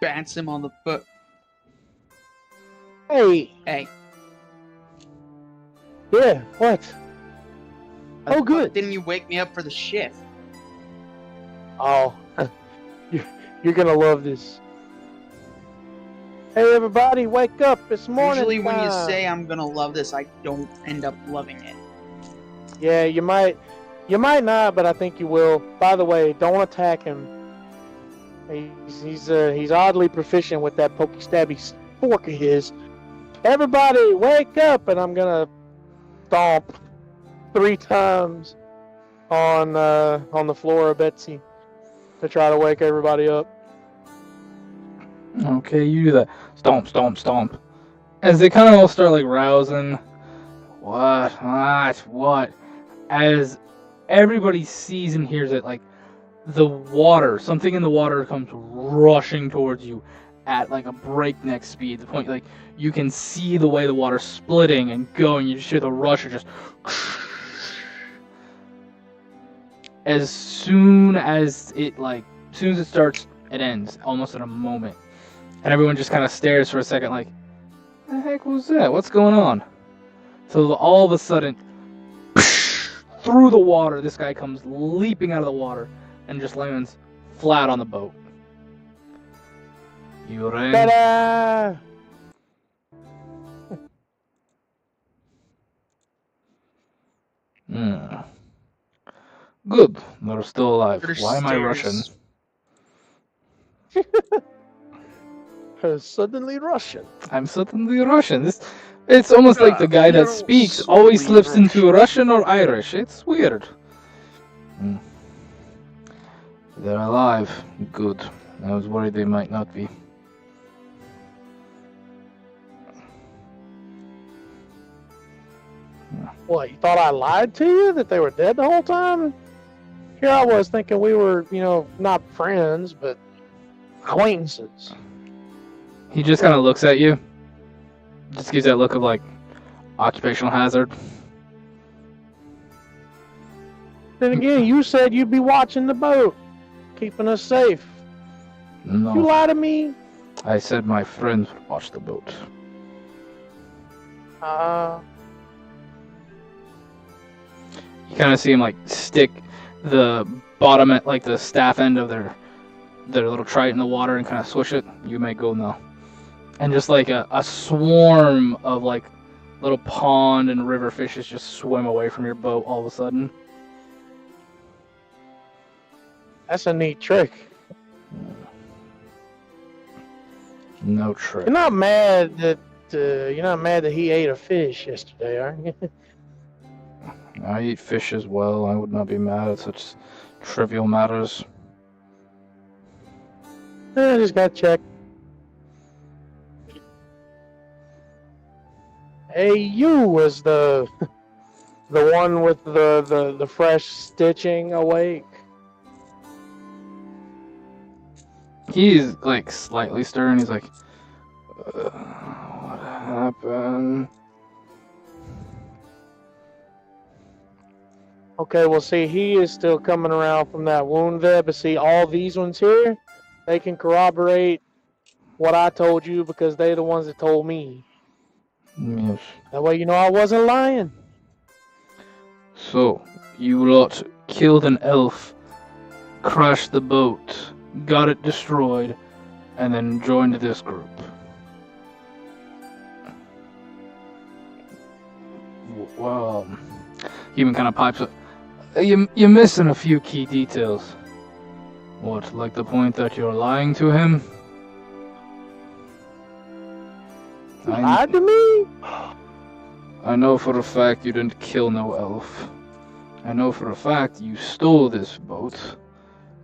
bats him on the foot. Hey, Hey. yeah, what? Oh, good. Didn't you wake me up for the shift? Oh, you're gonna love this. Hey, everybody, wake up! It's morning Usually when you time. say I'm gonna love this, I don't end up loving it. Yeah, you might not, but I think you will. By the way, don't attack him. He's oddly proficient with that pokey stabby fork of his. Everybody, wake up! And I'm gonna stomp 3 times on the floor of Betsy to try to wake everybody up. Okay, you do that. Stomp, stomp, stomp. As they kind of all start like rousing. What? As everybody sees and hears it, like the water, something in the water comes rushing towards you at like a breakneck speed. The point like you can see the way the water's splitting and going. You just hear the rush of just. As soon as it starts, it ends almost in a moment, and everyone just kind of stares for a second, like, "The heck was that? What's going on?" So all of a sudden, through the water, this guy comes leaping out of the water and just lands flat on the boat. You rang? Ta-da! Good. They're still alive. They're Why am I Russian? Suddenly Russian. I'm suddenly Russian. It's almost like the guy that speaks always slips into Russian or Irish. It's weird. They're alive. Good. I was worried they might not be. What, you thought I lied to you? That they were dead the whole time? Here I was thinking we were, not friends, but acquaintances. He just kind of looks at you. Just gives that look of like occupational hazard. Then again, you said you'd be watching the boat, keeping us safe. No. You lie to me? I said my friend would watch the boat. You kind of see him like stick the bottom at like the staff end of their little trite in the water and kind of swish it. You may go now. And just like a swarm of like little pond and river fishes just swim away from your boat all of a sudden. That's a neat trick. No trick. You're not mad that he ate a fish yesterday, are you? I eat fish as well. I would not be mad at such trivial matters. I just got checked. Hey, you was the one with the fresh stitching awake. He's like slightly stirring. He's like, what happened? Okay, well, see, he is still coming around from that wound there, but see, all these ones here, they can corroborate what I told you because they're the ones that told me. Yes. That way, I wasn't lying. So, you lot killed an elf, crashed the boat, got it destroyed, and then joined this group. Well, he even kind of pipes up. You're missing a few key details. What, like the point that you're lying to him? Lied to me? I know for a fact you didn't kill no elf. I know for a fact you stole this boat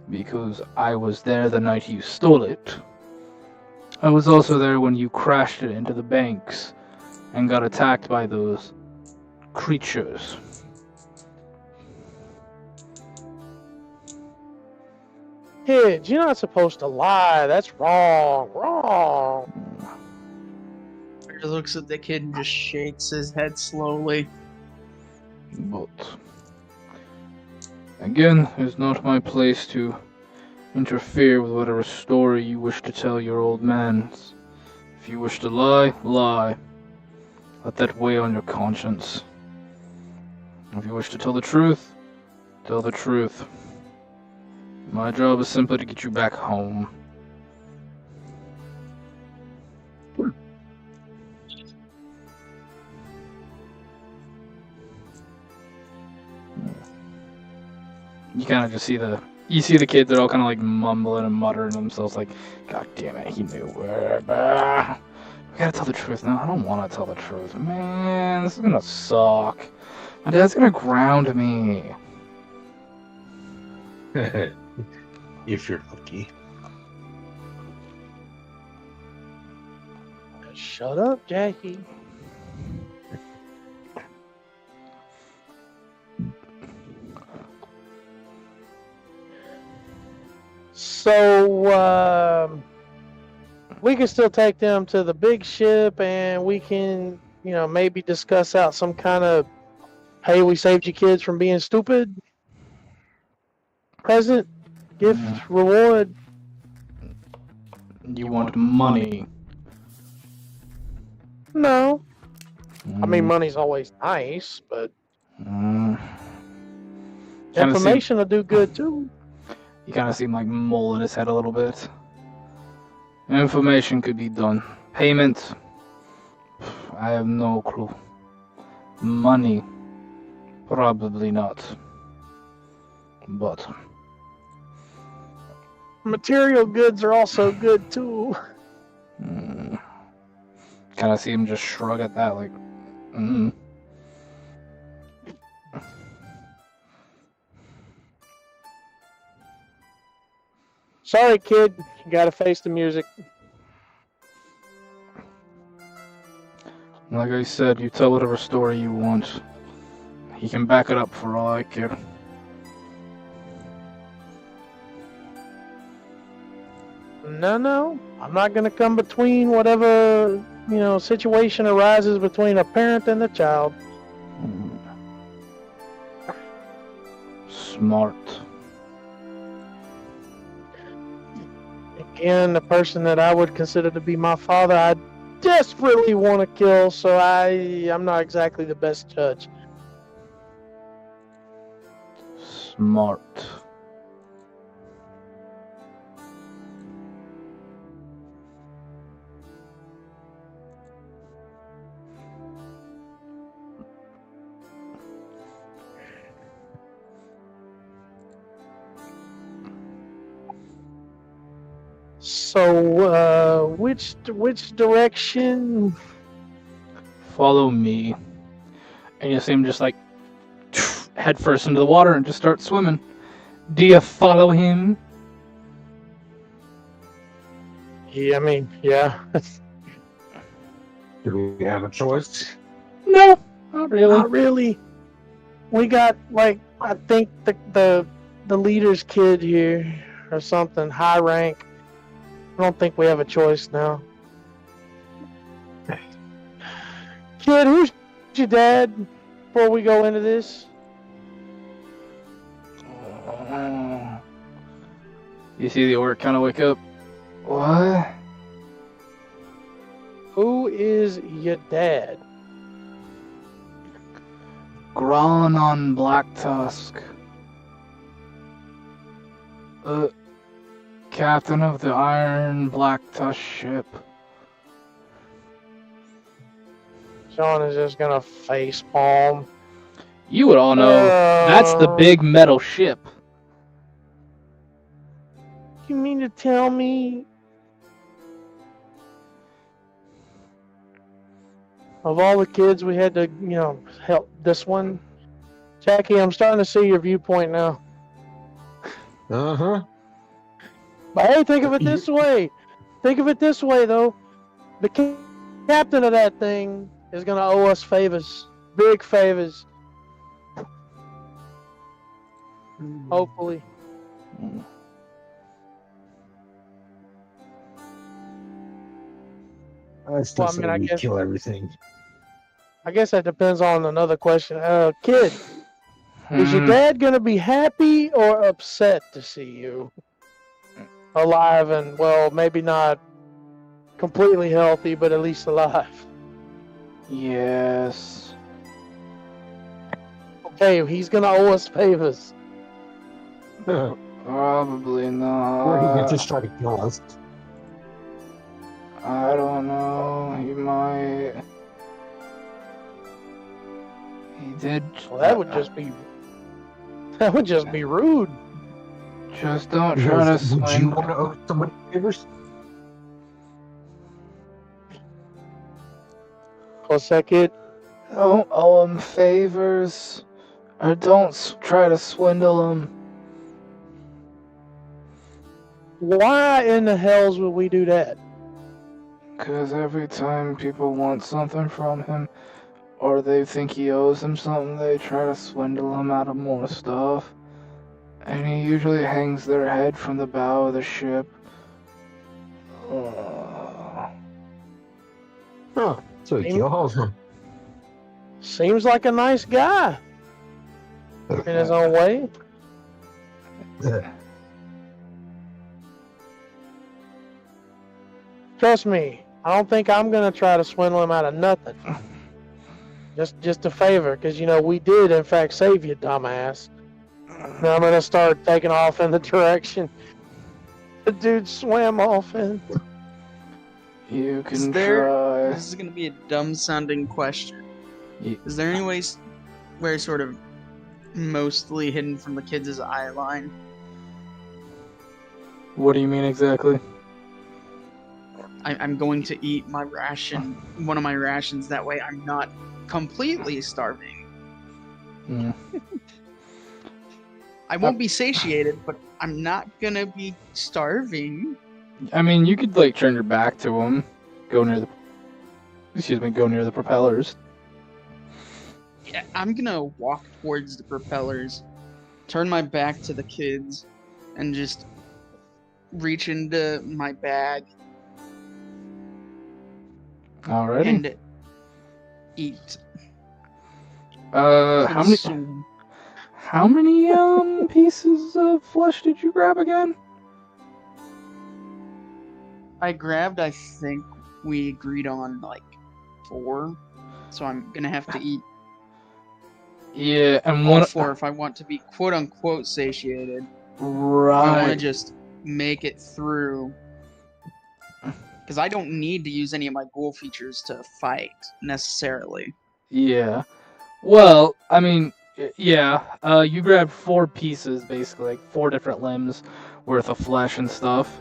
because I was there the night you stole it. I was also there when you crashed it into the banks and got attacked by those creatures. Kids, you're not supposed to lie. That's wrong. Wrong. He looks at the kid and just shakes his head slowly. But again, it's not my place to interfere with whatever story you wish to tell your old man. If you wish to lie, lie. Let that weigh on your conscience. If you wish to tell the truth, tell the truth. My job is simply to get you back home. You kind of just see the kids, they're all kind of like mumbling and muttering to themselves like, God damn it, he knew where. We gotta tell the truth now. I don't want to tell the truth. Man, this is gonna suck. My dad's gonna ground me. If you're lucky. Shut up, Jackie. So, we can still take them to the big ship and we can, maybe discuss out some kind of, hey, we saved you kids from being stupid. Present, gift, reward. You want money? No. I mean, money's always nice, but information will do good too. You kind of seem like mulling his head a little bit. Information could be done. Payment? I have no clue. Money? Probably not. But material goods are also good too. kind of see him just shrug at that, like, Sorry, kid. You gotta face the music. Like I said, you tell whatever story you want. He can back it up for all I care. No. I'm not gonna come between whatever, situation arises between a parent and the child. Smart. Again, the person that I would consider to be my father, I desperately want to kill, so I'm not exactly the best judge. Smart. So, which direction? Follow me. And you see him just like head first into the water and just start swimming. Do you follow him? Yeah, I mean, yeah. Do we have a choice? No, not really. Not really. We got I think the leader's kid here or something, high rank. I don't think we have a choice now. Kid, who's your dad before we go into this? You see the orc kind of wake up. What? Who is your dad? Gron on Black Tusk. Captain of the Iron Black Tusk ship. Sean is just gonna face palm. You would all know that's the big metal ship. You mean to tell me of all the kids we had to, help this one? Jackie, I'm starting to see your viewpoint now. Uh-huh. But hey, think of it this way. think of it this way, though. The captain of that thing is going to owe us favors. Big favors. Hopefully. I still Well, I say mean, I we guess- kill everything. I guess that depends on another question. Kid, is your dad going to be happy or upset to see you alive and, well, maybe not completely healthy, but at least alive? Yes. Okay, he's going to owe us favors. Probably Or he not. could just try to kill us. I don't know. He might. He did. Well, that would just be rude. Just don't try to Would you swing. want to owe somebody favors? What's that, kid? Don't owe him favors, or don't try to swindle him. Why in the hells would we do that? Because every time people want something from him, or they think he owes them something, they try to swindle him out of more stuff. And he usually hangs their head from the bow of the ship. Huh. So he kill Halsman. Seems like a nice guy in his own way. Trust me, I don't think I'm gonna try to swindle him out of nothing. Just a favor, because you know we did in fact save you, dumbass. Now I'm gonna start taking off in the direction the dude swam off in. You Is can there- try. This is gonna be a dumb-sounding question. Ye- Is there any ways where it's sort of mostly hidden from the kids' eye line? What do you mean exactly? I'm going to eat my ration, one of my rations. That way, I'm not completely starving. Hmm. I won't be satiated, but I'm not gonna be starving. I mean, you could like turn your back to him, go near the propellers. Yeah, I'm gonna walk towards the propellers, turn my back to the kids, and just reach into my bag Alrighty. and eat. How many pieces of flesh did you grab again? I grabbed, I think we agreed on like 4, so I'm gonna have to eat Yeah, and all one 4 if I want to be quote unquote satiated. If I want to right. just make it through. Because I don't need to use any of my ghoul features to fight, necessarily. Yeah. Well, I mean, yeah. You grabbed 4 pieces, basically, like 4 different limbs worth of flesh and stuff.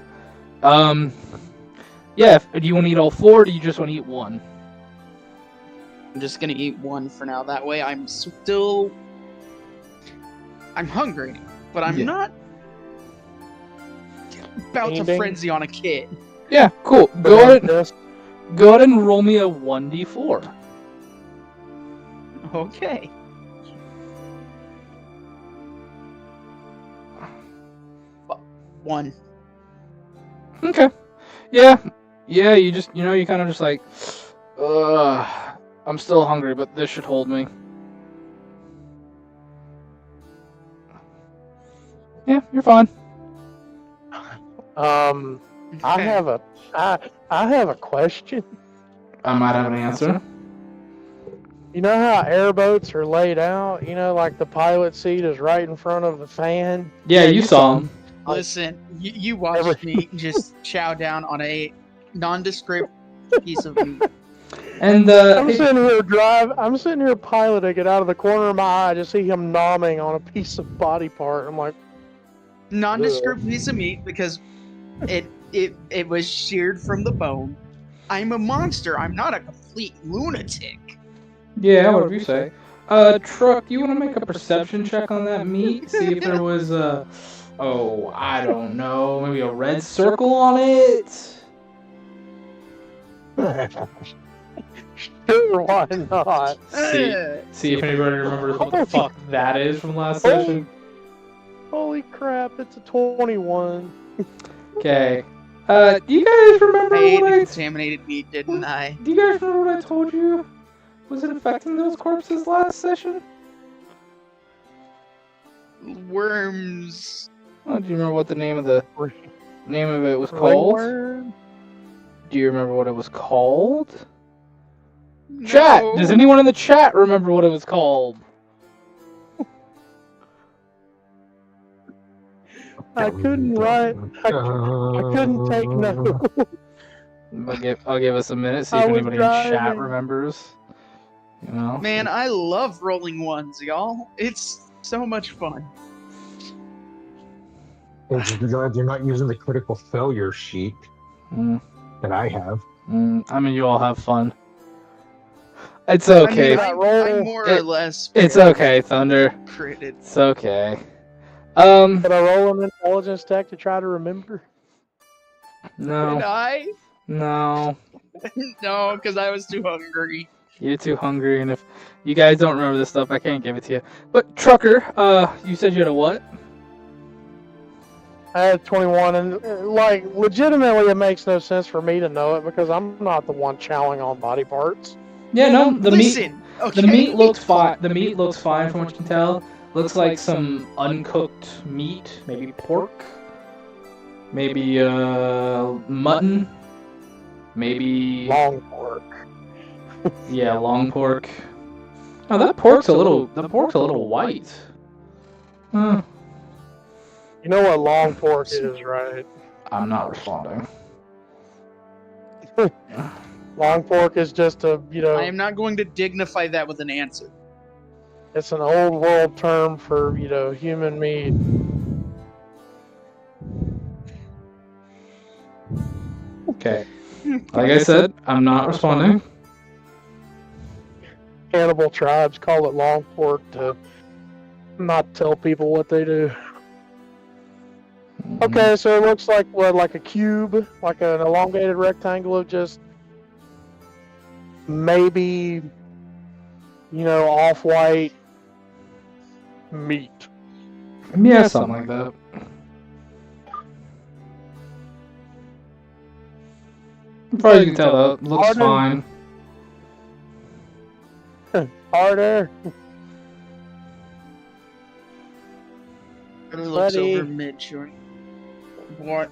Yeah. Do you want to eat all 4, or do you just want to eat 1? I'm just gonna eat 1 for now. That way I'm hungry, but I'm Yeah. not about to Eating. frenzy on a kid. Yeah. Cool. But Go ahead. just- Go ahead and roll me a 1d4. Okay. One. Okay. Yeah. Yeah. You just, you kind of just like, I'm still hungry, but this should hold me. Yeah, you're fine. I Okay. have a question. I might have an answer. You know how airboats are laid out? You know, like the pilot seat is right in front of the fan. Yeah, you saw him. Listen, you watched me just chow down on a nondescript piece of meat. And I'm sitting here piloting it out of the corner of my eye. I just see him nomming on a piece of body part. I'm like, Nondescript piece of meat because it was sheared from the bone. I'm a monster. I'm not a complete lunatic. yeah, whatever you say. Truck, you want to make a perception check on that meat? See if there was I don't know, maybe a red circle on it? Sure, why not? See if anybody remembers what the fuck that is from last Holy- session. Holy crap, it's a 21. Okay. Do you guys remember I ate what the I... contaminated meat, didn't I? Do you guys remember what I told you? Was it infecting those corpses last session? Worms. Oh, do you remember what the name of it was called? Ringworm? Do you remember what it was called? No. Chat! Does anyone in the chat remember what it was called? I couldn't write. I couldn't take notes. I'll give us a minute, see I if was anybody in chat driving. remembers. You know? Man, I love rolling ones, y'all. It's so much fun. I'm glad you're not using the critical failure sheet Mm, that I have. I mean, you all have fun. It's okay. I mean, I'm more or less. It's okay, Thunder. Critted. It's okay. Did I roll an intelligence check to try to remember? Did No. I? No. No, because I was too hungry. You're too hungry, and if you guys don't remember this stuff, I can't give it to you. But, Trucker, you said you had a what? I had 21, and like, legitimately, it makes no sense for me to know it because I'm not the one chowing on body parts. Yeah, no, the meat... Listen, okay. The meat looks fine. The meat looks fine from what you can tell. Looks like some uncooked meat, maybe pork, maybe mutton, maybe Long pork. yeah, long pork. Oh, that pork's a little white. Hmm. You know what long pork is, right? I'm not responding. Long pork is just a, I am not going to dignify that with an answer. it's an old world term for, human meat. Okay. Like I said, I'm not responding. Cannibal tribes call it long pork to not tell people what they do. Okay, so it looks like what, like a cube, like an elongated rectangle of just maybe, off-white meat. Yeah, something like that. As far as you can tell, that looks fine. Harder. It looks Buddy. over mid short. What?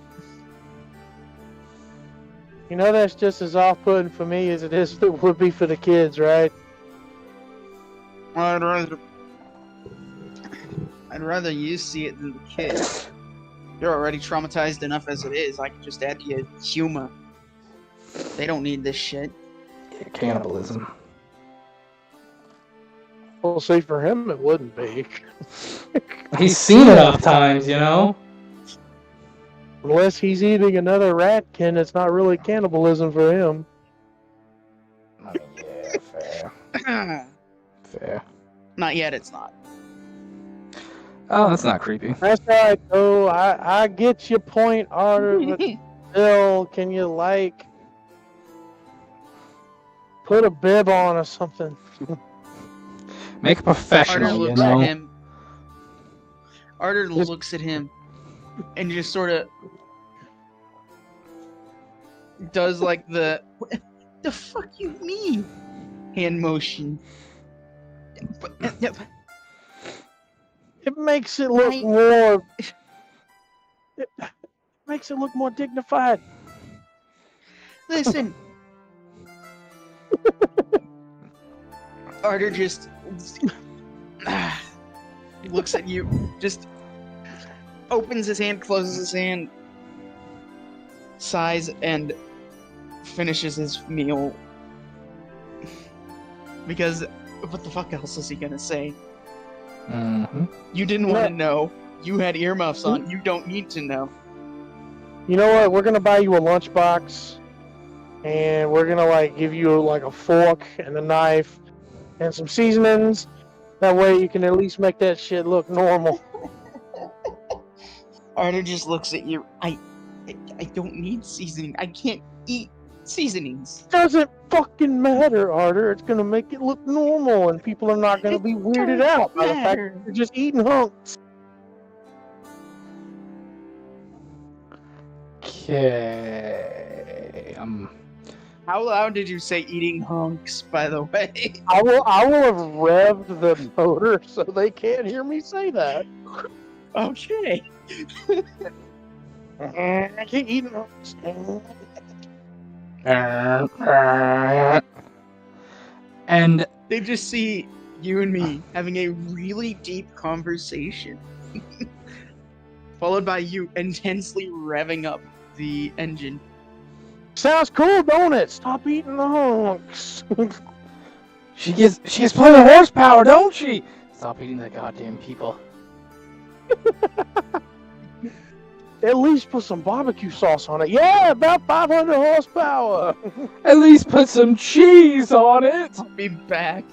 That's just as off-putting for me as it would be for the kids, right? I'd rather you see it than the kids. You're already traumatized enough as it is. I can just add you humor. They don't need this shit. Yeah, cannibalism. Well, see, for him, it wouldn't be. He's seen it enough times, Unless he's eating another ratkin, it's not really cannibalism for him. I mean, yeah, fair. Fair. Not yet, it's not. Oh, that's not creepy. That's right, though. I get your point, Arthur, but still, can you, put a bib on or something? Make a professional, Arthur looks at him. Arthur looks at him and just sort of does like the fuck you mean hand motion. It makes it look more. It makes it look more dignified. Listen. Arthur just looks at you, just opens his hand, closes his hand, sighs, and finishes his meal. Because what the fuck else is he gonna say? Mm-hmm. You didn't want to know. You had earmuffs on. You don't need to know. You know what? We're gonna buy you a lunchbox, and we're gonna give you a fork and a knife and some seasonings. That way you can at least make that shit look normal. Arthur just looks at you. I don't need seasoning. I can't eat Seasonings. Doesn't fucking matter, Arter. It's gonna make it look normal, and people are not gonna be weirded out by the fact that you're just eating hunks. Okay. How loud did you say eating hunks, by the way? I will have revved the motor so they can't hear me say that. Okay. I keep eating hunks. And They just see you and me having a really deep conversation. Followed by you intensely revving up the engine. Sounds cool, don't it? Stop eating the hunks. she gets plenty of horsepower, don't she? Stop eating the goddamn people. At least put some barbecue sauce on it. Yeah, about 500 horsepower. At least put some cheese on it. I'll be back.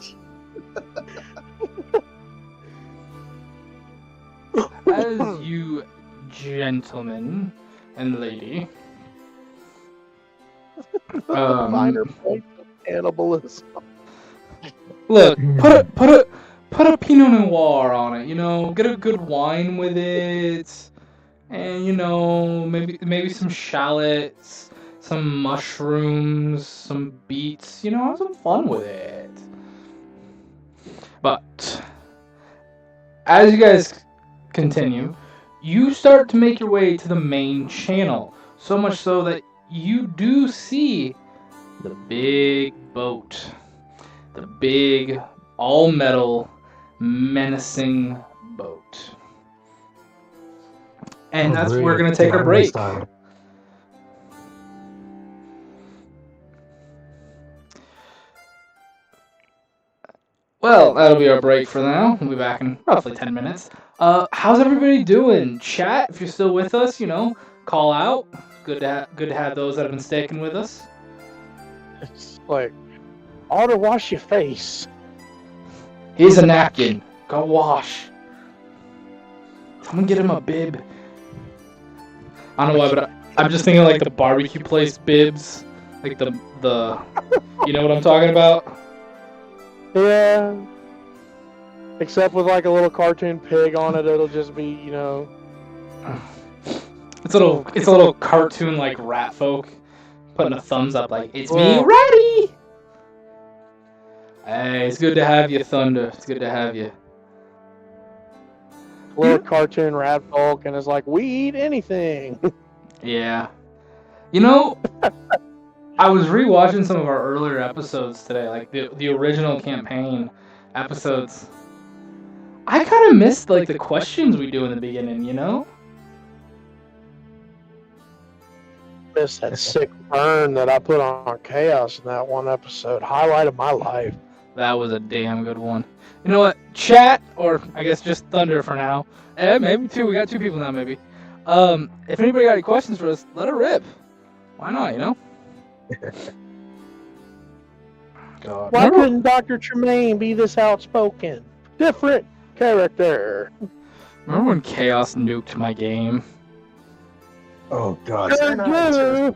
As you gentlemen and lady, Minor points of cannibalism. look, put a Pinot Noir on it. You know, get a good wine with it, and you know, maybe some shallots, some mushrooms, some beets. You know, have some fun with it. But as you guys continue, you start to make your way to the main channel. So much so that you do see the big boat. The big, all-metal, menacing boat. And that's where we're going to take our break. Well, that'll be our break for now. We'll be back in roughly 10 minutes. How's everybody doing? Chat, if you're still with us, you know, call out. Good to have those that have been sticking with us. It's like, ought to wash your face. Here's a napkin. Go wash. Someone get him a bib. I don't know why, but I'm just thinking like the barbecue place bibs. Like the you know what I'm talking about? Yeah. Except with like a little cartoon pig on it, it'll just be, you know. It's a little cartoon like rat folk putting a thumbs up like, it's me, Ratty! Hey, it's good to have you, Thunder. It's good to have you. Little cartoon rat folk, and it's like, we eat anything. Yeah. You know, I was rewatching some of our earlier episodes today, like the original campaign episodes. I kind of missed like the questions we do in the beginning, you know? Miss that sick burn that I put on Chaos in that one episode. Highlight of my life. That was a damn good one. You know what? Chat, or I guess just Thunder for now. Maybe two. We got two people now, maybe. If anybody got any questions for us, let it rip. Why not, you know? God. Why couldn't Dr. Tremaine be this outspoken? Different character. Remember when Chaos nuked my game? Oh God! Sure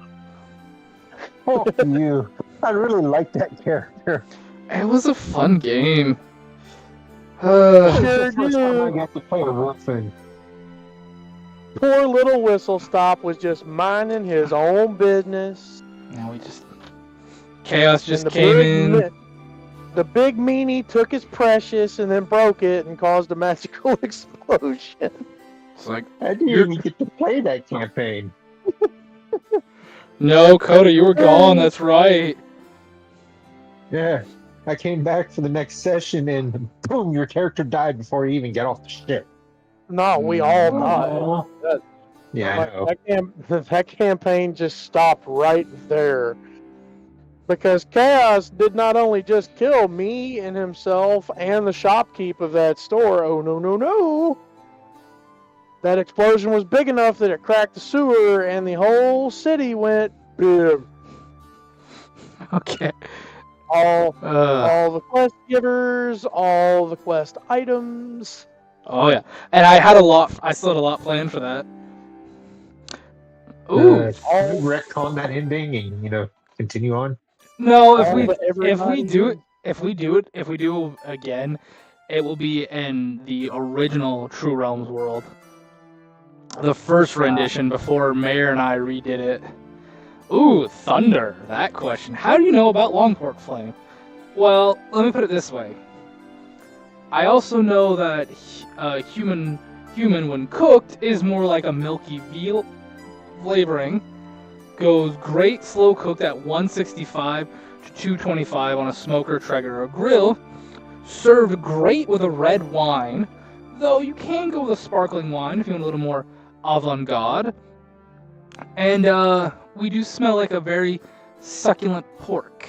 Oh, you! I really like that character. It was a fun game. That's the first time I got to play a real thing. Poor little Whistle Stop was just minding his own business. Now we just... Chaos just And came in. The big meanie took his precious and then broke it and caused a magical explosion. It's like, I didn't even get to play that campaign. no, Coda, you were gone, that's right. Yeah, I came back for the next session and boom, your character died before you even got off the ship. No, we all died. Yeah, I know. That campaign just stopped right there. Because Chaos did not only just kill me and himself and the shopkeep of that store. Oh, no, no, no. That explosion was big enough that it cracked the sewer and the whole city went boom. Okay. All the quest givers, all the quest items. Oh, yeah. And I still had a lot planned for that. Ooh. Retcon that ending and, continue on? No, if All we the everybody- do it again, it will be in the original True Realms world. The first rendition before Mayor and I redid it. Ooh, Thunder. That question. How do you know about Longport Flame? Well, let me put it this way. I also know that human when cooked is more like a milky veal flavoring. Goes great slow cooked at 165 to 225 on a smoker, Traeger, or grill. Served great with a red wine, though you can go with a sparkling wine if you want a little more avant-garde. And we do smell like a very succulent pork,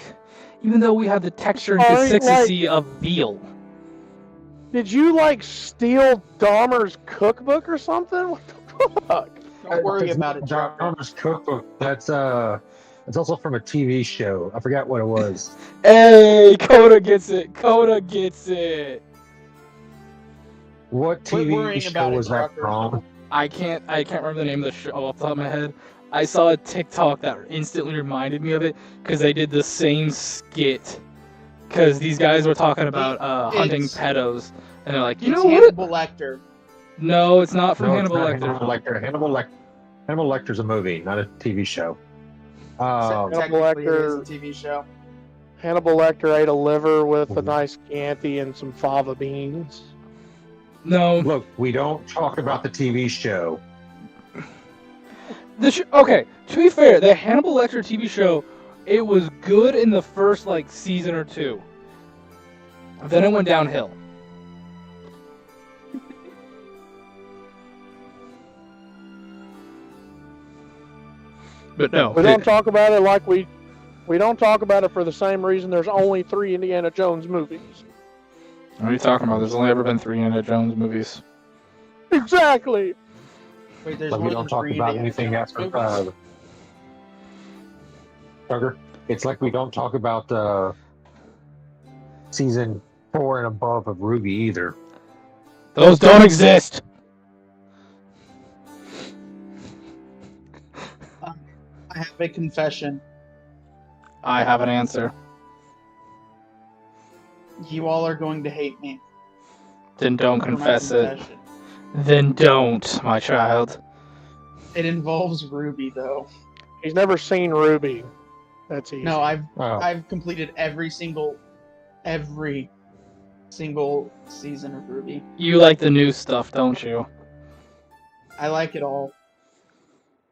even though we have the texture and Alright, consistency of veal. Did you like steal Dahmer's cookbook or something? What the fuck? Don't worry That's about it, not Trevor. Dahmer's cookbook. That's also from a TV show. I forgot what it was. Hey, Coda gets it. Coda gets it. What Quit TV worrying show about it, was that Trucker. from? I can't remember the name of the show off the top of my head. I saw a TikTok that instantly reminded me of it because they did the same skit. Because these guys were talking about hunting It's- pedos, and they're like, you It's know what? Hannibal Lecter. No, it's not from No, Hannibal it's Lecter. not Hannibal Lecter. Hannibal Lecter's a movie, not a TV show. Technically, it is a Lecter. TV show. Hannibal Lecter ate a liver with a nice Chianti and some fava beans. No. Look, we don't talk about the TV show. Okay, to be fair, the Hannibal Lecter TV show, it was good in the first season or two. Then it went downhill. But no, We don't talk about it like we don't talk about it for the same reason there's only 3 Indiana Jones movies. What are you talking about? There's only ever been 3 Indiana Jones movies. Exactly. Wait, there's But more we don't than talk 3 about Indiana anything Jones after. movies. Sugar. It's like we don't talk about season 4 and above of Ruby either. Those don't exist. I have a confession. I have an answer. You all are going to hate me. Then don't for my confess it. confession. Then don't, my child. It involves Ruby, though. He's never seen Ruby. That's easy. No, I've Oh, completed every single season of Ruby. You like the new stuff, don't you? I like it all.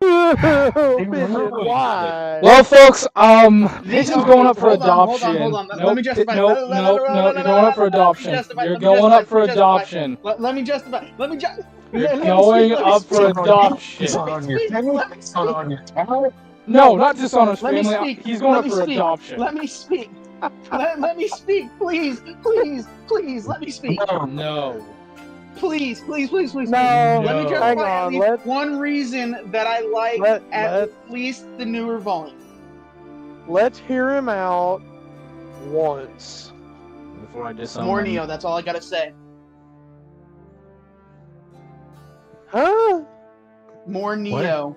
Bitchin', why? Well, folks, this is Okay, going up for hold on, adoption. hold on. Let Nope, me justify. Nope, you're going up for adoption. You're going up for adoption. Let me justify. You're going up for adoption. it's not on your family. It's not on your town. No, not just on his Let me family. speak. He's going Let up me for speak. adoption. Let me speak. Let me speak, please, let me speak. No. Please. No, Let me No. justify hang at on. least one reason that I like at least the newer volume. Let's hear him out once. Before I disown More him. Neo, that's all I gotta say. Huh? More Neo.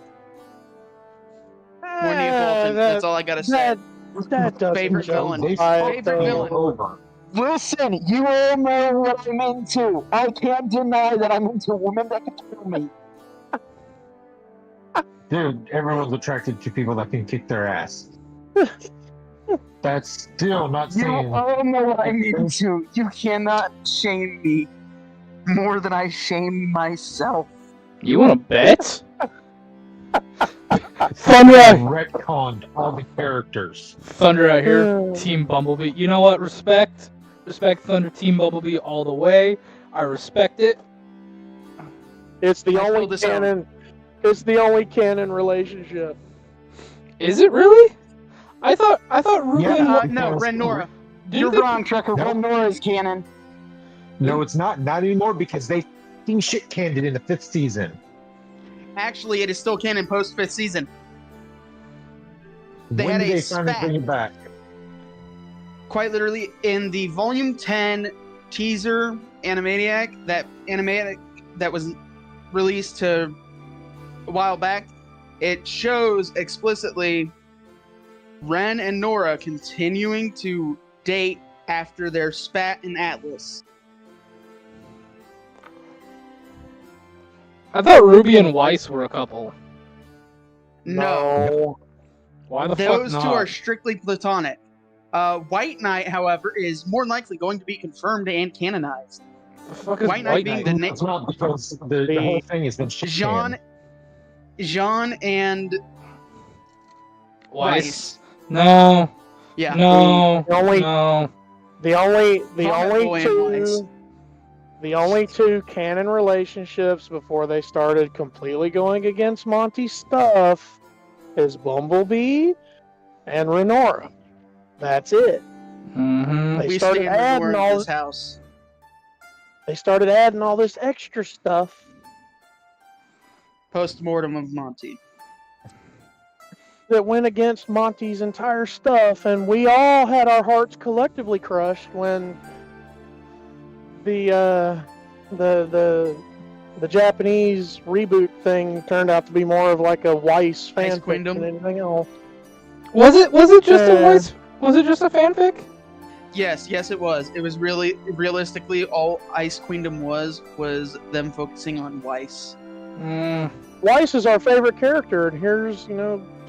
More Neapolitan, that's all I gotta say. That doesn't Favorite villain. justify it, Favorite though. villain. Over. Listen, you all know what I'm into. I can't deny that I'm into women that can kill me. Dude, everyone's attracted to people that can kick their ass. That's still not You saying. all know what I'm into. You cannot shame me more than I shame myself. You want to bet? Thunder out, Retconned all the characters. Thunder out here, Team Bumblebee. You know what? Respect Thunder, Team Bumblebee all the way. I respect it. It's the I feel only disowned. canon. It's the only canon relationship. Is it really? I thought Ruben. Yeah, No, Renora. You're didn't wrong, Trucker. Nope. Red Nora's canon. No, it's not. Not anymore because they f***ing shit canned it in the 5th season. Actually, it is still canon post 5th season. They when had did a they finally spat. bring it back? Quite literally, in the Volume 10 teaser animatic that was released a while back, it shows explicitly Ren and Nora continuing to date after their spat in Atlas. I thought Ruby and Weiss were a couple. No. Why the fuck Those not? two are strictly platonic. White Knight, however, is more likely going to be confirmed and canonized. The fuck is White Knight being the name. It's not because the whole thing has been shit Jean and Weiss? No. Yeah. No. The only- No. The only Weiss. two canon relationships before they started completely going against Monty's stuff is Bumblebee and Renora. That's it. Mm-hmm. They We started stand Renora adding in all this house. They started adding all this extra stuff Post-mortem of Monty. that went against Monty's entire stuff, and we all had our hearts collectively crushed when the Japanese reboot thing turned out to be more of like a Weiss fanfic Queendom? than anything else. Was it just a Yeah. Weiss? Was it just a fanfic? Yes, it was. It was really, realistically, all Ice Queendom was them focusing on Weiss. Mm. Weiss is our favorite character, and here's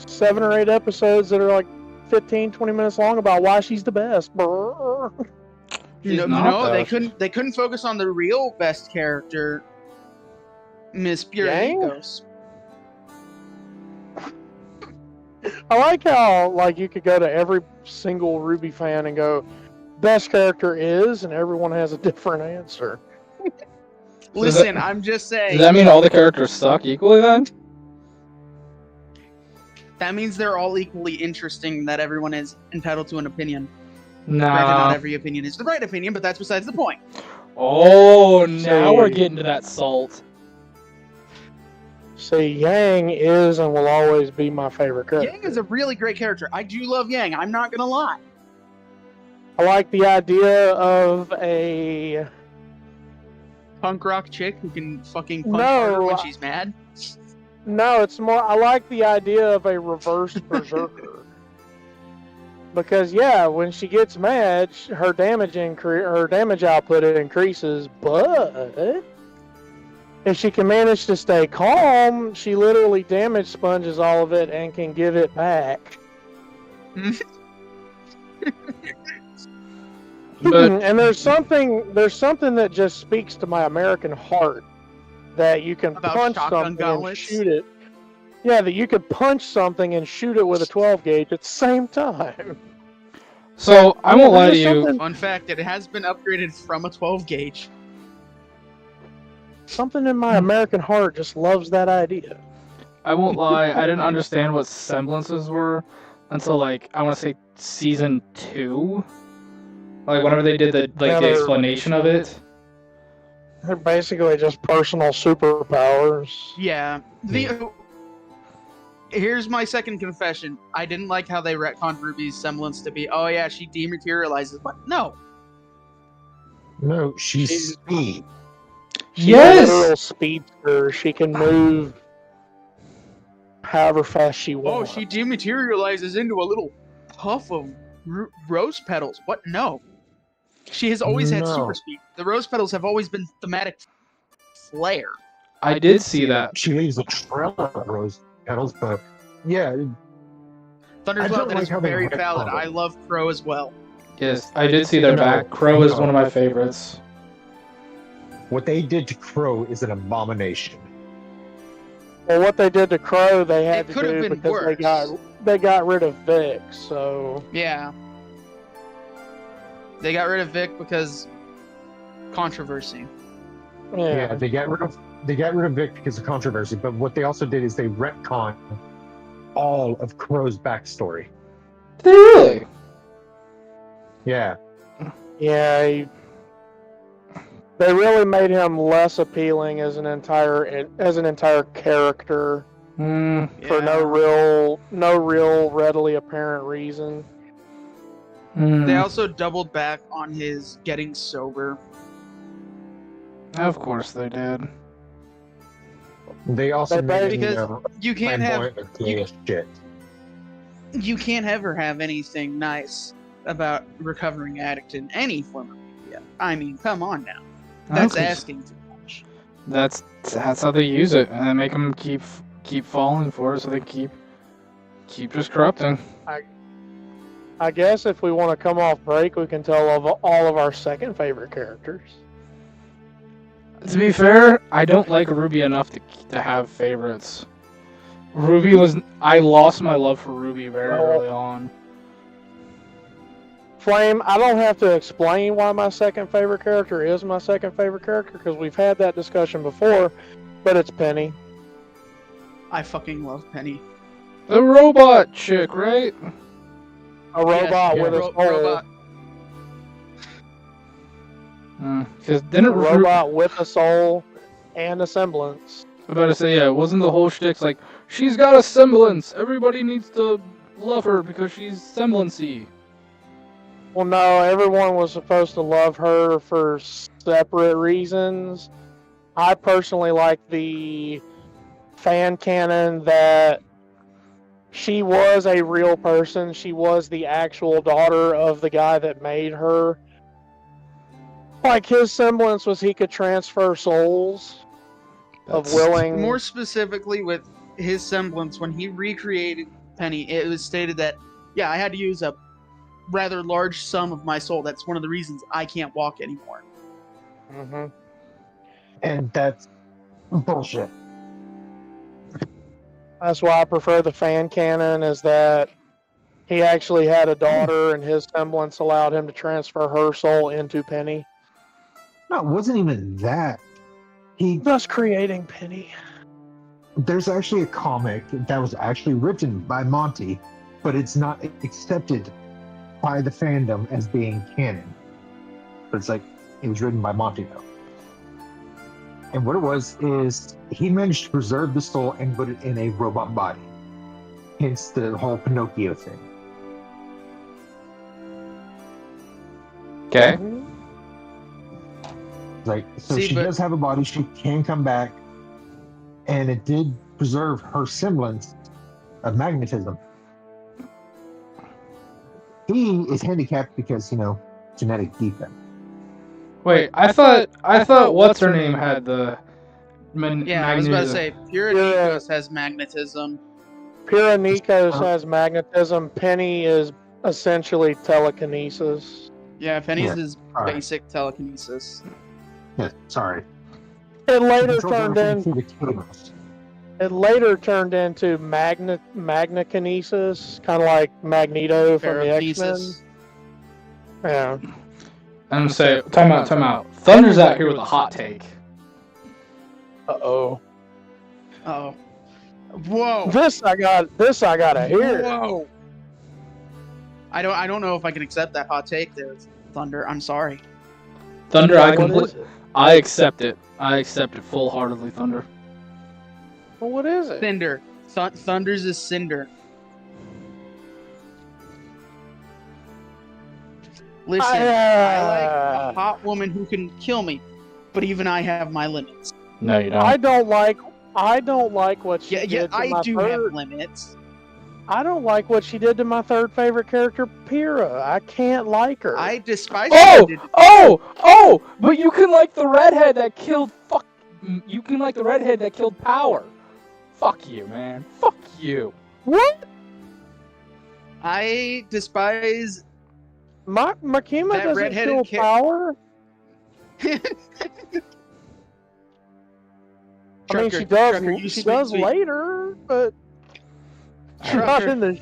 7 or 8 episodes that are like 15, 20 minutes long about why she's the best. Brr. She's No, not they best. couldn't focus on the real best character, Miss Yang? Purificos. I like how you could go to every single Ruby fan and go, best character is, and everyone has a different answer. Listen, I'm just saying. Does that mean all the characters suck equally then? That means they're all equally interesting, that everyone is entitled to an opinion. Granted, not Nah. every opinion is the right opinion, but that's besides the point. Oh, now See. we're getting to that salt. See, Yang is and will always be my favorite character. Yang is a really great character. I do love Yang, I'm not gonna lie. I like the idea of a... Punk rock chick who can fucking punch No, harder when she's mad. No, it's more... I like the idea of a reverse berserker. Because, yeah, when she gets mad, her damage output increases, but... if she can manage to stay calm, she literally damage sponges all of it and can give it back. But And there's something that just speaks to my American heart, that you can About punch shotgun something gauntlets? and shoot it. Yeah, that you could punch something and shoot it with a 12 gauge at the same time. so I won't lie to There's you. something- Fun fact, it has been upgraded from a 12 gauge. Something in my American heart just loves that idea. I won't lie. I didn't understand what semblances were until I want to say season 2. Like whenever they did the Yeah, the they're- explanation of it. They're basically just personal superpowers. Yeah. Here's my second confession. I didn't like how they retconned Ruby's semblance to be, oh yeah, she dematerializes. But no. No, she's speed. She's Yes! a little speedster. She can move however fast she Oh, wants. she dematerializes into a little puff of rose petals. What? No. She has always had No. super speed. The rose petals have always been thematic flair. I did see that. She leaves a trail of rose petals, but yeah, I Thundercloud, don't that like is how they very retconned valid. it. I love Crow as well. Yes, I did see their back. Crow is one of my favorites. what they did to Crow is an abomination. Well, what they did to Crow, they had It to could have do been because worse. they got rid of Vic. So Yeah. They got rid of Vic because controversy. Yeah, they got rid of Vic because of controversy, but what they also did is they retconned all of Crow's backstory. Did they really? Yeah. yeah, they really made him less appealing as an entire character Hmm. for no real readily apparent reason. Hmm. They also doubled back on his getting sober. Of course they did. They also They made because him You can't have flamboyant and gay as shit. You can't ever have anything nice about recovering addict in any form of media. I mean, come on now. That's Okay. asking too much. That's how they use it, and they make them keep falling for it, so they keep just corrupting. I guess if we want to come off break, we can tell all of our second favorite characters. To be fair, I don't like Ruby enough to have favorites. I lost my love for Ruby very early on. Flame, I don't have to explain why my second favorite character is my second favorite character, because we've had that discussion before, but it's Penny. I fucking love Penny. The robot chick, right? A robot with a soul. Robot. Because didn't A robot with a soul and a semblance. I'm about to say, yeah, wasn't the whole shtick like, she's got a semblance, everybody needs to love her because she's semblancy. Well, no, everyone was supposed to love her for separate reasons. I personally like the fan canon that she was a real person. She was the actual daughter of the guy that made her. Like, his semblance was he could transfer souls of willing... More specifically, with his semblance, when he recreated Penny, it was stated that, yeah, I had to use a rather large sum of my soul. That's one of the reasons I can't walk anymore. Mm-hmm. And that's bullshit. That's why I prefer the fan canon, is that he actually had a daughter and his semblance allowed him to transfer her soul into Penny. No, it wasn't even that. Thus creating Penny. There's actually a comic that was actually written by Monty, but it's not accepted by the fandom as being canon. But it's like, it was written by Monty though. And what it was is he managed to preserve the soul and put it in a robot body. Hence the whole Pinocchio thing. Okay. Like, so she does have a body, she can come back, and it did preserve her semblance of magnetism. He is handicapped because, genetic defect. Wait, I thought what's her name had the I was about to say, Pura Nikos has magnetism. Pura Nikos has magnetism. Penny is essentially telekinesis. Yeah, Penny's is basic telekinesis. Yeah, sorry. It later turned into magnekinesis, kind of like Magneto from the X-Men. Yeah. I'm say, time out. Thunder's out here with a hot take. Uh-oh. Uh-oh. Whoa. This I gotta hear. Whoa. I don't know if I can accept that hot take there, Thunder. I'm sorry. Thunder, I accept it. I accept it full-heartedly, Thunder. Well, what is it? Cinder. Thunder's is Cinder. Listen, I like a hot woman who can kill me, but even I have my limits. No, you don't. I don't like what she did to I my do third. have limits. I don't like what she did to my third favorite character, Pyrrha. I can't like her. I despise her. But you can like the redhead that killed you can like the redhead that killed Power. Fuck you, man. Fuck you. What? I despise Makima that doesn't kill Power. I mean, she does. She does later, but not in the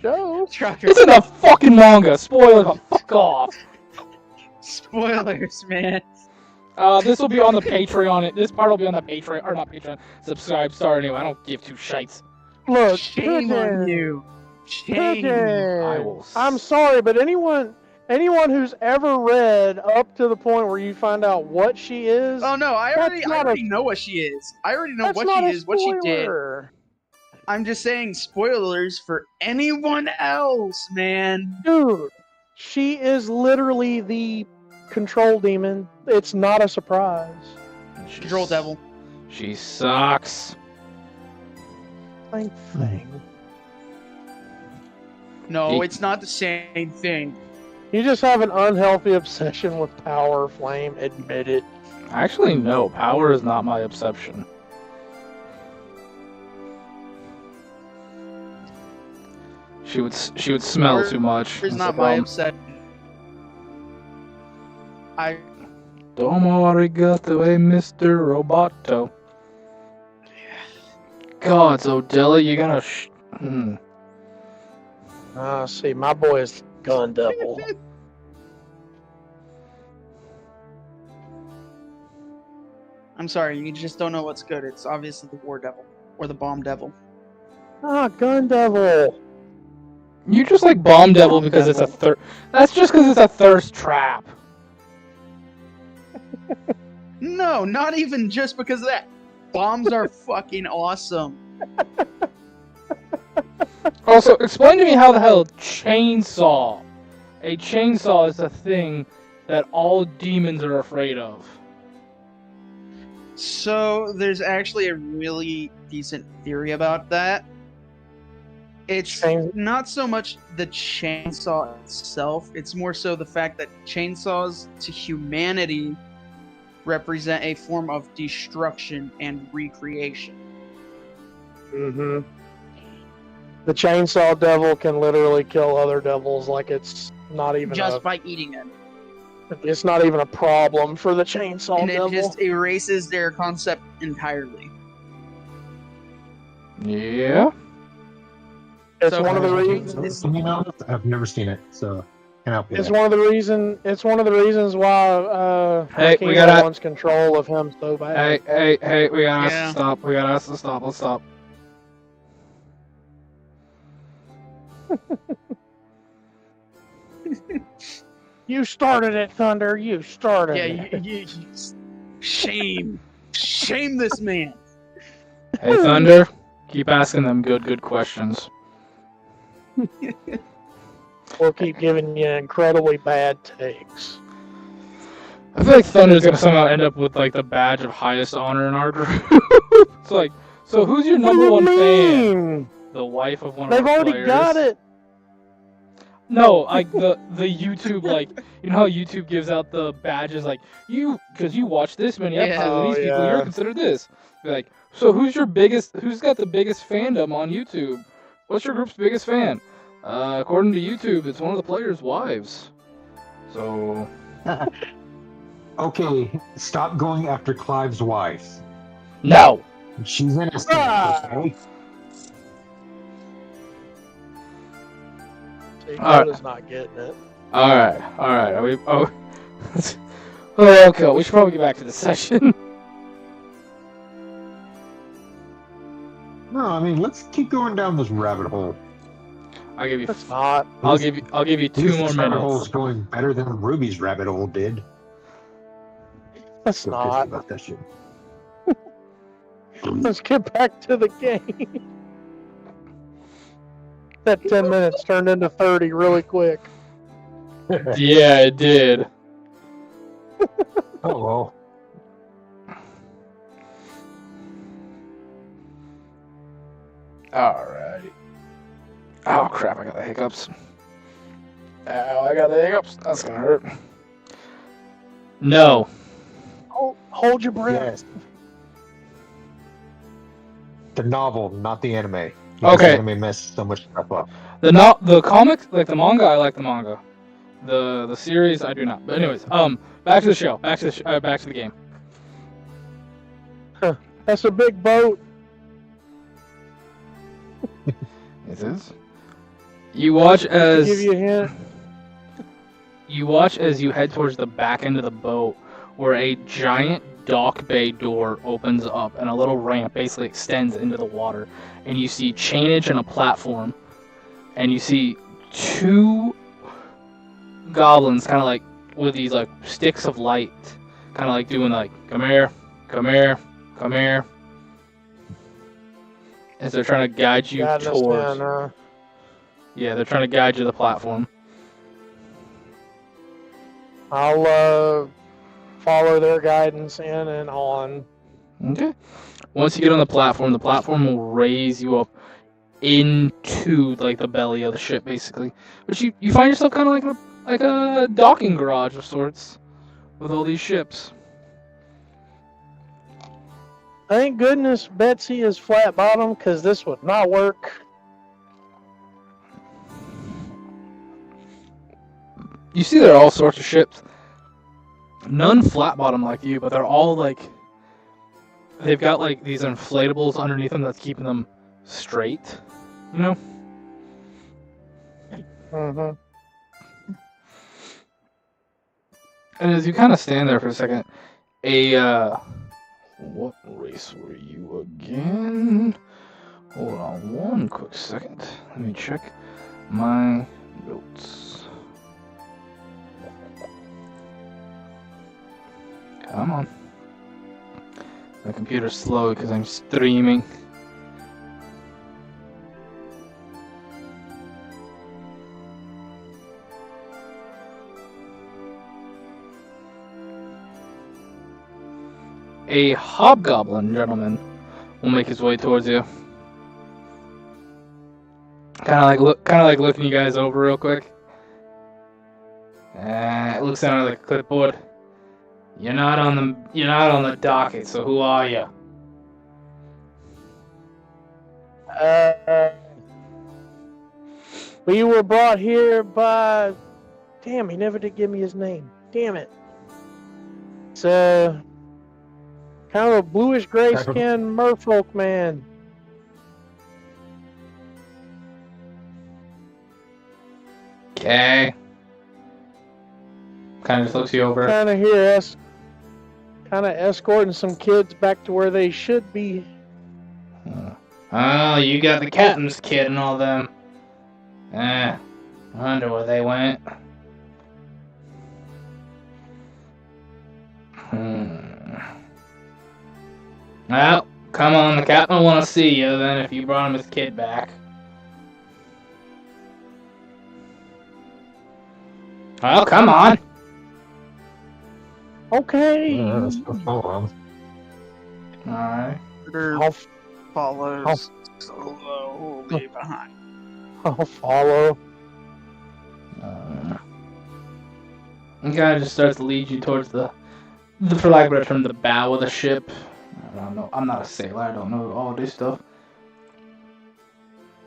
show. Trucker. It's in the fucking manga. Spoiler. Fuck off. Spoilers, man. This will be on the Patreon. This part will be on the Patreon, or not Patreon. Subscribe star anyway. I don't give two shites. Look, shame on you. Shame. I will. I'm sorry, but anyone who's ever read up to the point where you find out what she is. Oh no, I already know what she is. I already know what she is, what she did. I'm just saying spoilers for anyone else, man. Dude, she is literally the control demon. It's not a surprise. Control devil. She sucks. Thing. No, it's not the same thing. You just have an unhealthy obsession with power, Flame. Admit it. Actually, no. Power is not my obsession. She would smell Power too much. It's That's not the my problem. upset. I Domo arigato, Mr. Roboto. God, so Della, you gonna See, my boy is gun devil. I'm sorry, you just don't know what's good. It's obviously the War Devil or the Bomb Devil. Gun devil. You just like Bomb Devil because it's a thirst. That's just because it's a thirst trap. No, not even just because of that. Bombs are fucking awesome. Also, explain to me how the hell chainsaw. A chainsaw is a thing that all demons are afraid of. So there's actually a really decent theory about that. It's not so much the chainsaw itself, it's more so the fact that chainsaws to humanity represent a form of destruction and recreation. Mm-hmm. The chainsaw devil can literally kill other devils like it's not even Just by eating it. It's not even a problem for the chainsaw And devil. it just erases their concept entirely. Yeah. It's So- one of the reasons. You know, I've never seen it, so can help you. It's one of the reasons why Hey, Hakeem we gotta- wants control of him so bad. Hey, we gotta Yeah. stop. We gotta stop. Let's stop. You started it, Thunder. You started Yeah, it. you shame. Shame this man. Hey, Thunder, keep asking them good questions. We'll keep giving you incredibly bad takes. I feel like Thunder's gonna somehow end up with like the badge of highest honor in our group. It's like, so who's your number one fan? The wife of one They've of our already players. got it. No, like the YouTube, like, you know how YouTube gives out the badges, like, because you watch this many Yeah. episodes of these Oh, people, yeah. you're considered this. Be like, so who's got the biggest fandom on YouTube? What's your group's biggest fan? According to YouTube, it's one of the players' wives. So, Okay, stop going after Clive's wife. no! She's innocent. Okay? See, Alright. Coda's not getting it. Alright, are we, okay, we should probably get back to the session. No, I mean, let's keep going down this rabbit hole. I'll give you, It's not. I'll give you At 2 least more this rabbit hole is minutes. going better than Ruby's rabbit hole did. It's So not. pissed about that shit. Let's get back to the game. That 10 minutes turned into 30 really quick. Yeah, it did. Oh well. Alrighty. Oh crap, I got the hiccups. Ow, I got the hiccups. That's gonna hurt. No. Hold your breath. Yes. The novel, not the anime. Okay. The anime messed so much stuff up. The comics, like the manga, I like the manga. The series, I do not. But anyways, back to the show. Back to the game. That's a big boat. It is. You watch as Give you a hint. you watch as you head towards the back end of the boat, where a giant dock bay door opens up and a little ramp basically extends into the water, and you see chainage and a platform, and you see 2 goblins kind of like with these like sticks of light, kind of like doing like come here, come here, come here, as they're trying to guide you Guiding us towards. down, Yeah, they're trying to guide you to the platform. I'll follow their guidance in and on. Okay. Once you get on the platform will raise you up into like the belly of the ship, basically. But you find yourself kind of like a docking garage of sorts with all these ships. Thank goodness Betsy is flat bottom, because this would not work. You see there are all sorts of ships. None flat bottom like you, but they're all like they've got like these inflatables underneath them that's keeping them straight. You know? Mm-hmm. And as you kind of stand there for a second, what race were you again? Hold on one quick second. Let me check my notes. Come on. My computer's slow because I'm streaming. A hobgoblin gentleman will make his way towards you. Kind of like looking you guys over real quick. It looks down at the clipboard. You're not on the docket, so who are you? We were brought here by... Damn, he never did give me his name. Damn it. It's kind of a bluish gray skinned merfolk man. Okay. Kind of just looks you over. Kind of here, kind of escorting some kids back to where they should be. Oh, you got the captain's kid and all them. I wonder where they went. Well, come on, the captain will want to see you then if you brought him his kid back. Well, come on. Okay. Alright. Alright. I'll Follows slowly behind. I'll follow. He kind of just starts to lead you towards the for lack of a better term, the bow of the ship. I don't know. I'm not a sailor. I don't know all this stuff.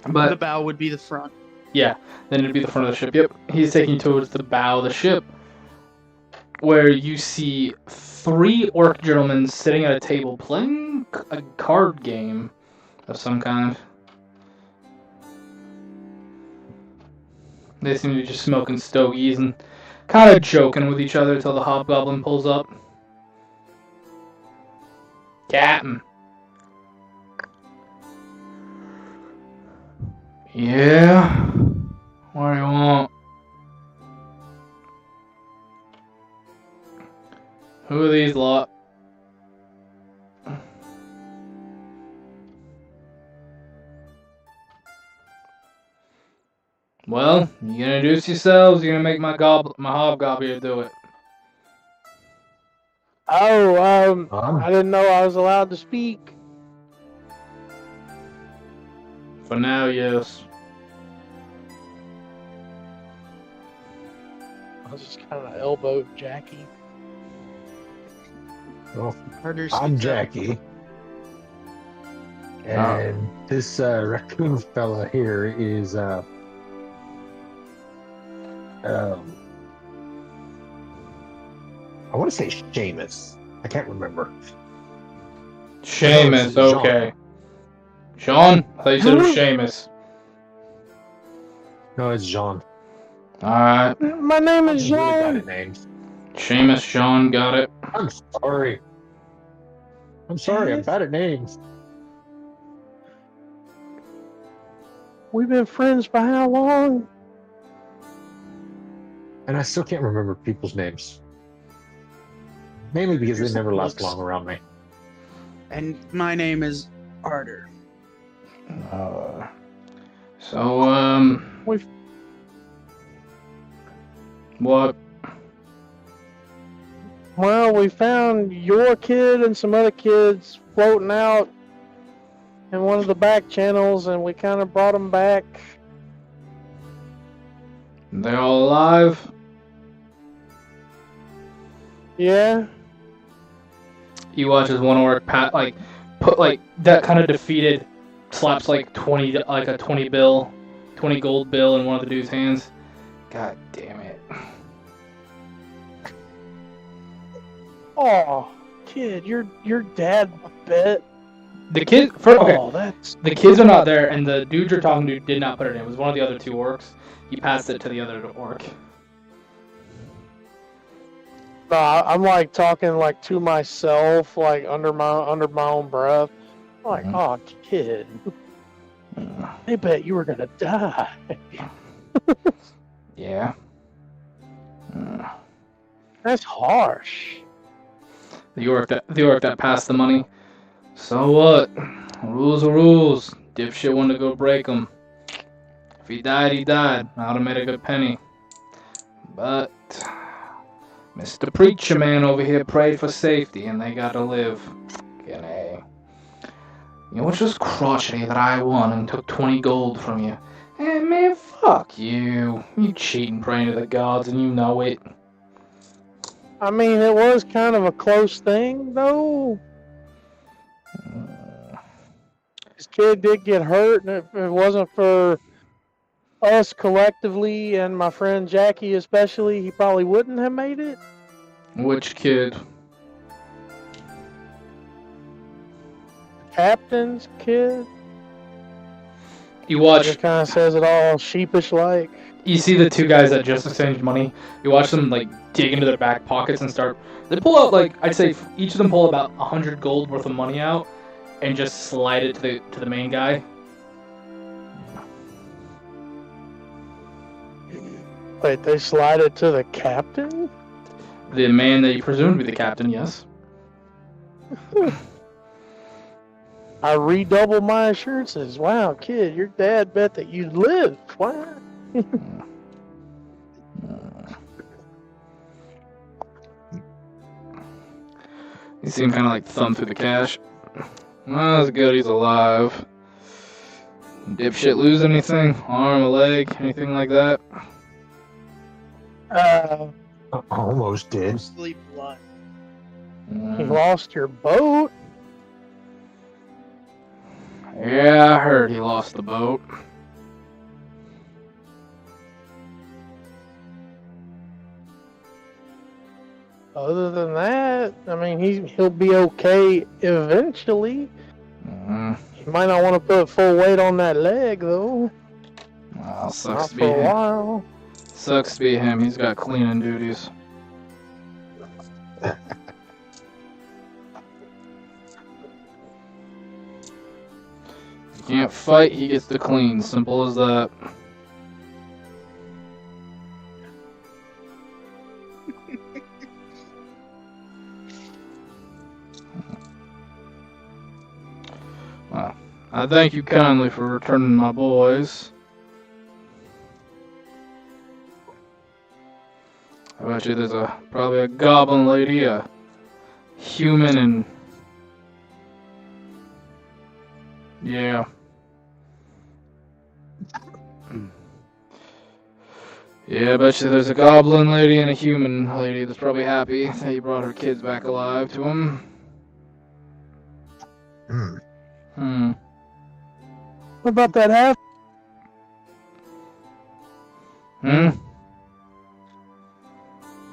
But The bow would be the front. yeah, then it'd be the front of the ship. Yep. He's taking you towards the bow of the ship, where you see 3 orc gentlemen sitting at a table playing a card game of some kind. They seem to be just smoking stogies and kind of joking with each other until the hobgoblin pulls up. Captain. Yeah? What do you want? Who are these lot? Well, you gonna introduce yourselves? You're gonna make my hobgoblin do it. Oh, I didn't know I was allowed to speak. For now, yes. I just kind of elbowed Jackie. Well, Harder I'm speaks up. Jackie. And this raccoon fella here is I want to say Seamus. I can't remember. Seamus, Jean. okay. Sean? I thought you said it was Seamus. No, it's Jean. Alright. My name is I'm really bad Jean. at names. Seamus, Sean, got it. I'm sorry. I'm bad at names. We've been friends for how long? And I still can't remember people's names. Mainly because they never last long around me. And my name is Arter. We've What? Well, we found your kid and some other kids floating out in one of the back channels, and we kind of brought them back. They're all alive. Yeah. You watch as one orc put that kind of defeated, slaps like 20 like a 20 bill, 20 gold bill in one of the dude's hands. God damn it. Oh, kid, your dad bet. The kid okay. Oh, that's The kids are not there, and the dude you're talking to did not put it in. It was one of the other two orcs. He passed it to the other orc. no. I'm like talking like to myself, like under my own breath. Like, oh, kid, they bet you were gonna die. Yeah. That's harsh. The orc that passed the money. So what? Rules are rules. Dipshit wanted to go break them. If he died, he died. I would have made a good penny. But Mr. Preacher Man over here prayed for safety, and they gotta live. You know, it's just crotchety that I won and took 20 gold from you. And man, fuck you. You cheating, praying to the gods, and you know it. I mean, it was kind of a close thing, though. This kid did get hurt, and if it wasn't for us collectively and my friend Jackie especially, he probably wouldn't have made it. Which kid? Captain's kid. You watch. Just kind of says it all sheepish like. You see the two guys that just exchanged money. You watch them like dig into their back pockets and start. They pull out like I'd say each of them pull about 100 gold worth of money out, and just slide it to the main guy. Wait, they slide it to the captain? The man that you presume to be the captain, yes. I redoubled my assurances. Wow, kid, your dad bet that you'd live. Wow. You see him kind of like thumb through the cash. Well, that's good, he's alive. Dipshit lose anything? Arm, a leg, anything like that? Almost did. Mostly blood. You lost your boat? Yeah, I heard he lost the boat. Other than that, I mean, he'll be okay eventually. He might not want to put full weight on that leg, though. Well, sucks Not to be for a him. while. Sucks to be him. He's got cleaning duties. He can't fight, he gets to clean. Simple as that. Well, I thank you kindly for returning my boys. I bet you there's probably a goblin lady, a human, and yeah. Yeah, I bet you there's a goblin lady and a human lady that's probably happy that you brought her kids back alive to him. What about that half?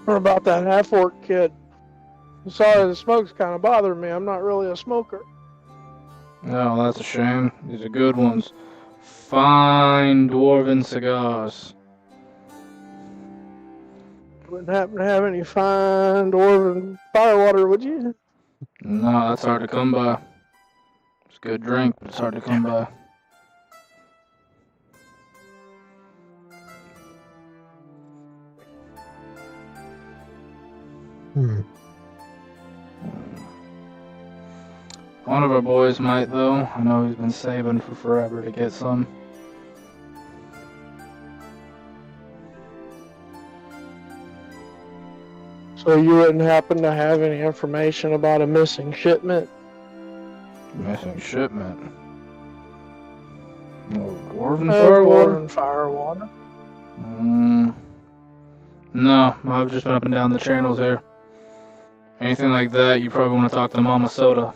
What about that half-orc kid? I'm sorry, the smoke's kind of bothering me. I'm not really a smoker. No, that's a shame. These are good ones. Fine dwarven cigars. Wouldn't happen to have any fine dwarven firewater, would you? No, that's hard to come by. It's a good drink, but it's hard to come by. One of our boys might, though. I know he's been saving for forever to get some. So you wouldn't happen to have any information about a missing shipment? Missing shipment? Dwarven Firewater? Dwarven Firewater. No, I've just been up and down the channels here. Anything like that, you probably want to talk to Mama Soda.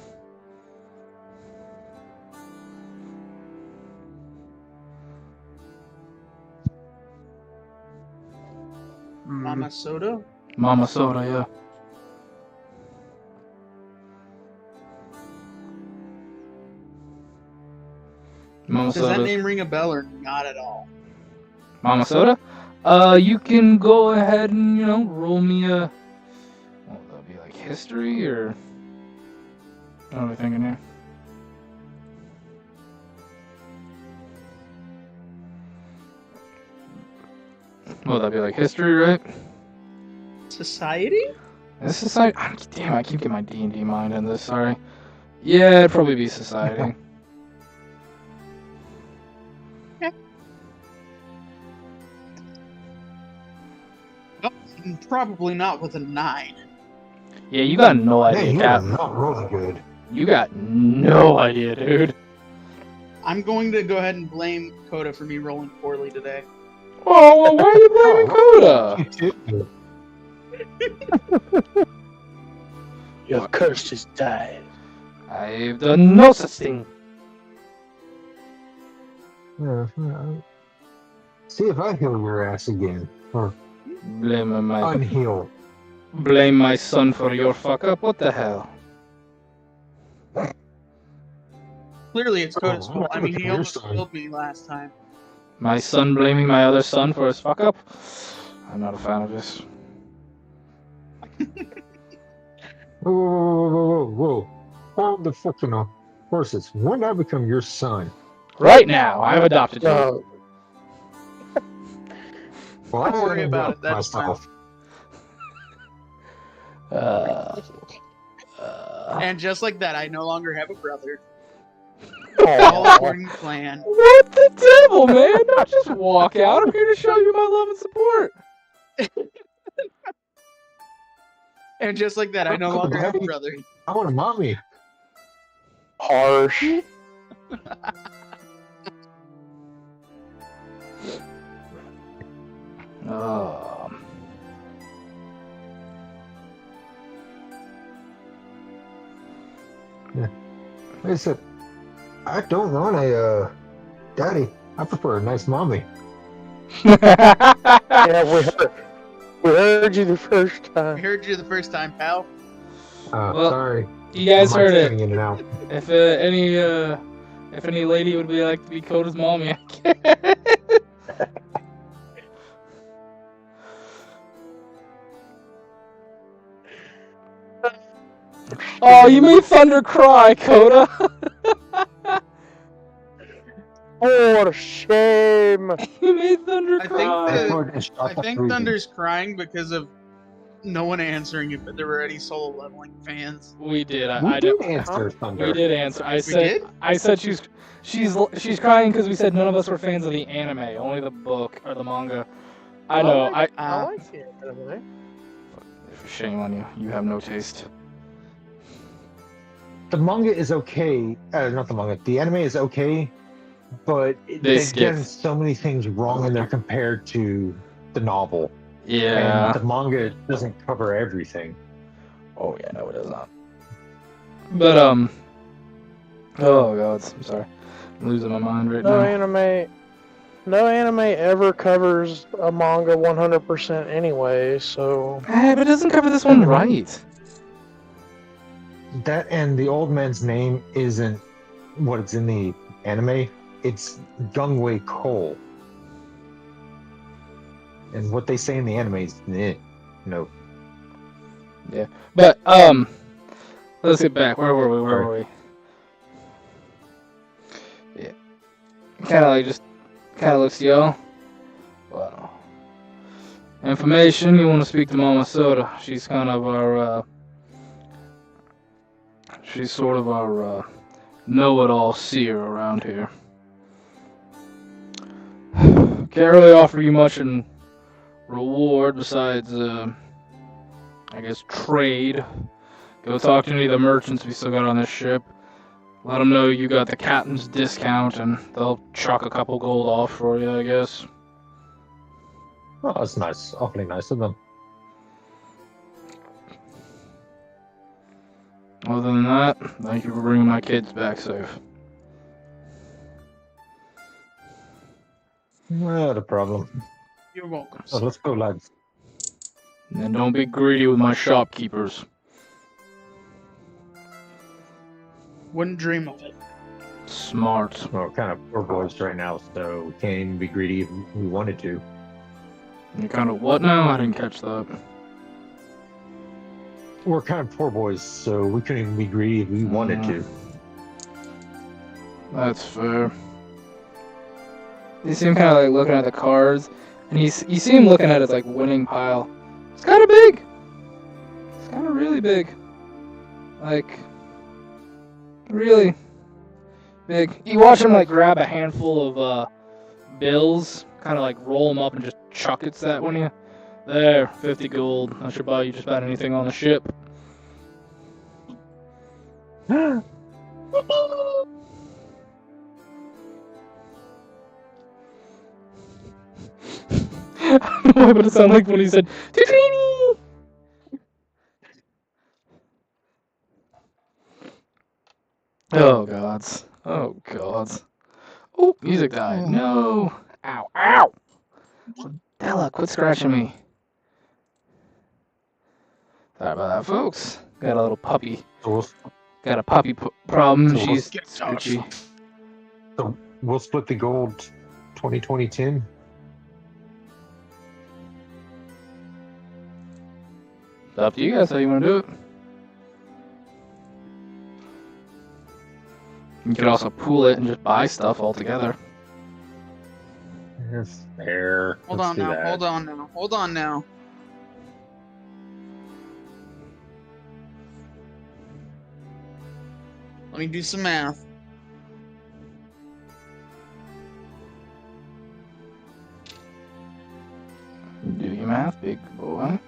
Mama Soda? Mama Soda, yeah. Mama Does that Soda. name ring a bell or not at all? Mama Soda? You can go ahead and, roll me a... What would that be, like history, or... What are we thinking here? What would that be, like history, right? Society? This society? Damn, I keep getting my D&D mind in this, sorry. Yeah, it'd probably be society. Probably not with a 9. Yeah, you got no Man, idea, you are Cap. not rolling good. You got no idea, dude. I'm going to go ahead and blame Coda for me rolling poorly today. Oh, well, why are you blaming Coda? Your curse has died. I've done no such thing. Yeah. See if I heal your ass again. Or Blame unheal. my son for your fuck up. What the hell? Clearly, it's Coda's Oh, fault. I mean, he your almost son. killed me last time. My son blaming my other son for his fuck up? I'm not a fan of this. Whoa. Hold the fucking horses. When did I become your son? Right now, I've adopted you. No, Well, I Don't worry didn't about know it, that's myself. And just like that, I no longer have a brother. Aw. All according to plan. What the devil, man? Don't just walk out. I'm here to show you my love and support. And just like that, I no longer have a brother. I want a mommy. Harsh. Oh. Like I said, I don't want a daddy. I prefer a nice mommy. Yeah, we heard you the first I time. heard you the first time, pal. Well, Sorry. You guys My heard mic's it. getting in and out. If any lady would be like to be Coda's mommy, I can. Oh, you made Thunder cry, Coda. Oh, what a shame. You made Thunder I cry. think Thunder's crying because of no one answering if there were any solo leveling fans. We did. We I did did. answer Thunder. We did answer. I did? said she's crying because we said none of us were fans of the anime, only the book or the manga. I know. I like it. Anyway. Shame on you. You have no taste. The manga is okay. Not the manga. The anime is okay, but They they've skip. done so many things wrong in there compared to the novel. Yeah. And the manga doesn't cover everything. Oh yeah, no, it does not. But oh god, I'm sorry, I'm losing my mind right No now. anime ever covers a manga 100% anyway, so But it doesn't cover this one right. That and the old man's name isn't what it's in the anime. It's Gungwei Cole. And what they say in the anime is no. But let's get back. Where were we? Yeah. Kind of looks y'all. Wow. Information. You want to speak to Mama Soda? She's kind of our. She's sort of our know-it-all seer around here. Can't really offer you much in reward besides, I guess, trade. Go talk to any of the merchants we still got on this ship. Let them know you got the captain's discount, and they'll chuck a couple gold off for you, I guess. Oh, that's nice. Awfully nice of them. Other than that, thank you for bringing my kids back safe. Not a problem. You're welcome. So let's go, lads. And don't be greedy with my shopkeepers. Wouldn't dream of it. Smart. We're kind of poor boys right now, so we can't even be greedy if we wanted to. You kind of what now? I didn't catch that. We're kind of poor boys, so we couldn't even be greedy if we wanted to. That's fair. You see him kind of like looking at the cards, and you see him looking at his like winning pile. It's kind of big. It's kind of really big. Like, really big. You watch him like grab a handful of bills, kind of like roll them up and just chuck it to that one of you. There, 50 gold. I should buy you just about anything on the ship. I don't know what it sounded like when he said, Tutini! Oh, gods. Oh, gods. Oh, music died. No! Ow, ow! Della, quit scratching me. Sorry about that, folks. Got a little puppy. Got a puppy problem. She's scoochie. So we'll split the gold 2020-10. It's up to you guys how you want to do it. You could also pool it and just buy stuff altogether. That's fair. Hold on now. Let me do some math. Do your math, big boy.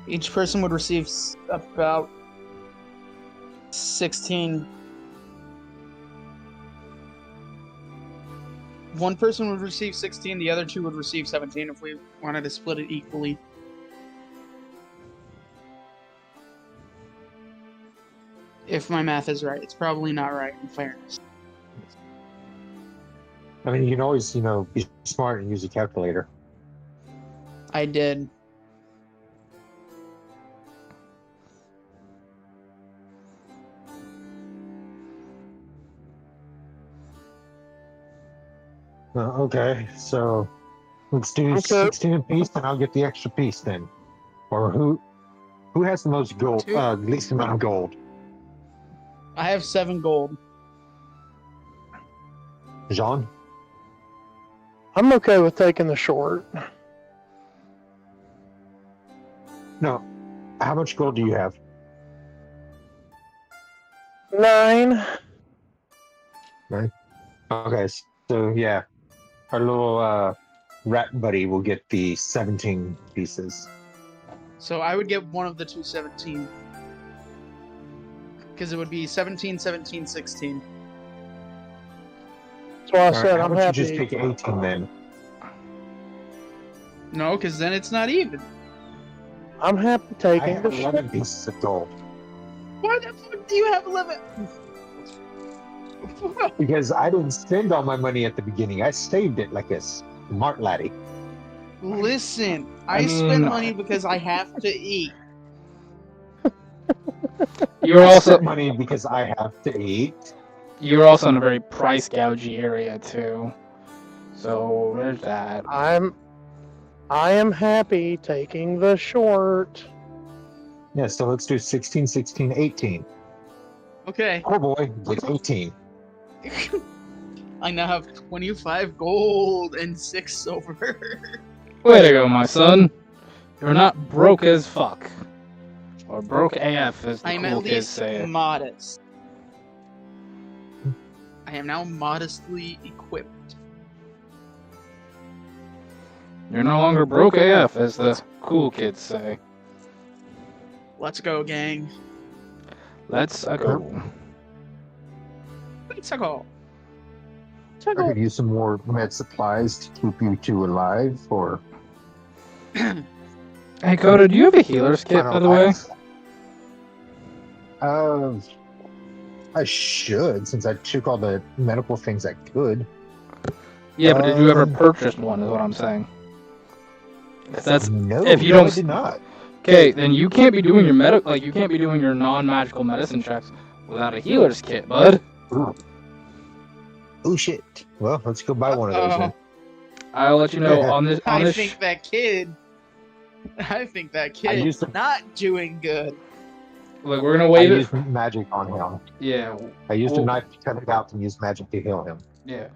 Each person would receive about 16. One person would receive 16, the other two would receive 17 if we wanted to split it equally. If my math is right. It's probably not right, in fairness. I mean, you can always, be smart and use a calculator. I did. Okay, so let's do 16 apiece, and I'll get the extra piece then. Or who has the most gold? Least amount of gold. I have 7 gold. Jean? I'm okay with taking the short. No. How much gold do you have? 9. 9? Okay, so yeah. Our little rat buddy will get the 17 pieces. So I would get one of the two 17. Because it would be 17, 17, 16. That's why I said how I'm about happy. you just take 18 then? No, because then it's not even. I'm happy I taking have the 11 short. pieces of gold. Why the fuck do you have 11? Because I didn't spend all my money at the beginning. I saved it like a smart laddie. Listen, I I spend mean- money because I have to eat. You're I also spent money because I have to eat. you're also in a very price gougey area too. So there's that. I am happy taking the short. Yeah, so let's do 16, 16, 18. Okay. Poor boy gets 18. I now have 25 gold and 6 silver. Way to go, my son. You're not broke as fuck. Or broke AF, as the I'm cool at kids least say. modest. I am now modestly equipped. You're no longer broke AF, as the cool kids say. Let's go, gang. Let's go. Let's go. I could use some more med supplies to keep you two alive, or... Hey, Coda, do you have a healer's kit, by the way? I should, since I took all the medical things I could. Yeah, but did you ever purchase one, is what I'm saying. No, if you don't, I did not. Okay, then you can't be doing your you can't be doing your non-magical medicine checks without a healer's kit, bud. Oh shit. Well, let's go buy one of those then. I'll let you know on this. I think that kid is not doing good. Look, we're gonna wave I it. used magic on him. Yeah. I used a knife to cut it out and use magic to heal him. Yeah.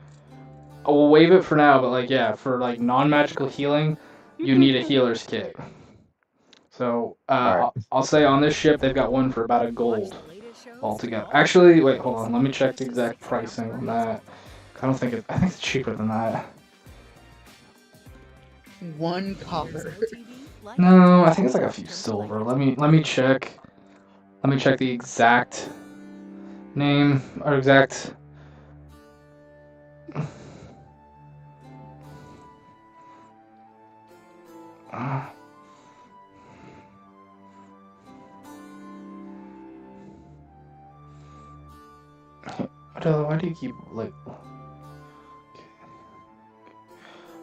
We'll waive it for now, but like, yeah, for like non-magical healing, you need a healer's kit. So Right. I'll say on this ship they've got one for about $1 altogether. Actually, wait, hold on. Let me check the exact pricing on that. I think it's cheaper than that. One copper. No, I think it's like a few silver. Let me check. Let me check the exact name or exact. Why do you keep like?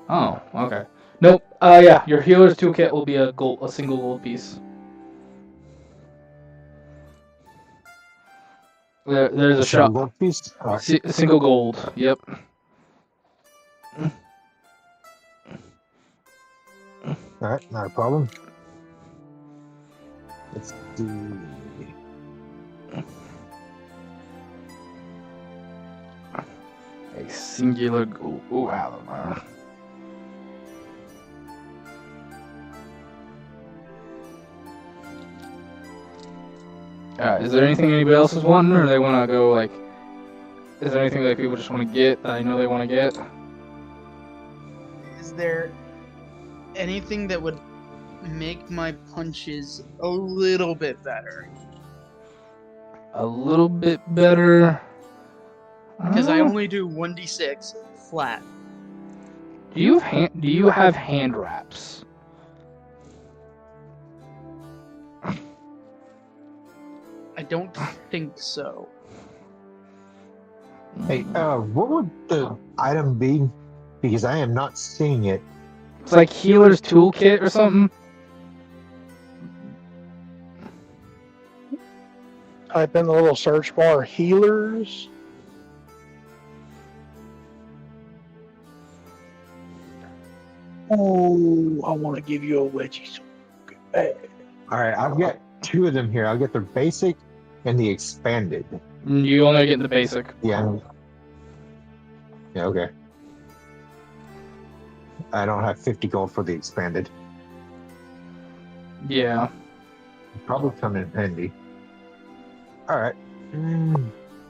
Oh, okay. Nope. Yeah, your healer's toolkit will be a single gold piece. There's a shop. Gold piece? A single gold. Yep. Alright, not a problem. Let's do. A singular gold. Ooh, wow. Is there anything anybody else is wanting, or they want to go like? Is there anything that people just want to get that I know they want to get? Is there anything that would make my punches a little bit better? A little bit better. Because I only do 1d6 flat. Do you have hand wraps? I don't think so. Hey, what would the item be? Because I am not seeing it. It's like healer's toolkit or something. Type in the little search bar, healers. Oh, I want to give you a wedgie so bad. Alright, I've got 2 of them here. I'll get the basic and the expanded. You only get the basic. Yeah. Yeah, okay. I don't have 50 gold for the expanded. Yeah. Probably come in handy. Alright.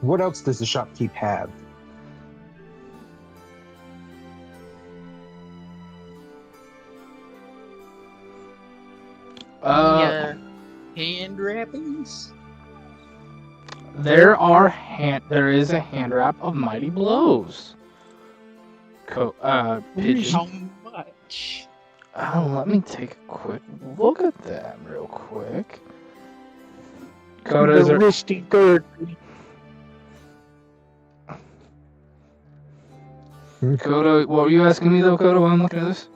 What else does the shopkeep have? Hand wrappings? There is a hand wrap of mighty blows. Pigeon. How much? Let me take a quick look at that real quick. Coda, is The there... Risty Third. Coda, what were you asking me though, Coda, while I'm looking at this?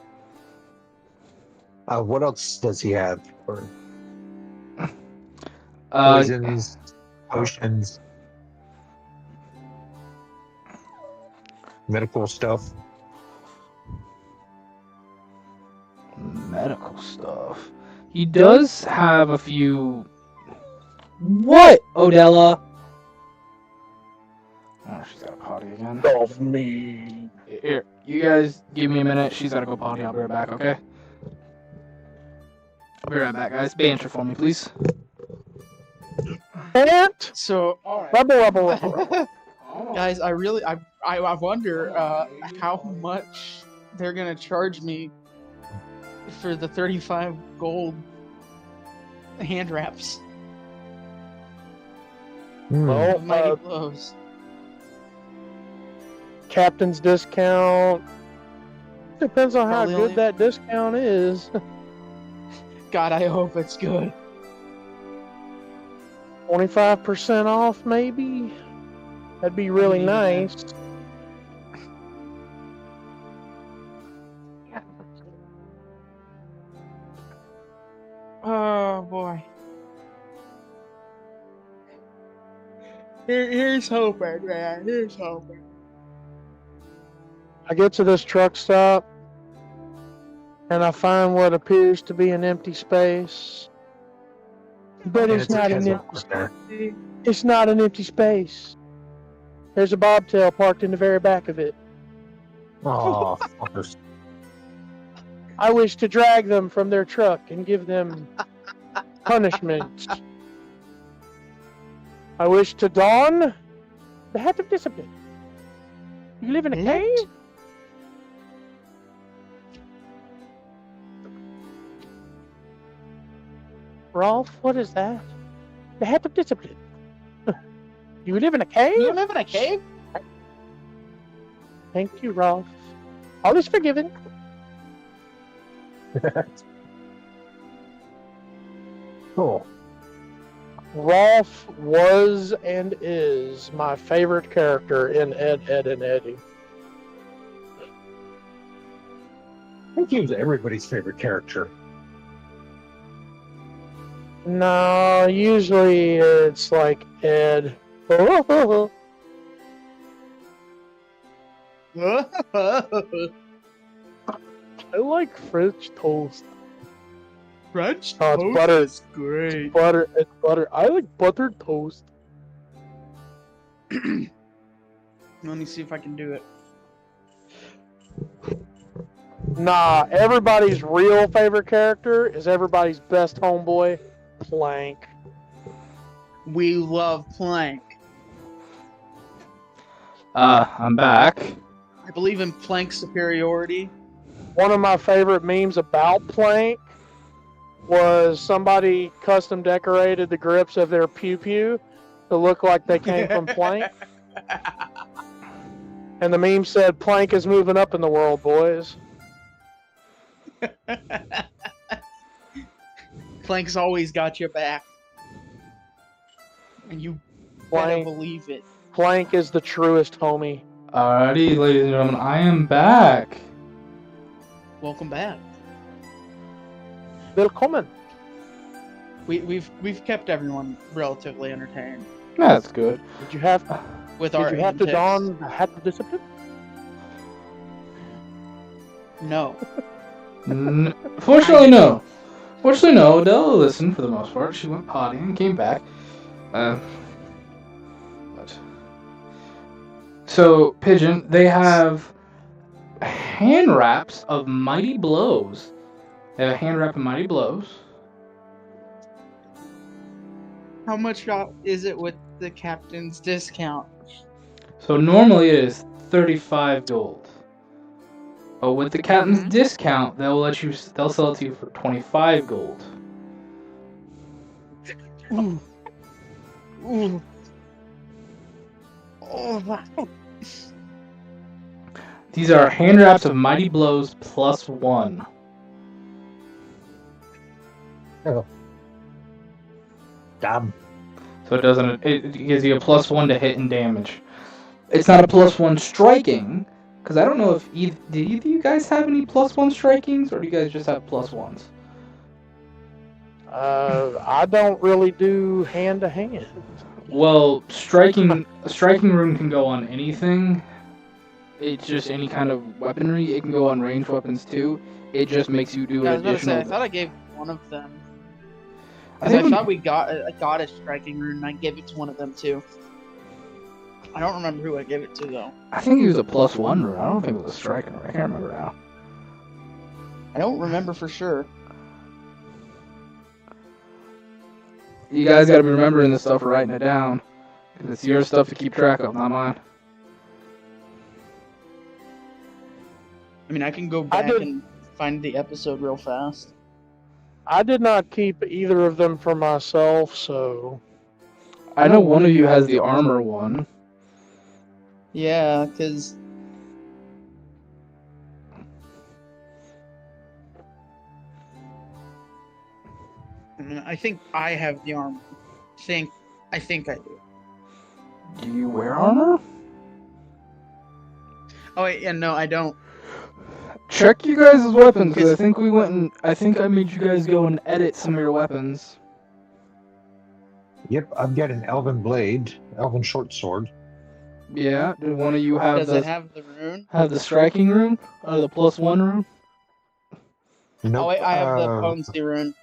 What else does he have? For poisons, potions, medical stuff. Medical stuff. He does have a few. What, Odella? Oh, she's got a potty again. Of me. Here, you guys give me a minute. She's got to go potty. I'll be right back, okay? I'll be right back, guys. Banter for me, please. What? So, Rubble. guys, I wonder how much they're gonna charge me for the 35 gold hand wraps Well, of Mighty Blows. Captain's discount. Depends on how Probably good only- that discount is. God, I hope it's good. 25% off, maybe? That'd be really need that. nice. Oh boy. Here's hoping, man. Here's hoping. I get to this truck stop, and I find what appears to be an empty space. But And it's a not an Tesla empty there. space. It's not an empty space. There's a bobtail parked in the very back of it. Oh, fuckers. I wish to drag them from their truck and give them punishment. I wish to don the hat of discipline. You live in a cave? Rolf, what is that? The hat of discipline. You live in a cave? You live in a cave? Thank you, Rolf. All is forgiven. Cool. Rolf was and is my favorite character in Ed, Ed, and Eddie. I think he was everybody's favorite character. No, usually it's like Ed. I like French toast. French Oh, it's butter. is great. It's butter. I like buttered toast. Let me see if I can do it. Nah, everybody's real favorite character is everybody's best homeboy, Plank. We love Plank. I'm back. I believe in Plank superiority. One of my favorite memes about Plank was somebody custom decorated the grips of their pew pew to look like they came from Plank. And the meme said, Plank is moving up in the world, boys. Plank's always got your back. And you better Plank, believe it. Plank is the truest homie. Alrighty, ladies and gentlemen, I am back. Welcome back. Willkommen. We've kept everyone relatively entertained That's good. Did you have with our to antics. don the hat of discipline? No. Fortunately, no. Fortunately, no. Adele listened for the most part. She went potty and came back. But so, Pigeon, they have hand wraps of Mighty Blows. They have a hand wrap of Mighty Blows. How much is it with the captain's discount? So normally it is 35 gold. But with the captain's discount, they'll sell it to you for 25 gold. Ooh. Ooh. Oh, wow. These are hand wraps of Mighty Blows +1. Oh. Damn. So it gives you a +1 to hit and damage. It's not a +1 striking, because I don't know if did either of you guys have any +1 strikings, or do you guys just have +1s? I don't really do hand to hand. Well, a striking rune can go on anything. It's just any kind of weaponry. It can go on ranged weapons too. It just makes you do I an was about to say, additional. I thought I gave one of them. I I think thought we got a goddess striking rune, and I gave it to one of them too. I don't remember who I gave it to though. I think it was a +1 rune. I don't think it was a striking rune. I can't remember now. I don't remember for sure. You guys got to be remembering this stuff or writing it down. 'Cause it's your stuff to keep track of, not mine. I mean, I can go back did- and find the episode real fast. I did not keep either of them for myself, so I know one of you has the armor one. Yeah, because I think I have the armor. I think I do. Do you wear armor? Oh wait, yeah, no, I don't. Check you guys' weapons, because I think we went and I think I made you guys go and edit some of your weapons. Yep, I've got an elven blade, elven short sword. Yeah, did one of you have Does it have the rune? have the striking rune or the +1 rune? Nope, Oh wait, I have the potency rune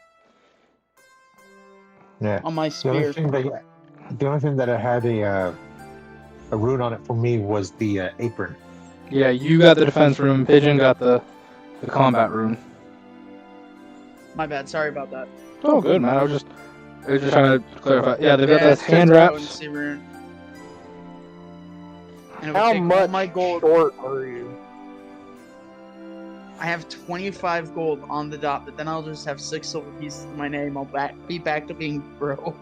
yeah. on my The only spear. thing that I had a rune on it for me was the apron. Yeah, you got the defense rune. Pigeon got the combat rune. My bad. Sorry about that. Oh, good man. I was just trying to clarify. Yeah, they've got Yeah, those it's just hand the wraps. potency rune. And it would how take all much my gold? short are you? I have 25 gold on the dot, but then I'll just have 6 silver pieces to my name. I'll be back to being broke.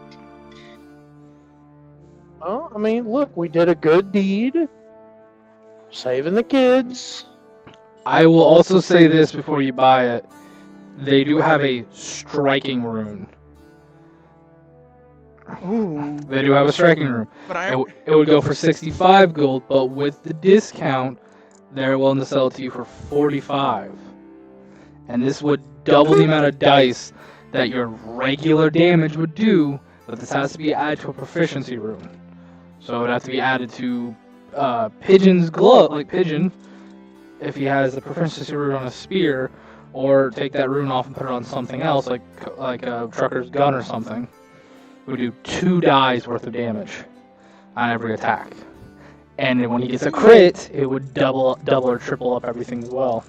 Well, I mean, look, we did a good deed. Saving the kids. I will also say this before you buy it. They do have a striking rune. Ooh. They do have a striking rune. But I It would go for 65 gold, but with the discount, they're willing to sell it to you for 45. And this would double the amount of dice that your regular damage would do, but this has to be added to a proficiency rune. So it would have to be added to Pigeon's glove, like Pigeon, if he has the proficiency rune on a spear, or take that rune off and put it on something else, like a trucker's gun or something. It would do 2 dice worth of damage on every attack. And then when he gets a crit, it would double or triple up everything as well.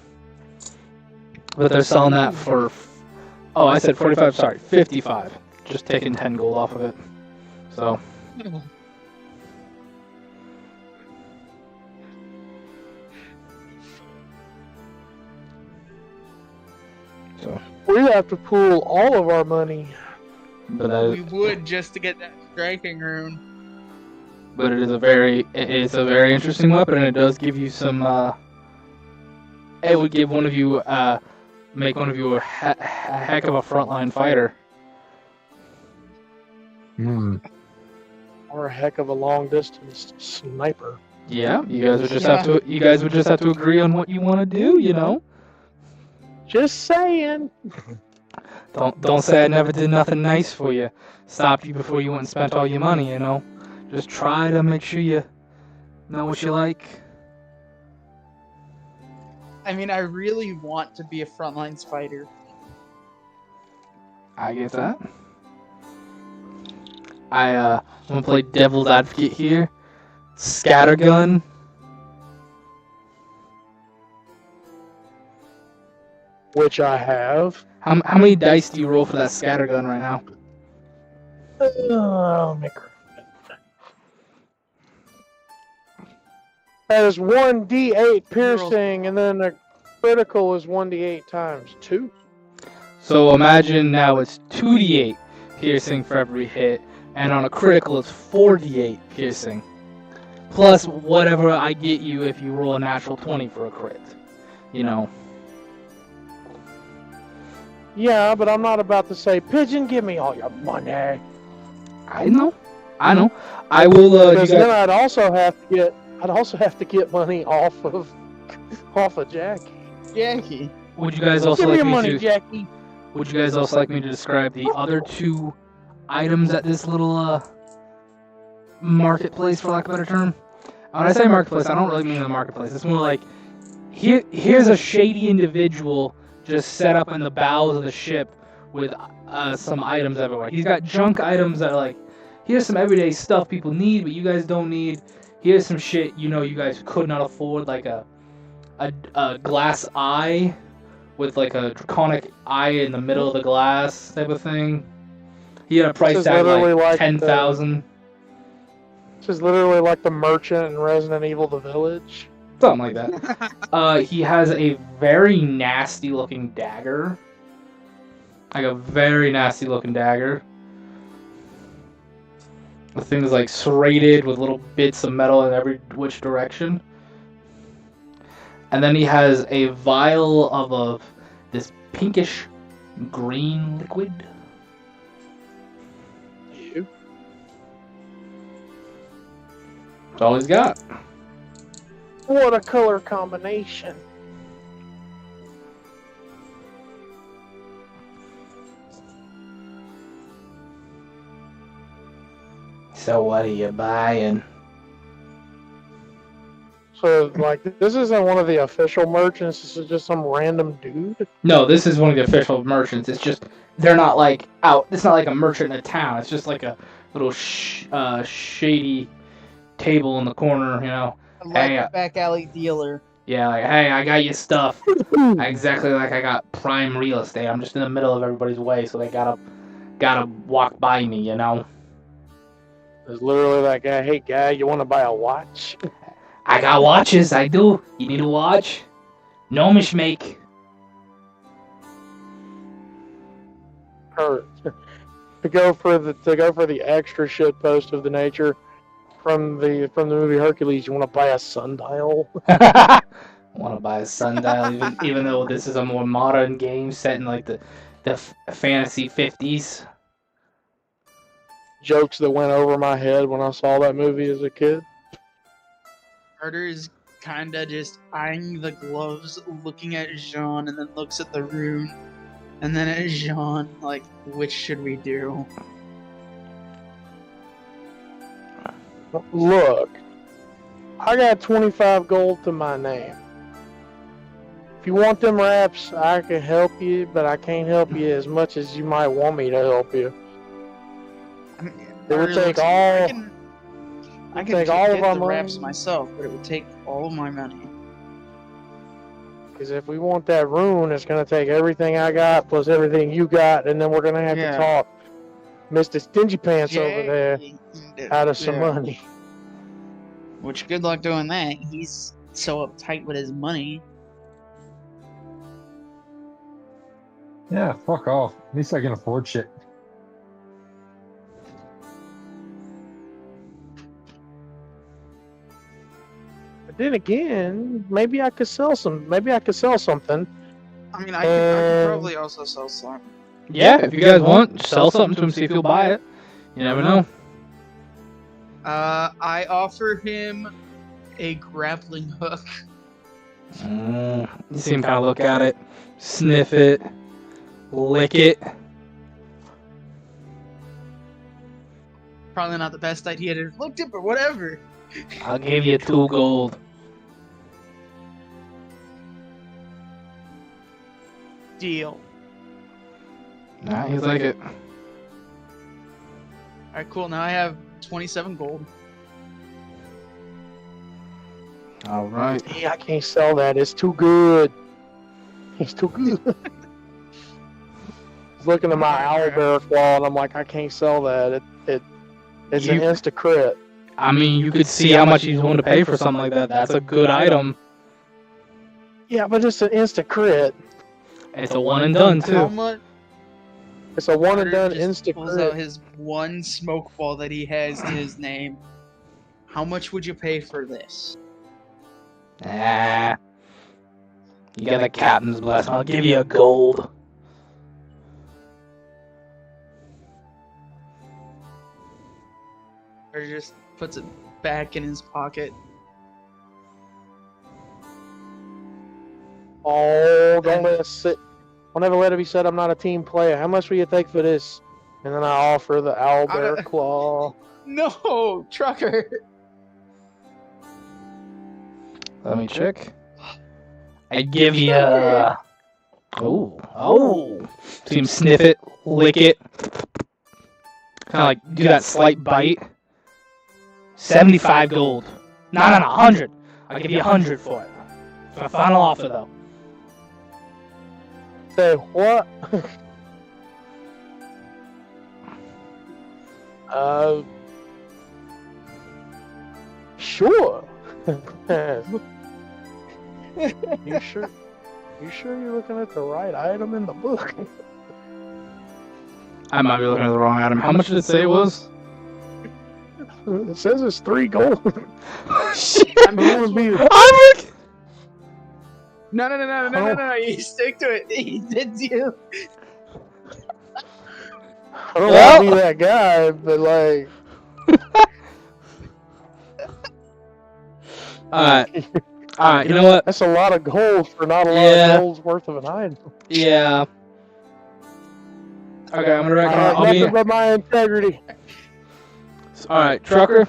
But they're selling that for... Oh, I said 45, sorry, 55. Just taking 10 gold off of it. So... We have to pool all of our money. But that we would just to get that striking rune. But it is a very interesting weapon, and it does give you some. It would give one of you, make one of you a heck of a frontline fighter. Hmm. Or a heck of a long distance sniper. Yeah, you guys would just have to agree on what you want to do, you know. Just saying. Don't say I never did nothing nice for you. Stopped you before you went and spent all your money, you know. Just try to make sure you know what you like. I mean, I really want to be a frontline fighter. I get that. I'm gonna play devil's advocate here. Scattergun. Which I have. How many dice do you roll for that scattergun right now? That is 1d8 piercing, and then a critical is 1d8 times 2. So imagine now it's 2d8 piercing for every hit, and on a critical it's 4d8 piercing. Plus whatever I get you if you roll a natural 20 for a crit. You know. Yeah, but I'm not about to say, Pigeon, give me all your money. I know. I will. Because then I'd also have to get money off of Jackie. Would you guys also Give me like your me money, to? Jackie. Would you guys also like me to describe the other 2 items at this little marketplace, for lack of a better term? When I say marketplace, I don't really mean the marketplace. It's more like here's a shady individual just set up in the bowels of the ship with some items everywhere. He's got junk items that are like, here's some everyday stuff people need, but you guys don't need. Here's some shit you guys could not afford, like a glass eye with like a draconic eye in the middle of the glass type of thing. He had a price tag like 10,000. This is literally like the merchant in Resident Evil: The Village. Something like that. He has a very nasty looking dagger. Like a very nasty looking dagger. The thing is like serrated with little bits of metal in every which direction. And then he has a vial of this pinkish green liquid. You? That's all he's got. What a color combination. So what are you buying? So, like, this isn't one of the official merchants. This is just some random dude. No, this is one of the official merchants. It's just they're not like out. It's not like a merchant in a town. It's just like a little shady table in the corner. You know. A like Hey, back alley dealer. Yeah, like, hey, I got your stuff. Exactly like I got prime real estate. I'm just in the middle of everybody's way, so they gotta walk by me, you know. There's literally that guy. Hey, guy, you want to buy a watch? I got watches, I do. You need a watch? Gnomish make. Or to go for the extra shit post of the nature from the movie Hercules. You want to buy a sundial? Want to buy a sundial, even though this is a more modern game set in like the fantasy 50s. Jokes that went over my head when I saw that movie as a kid. Carter is kinda just eyeing the gloves, looking at Jean, and then looks at the rune, and then at Jean, like, which should we do? Look, I got 25 gold to my name. If you want them wraps, I can help you, but I can't help you as much as you might want me to help you. I mean, It would Carter take looks at all. you. I can take get all of our the money. wraps myself, but it would take all of my money. Because if we want that rune, it's going to take everything I got plus everything you got, and then we're going to have to talk Mr. Stingy Pants over there out of some money. Which, good luck doing that. He's so uptight with his money. Yeah, fuck off. At least I can afford shit. But then again, maybe I could sell something. I mean, I could probably also sell some. Yeah, if you guys want, sell something to him, see if he'll buy it. You never know. I offer him a grappling hook. You see him kind of look at it, sniff it, lick it. Probably not the best idea to have looked at, but whatever. I'll give you 2 gold. Deal. Nah, he's like it. Alright, cool. Now I have 27 gold. All right. Hey, I can't sell that. It's too good. He's too good. He's looking at my owlbear claw, and I'm like, I can't sell that. It's an insta crit. I mean, you could see how much he's willing to pay for something like that. That's a good item. Yeah, but it's an insta crit. It's a one and done How too. much? It's a one and done Carter just insta pulls out crit. his one smoke ball that he has to his name. How much would you pay for this? Ah. You got the captain's blessing. I'll give you a gold. Or just puts it back in his pocket. Oh, don't let us sit. I'll never let it be said I'm not a team player. How much will you take for this? And then I offer the owlbear claw. No, trucker. Let me check. I give you. Oh. See him sniff it, lick it. Kind of like do that slight bite. 75 gold. No, 100. I'll give you 100 for it. It's my final offer, though. Say what? Sure. You sure? You sure you're looking at the right item in the book? I might be looking at the wrong item. How much did it say it was? It says it's 3 gold. Shit! I mean, that's be- what- No. You stick to it. He did you. I don't Well- want to be that guy, but like, Alright, you know what? that's a lot of gold for not a lot Yeah. of gold's worth of an item. Yeah. Okay, I'm gonna I reckon. have I'll be. nothing but my integrity. Alright, trucker.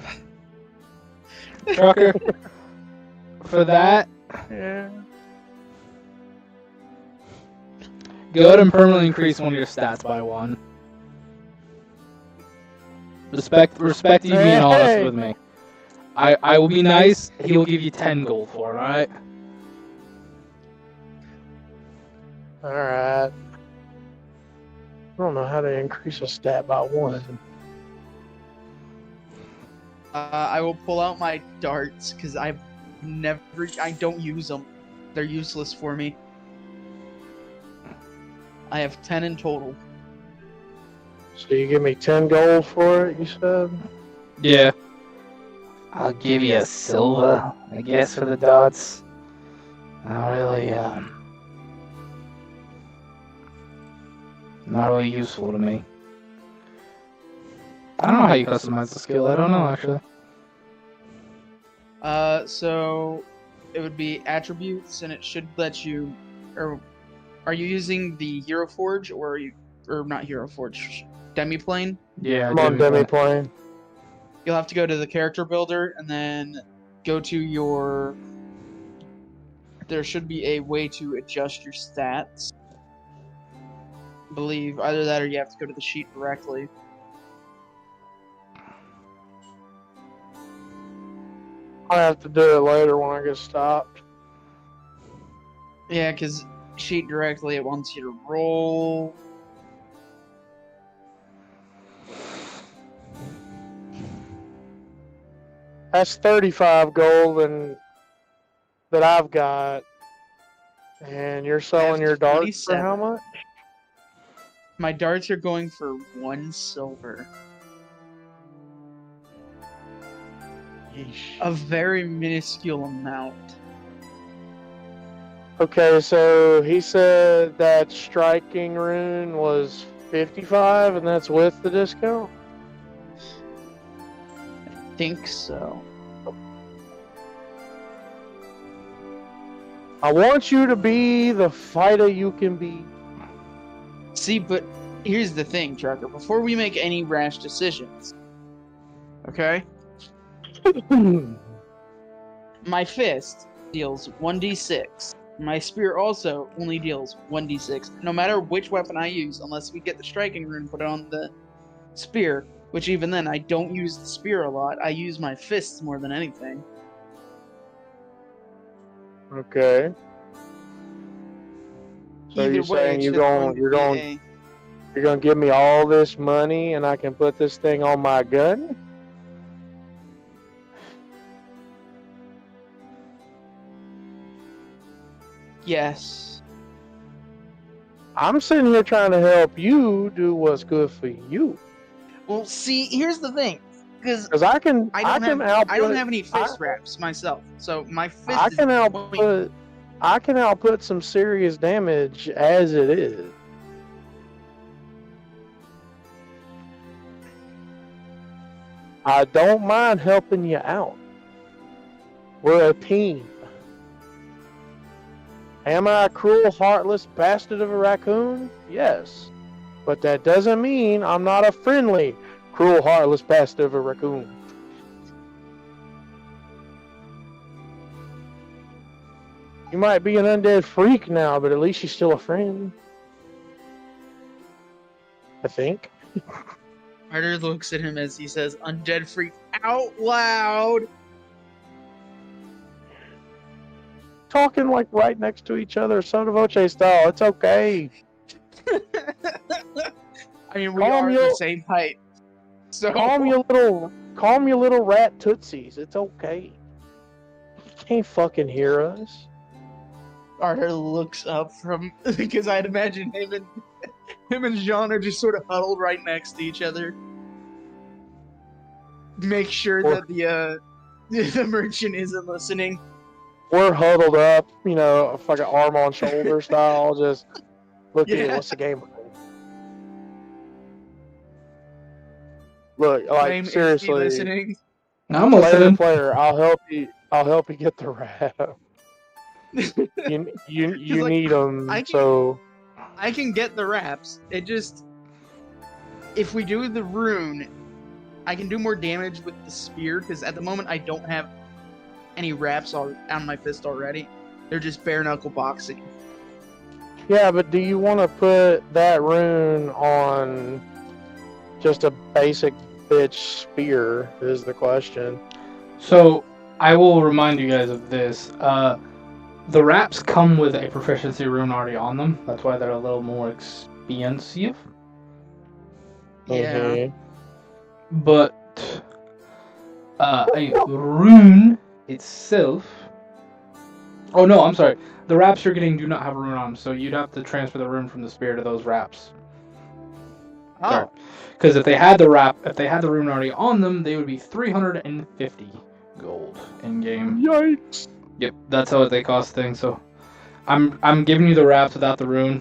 Trucker. For that, Yeah. go ahead and permanently increase one of your stats by 1. Respect you being honest with me. I will be nice. He will give you 10 gold for it, alright? Alright. I don't know how to increase a stat by 1. I will pull out my darts because I don't use them. They're useless for me. I have 10 in total. So you give me 10 gold for it, you said? Yeah. I'll give you a silver, I guess, for the darts. Not really useful to me. I don't know how you customize the skill. I don't know, actually. So it would be attributes, and it should let you. Or are you using the Hero Forge, or not Hero Forge, Demiplane? Yeah, I'm on Demiplane. You'll have to go to the character builder, and then go to your. There should be a way to adjust your stats. I believe either that, or you have to go to the sheet directly. I have to do it later when I get stopped. Yeah, because sheet directly, it wants you to roll. That's 35 gold that I've got. And you're selling your darts for 27. how much? My darts are going for 1 silver. Yeesh. A very minuscule amount. Okay, so he said that striking rune was 55, and that's with the discount? Think so. I want you to be the fighter you can be. See, but here's the thing, Trucker. Before we make any rash decisions, okay? My fist deals 1d6. My spear also only deals 1d6. No matter which weapon I use, unless we get the striking rune put on the spear, which even then, I don't use the spear a lot. I use my fists more than anything. Okay. So Either you're way, saying it's you're just going to give me all this money and I can put this thing on my gun? Yes. I'm sitting here trying to help you do what's good for you. Well, see, here's the thing, because Because I don't have any fist wraps myself, so my fist. I can output some serious damage as it is. I don't mind helping you out. We're a team. Am I a cruel, heartless bastard of a raccoon? Yes. But that doesn't mean I'm not a friendly, cruel, heartless bastard of a raccoon. You might be an undead freak now, but at least you're still a friend. I think. Carter looks at him as he says "undead freak" out loud. Talking like right next to each other, soda voce style. It's okay. I mean, we are the same height. So Calm your little rat tootsies. It's okay. You can't fucking hear us. Arthur looks up from because I'd imagine him and Jean are just sort of huddled right next to each other. Make sure that the merchant isn't listening. We're huddled up, fucking arm on shoulder style, just looking at what's the game plan. Look, like Flame, seriously, is he listening? I'm listening. player, I'll help you. I'll help you get the wrap. You like, need them, I can get the wraps. It just, if we do the rune, I can do more damage with the spear because at the moment I don't have any wraps on my fist already. They're just bare knuckle boxing. Yeah, but do you want to put that rune on just a basic bitch spear? Is the question. So I will remind you guys of this. The wraps come with a proficiency rune already on them. That's why they're a little more expensive. Yeah. Mm-hmm. But a rune itself. Oh no, I'm sorry. The wraps you're getting do not have a rune on them, so you'd have to transfer the rune from the spear to those wraps. Oh. Because if they had the rune already on them, they would be 350 gold in game. Yikes! Yep, that's how they cost things. So, I'm giving you the wraps without the rune.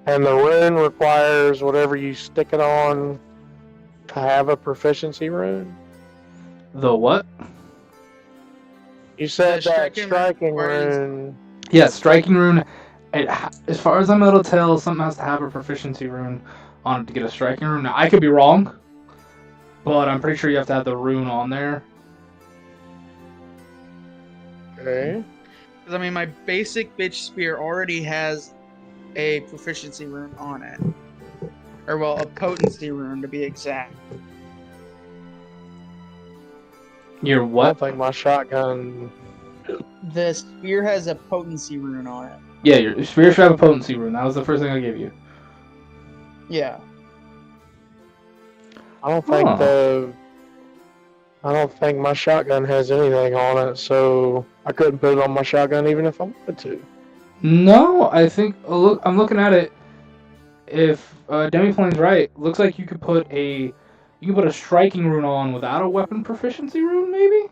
And the rune requires whatever you stick it on to have a proficiency rune. The what? You said The that striking striking requires- rune. Yeah, striking rune. As far as I'm able to tell, something has to have a proficiency rune on it to get a striking rune. Now, I could be wrong, but I'm pretty sure you have to have the rune on there. Okay. Because I mean, my basic bitch spear already has a proficiency rune on it. Or, well, a potency rune to be exact. Your I what? don't think my shotgun. The spear has a potency rune on it. Yeah, your spear should have a potency rune. That was the first thing I gave you. Yeah. I don't think Huh. I don't think my shotgun has anything on it, so I couldn't put it on my shotgun even if I wanted to. No, I think I'm looking at it. If Demiplane's right, looks like you could put a striking rune on without a weapon proficiency rune, maybe.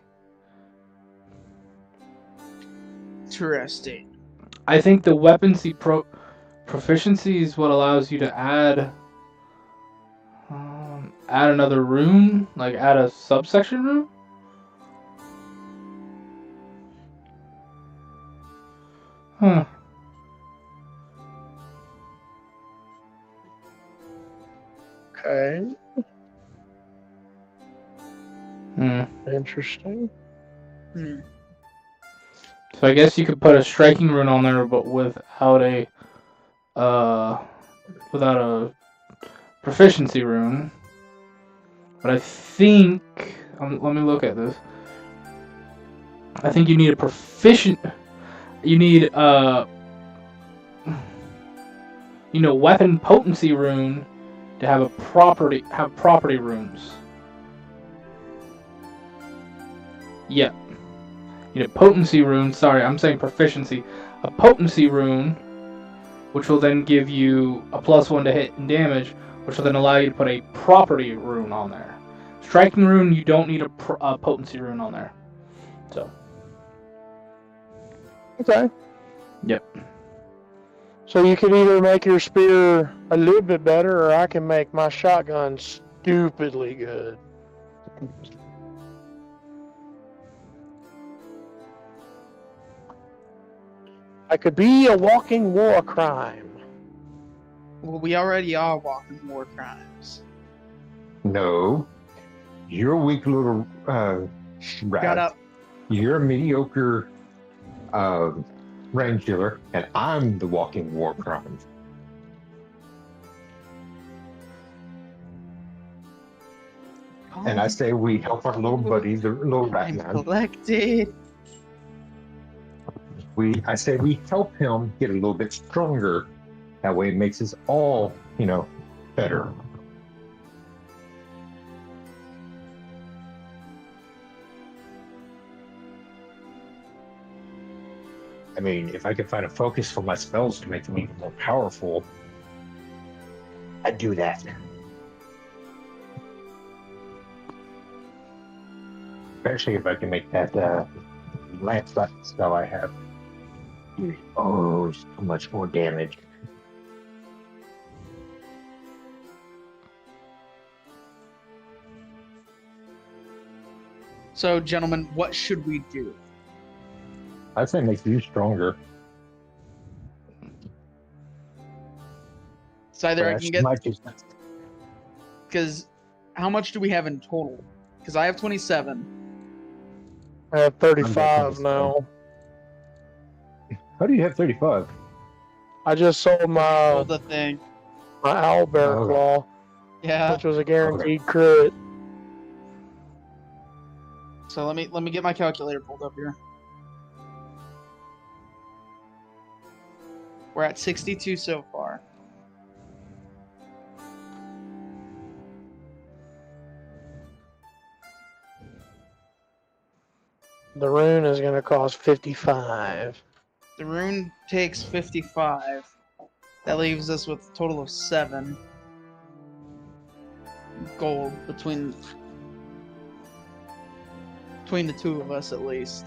Interesting. I think the weaponcy proficiency is what allows you to add another rune, like add a subsection rune. Huh. Okay. Hmm. Interesting. Hmm. So I guess you could put a striking rune on there, but without a proficiency rune. But I think let me look at this. I think you need a proficient. You need weapon potency rune to have property runes. Yeah. You need a potency rune. Sorry, I'm saying proficiency. A potency rune, which will then give you a +1 to hit and damage, which will then allow you to put a property rune on there. Striking rune, you don't need a potency rune on there. So. Okay. Yep. So you could either make your spear a little bit better, or I can make my shotgun stupidly good. I could be a walking war crime. Well, we already are walking war crimes. No, you're a weak little rat. Got up. You're a mediocre range dealer, and I'm the walking war crime. And I say we help our little buddy, the little rat I'm man. collected. I say we help him get a little bit stronger. That way it makes us all, better. I mean, if I could find a focus for my spells to make them even more powerful, I'd do that. Especially if I can make that lance spell I have. Oh, so much more damage. So, gentlemen, what should we do? I think it makes you stronger. It's either I can get, Might just... because how much do we have in total? Because I have 27. I have 35 now. How do you have 35? I just sold Hold the thing. my owlbear claw, Yeah. which was a guaranteed crit. So let me get my calculator pulled up here. We're at 62 so far. The rune is going to cost 55. The rune takes 55. That leaves us with a total of 7 gold between the two of us at least.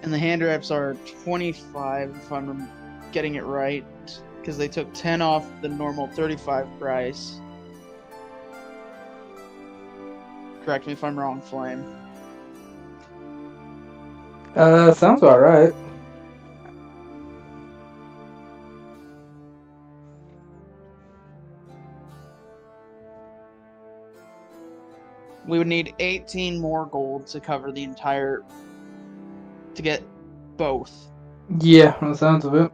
And the hand wraps are 25 if I'm getting it right, because they took 10 off the normal 35 price. Correct me if I'm wrong, Flame. Sounds about right. We would need 18 more gold to cover the entire... to get both. Yeah, from the sounds of it.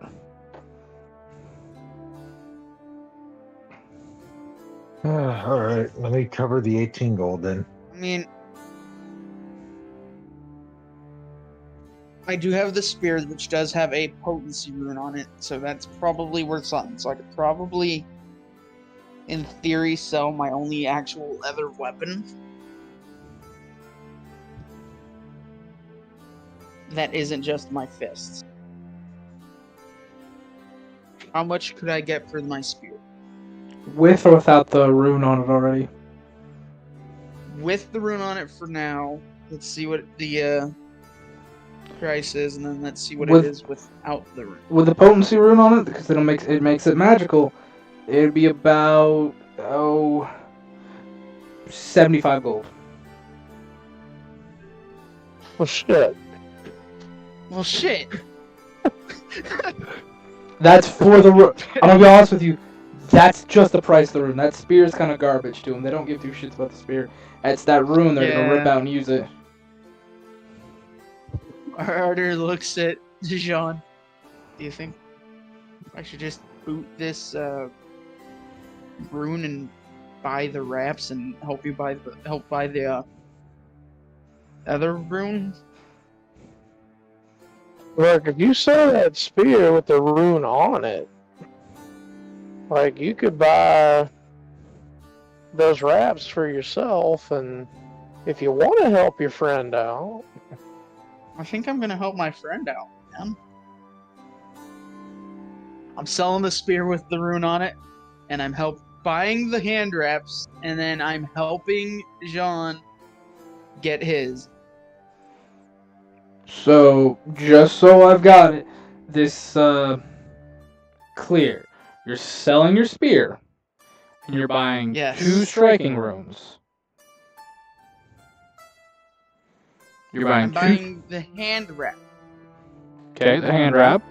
Alright, let me cover the 18 gold then. I mean... I do have the spear, which does have a potency rune on it, so that's probably worth something. So I could probably, in theory, sell my only actual leather weapon. That isn't just my fists. How much could I get for my spear? With or without the rune on it already? With the rune on it for now. Let's see what the price is, and then let's see what it is without the rune. With the potency rune on it, because it makes it magical, it'd be about 75 gold. Well, shit. Well, shit. That's for the rune. I'm gonna be honest with you. That's just the price of the rune. That spear is kind of garbage to them. They don't give two shits about the spear. It's that rune they're gonna rip out and use it. Arthur looks at Jean. Do you think I should just boot this rune and buy the wraps and help buy the other rune? Look, if you sell that spear with the rune on it, like, you could buy those wraps for yourself, and if you want to help your friend out... I think I'm going to help my friend out, man. I'm selling the spear with the rune on it, and I'm buying the hand wraps, and then I'm helping Jean get his. So, just so I've got it, this clear. You're selling your spear, and you're buying 2 striking runes. I'm buying the hand wrap. Okay, the hand wrap.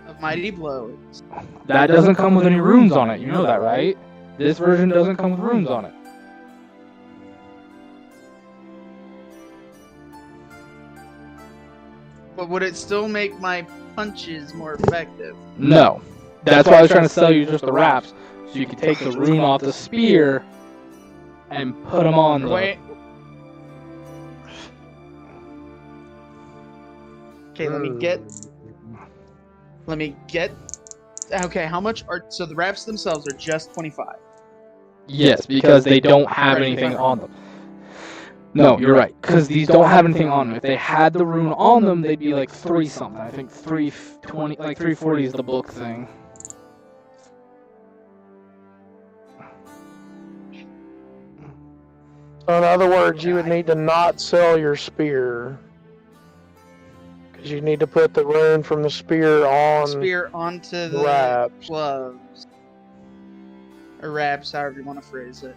Of Mighty Blows. That doesn't come with any runes on it, you know that, right? This version doesn't come with runes on it. But would it still make my punches more effective? No. That's why I was trying to sell you just the wraps, so you could take the rune off the spear and put them on the... Wait. Okay, let me get... Okay, how much are... So the wraps themselves are just 25. Yes, because they don't have anything on them. No, you're right. Because these don't have anything on them. If they had the rune on them, they'd be like 3 something. I think 320, like 340 is the book thing. So in other words, you would need to not sell your spear. Because you need to put the rune from the spear on Spear onto the wraps. gloves. Or wraps, however you want to phrase it.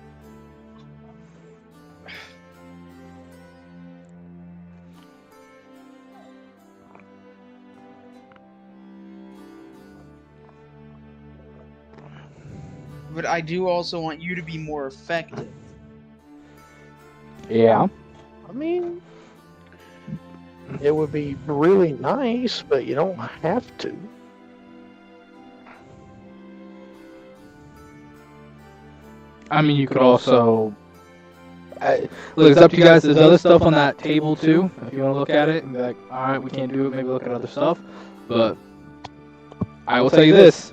But I do also want you to be more effective. Yeah. I mean, it would be really nice, but you don't have to. I mean, you could also... look, it's up to you guys. There's other stuff on that table, too. If you want to look at it and be like, alright, we can't do it, maybe look at other stuff. But I will tell you this.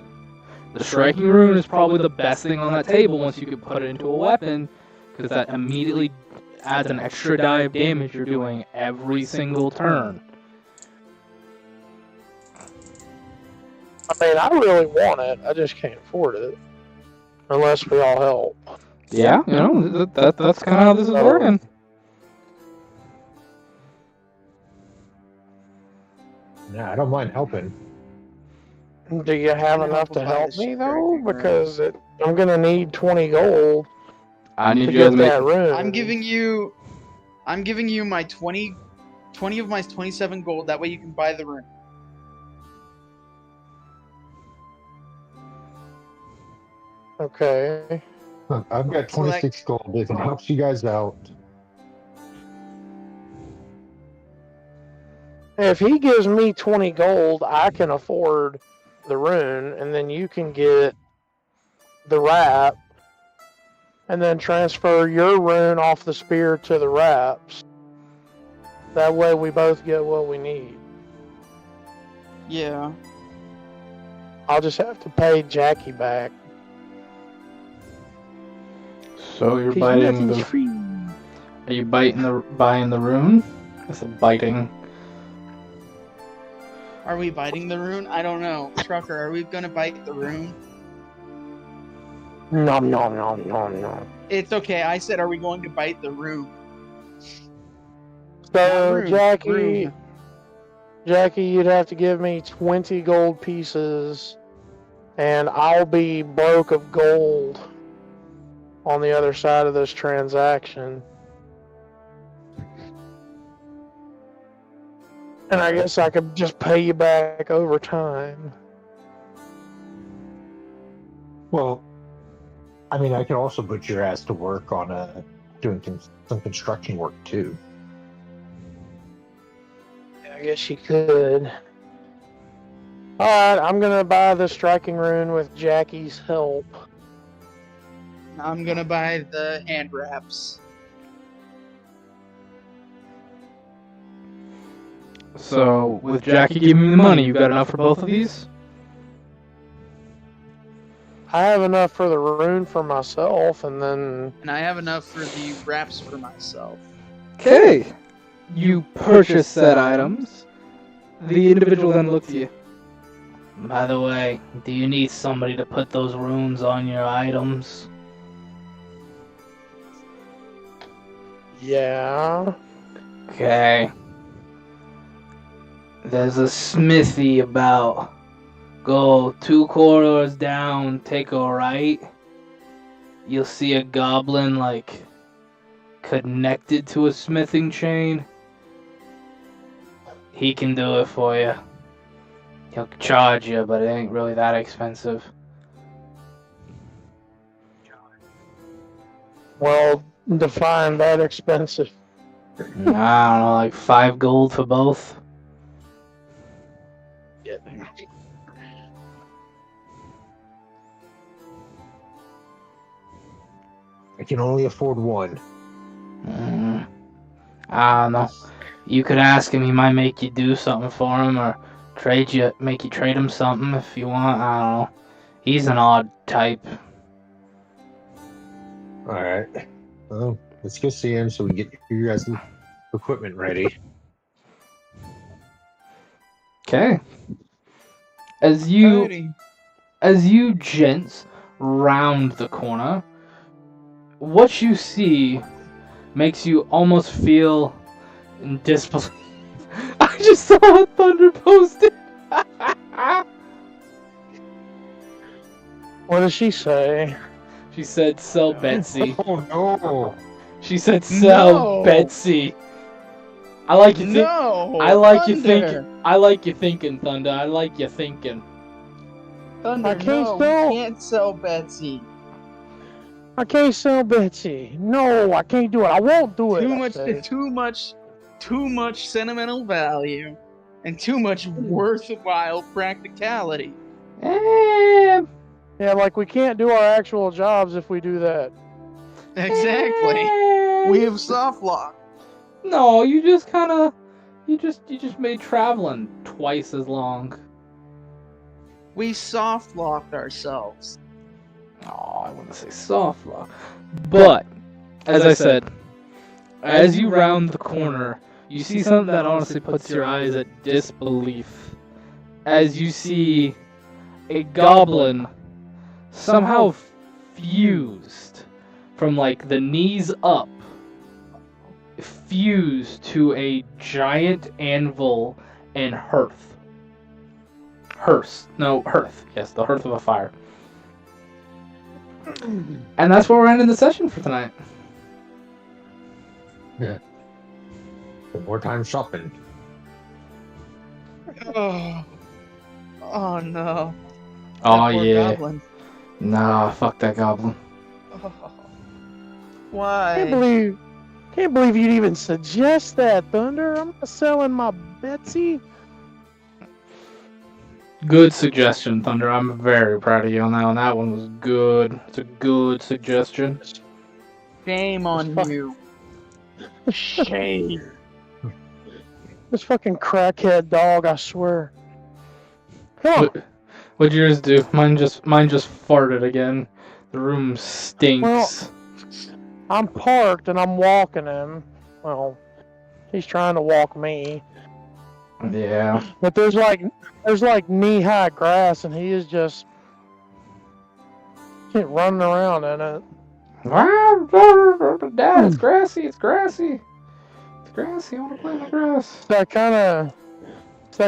The striking rune is probably the best thing on that table once you can put it into a weapon, because that immediately adds an extra die of damage you're doing every single turn. I mean, I really want it. I just can't afford it. Unless we all help. Yeah, you know, that's kind of how this is working. Yeah, I don't mind helping. Do you have enough to help me, though? Because I'm going to need 20 gold I need to you to get make... that rune. I'm giving you my 20 of my 27 gold. That way you can buy the rune. Okay. Look, I've got 26 gold. If it helps you guys out. If he gives me 20 gold, I can afford the rune, and then you can get the wrap, and then transfer your rune off the spear to the wraps. That way we both get what we need. Yeah. I'll just have to pay Jackie back. So you're biting the... free. Are you buying the rune? It's a biting. Are we biting the rune? I don't know. Trucker, are we gonna bite the rune? Nom nom nom nom nom. It's okay. I said, are we going to bite the rune? So, Rune, Jackie, you'd have to give me 20 gold pieces, and I'll be broke of gold on the other side of this transaction. And I guess I could just pay you back over time. Well, I mean, I could also put your ass to work on doing some construction work too. I guess you could. Alright, I'm gonna buy the striking rune with Jackie's help. I'm gonna buy the hand wraps. So, with Jackie giving me the money, you got enough for both of these? I have enough for the rune for myself, and then... And I have enough for the wraps for myself. Okay. You purchase said items. The individual then looks at you. By the way, do you need somebody to put those runes on your items? Yeah. Okay. There's a smithy about. Go 2 corridors down, take a right. You'll see a goblin, like, connected to a smithing chain. He can do it for you. He'll charge you, but it ain't really that expensive. Well, define that expensive. I don't know, like 5 gold for both. I can only afford one. I don't know. You could ask him, he might make you do something for him, or make you trade him something if you want. I don't know. He's an odd type. Alright. Well, Let's go see him so we can get you guys' equipment ready. Okay. As you gents round the corner, what you see makes you almost feel in disbelief. I just saw a Thunder posted. What does she say? She said, "Sell Betsy." Oh no! She said, "Sell No. Betsy." I like you think. No. I like you Thunder. thinking. I like you thinking, Thunder. I like you thinking. Thunder, I can't no, sell- we can't sell Betsy. I can't sell Betsy. No, I can't do it. I won't do it. Too much sentimental value, and too much worthwhile practicality. Eh, Yeah, like we can't do our actual jobs if we do that. Exactly. We have soft lock. No, you just kind of, you just made traveling twice as long. We soft locked ourselves. Oh, I wouldn't say soft lock, but as I said, as you round the corner, you see something that honestly puts your eyes at disbelief. As you see a goblin somehow fused from like the knees up, fused to a giant anvil and hearth. Hearth. Yes, the hearth of a fire. And that's where we're ending the session for tonight. Yeah. More time shopping. Oh no. Oh That poor yeah. goblin. Nah, fuck that goblin. Oh. Why? Can't believe you'd even suggest that, Thunder. I'm not selling my Betsy. Good suggestion, Thunder. I'm very proud of you on that one. That one was good. It's a good suggestion. Shame on you. Shame. This fucking crackhead dog, I swear. Come on. What'd yours do? Mine just farted again. The room stinks. Well, I'm parked and I'm walking him. Well, he's trying to walk me. Yeah. But there's like knee-high grass and he is just running around in it. Dad, it's grassy. It's grassy. It's grassy. I want to play in the grass. It's that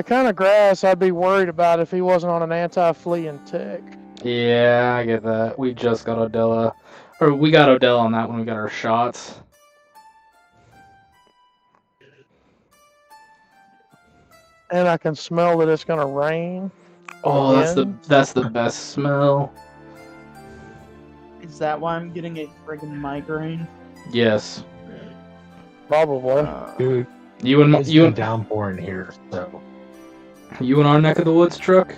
kind of grass I'd be worried about if he wasn't on an anti-fleeing tick. Yeah, I get that. We just got Odella. Or we got Odella on that when we got our shots. And I can smell that it's gonna rain. Oh, again. that's the best smell. Is that why I'm getting a friggin' migraine? Yes. Probably. Dude, You and it's been downpouring here, so. You in our neck of the woods, truck?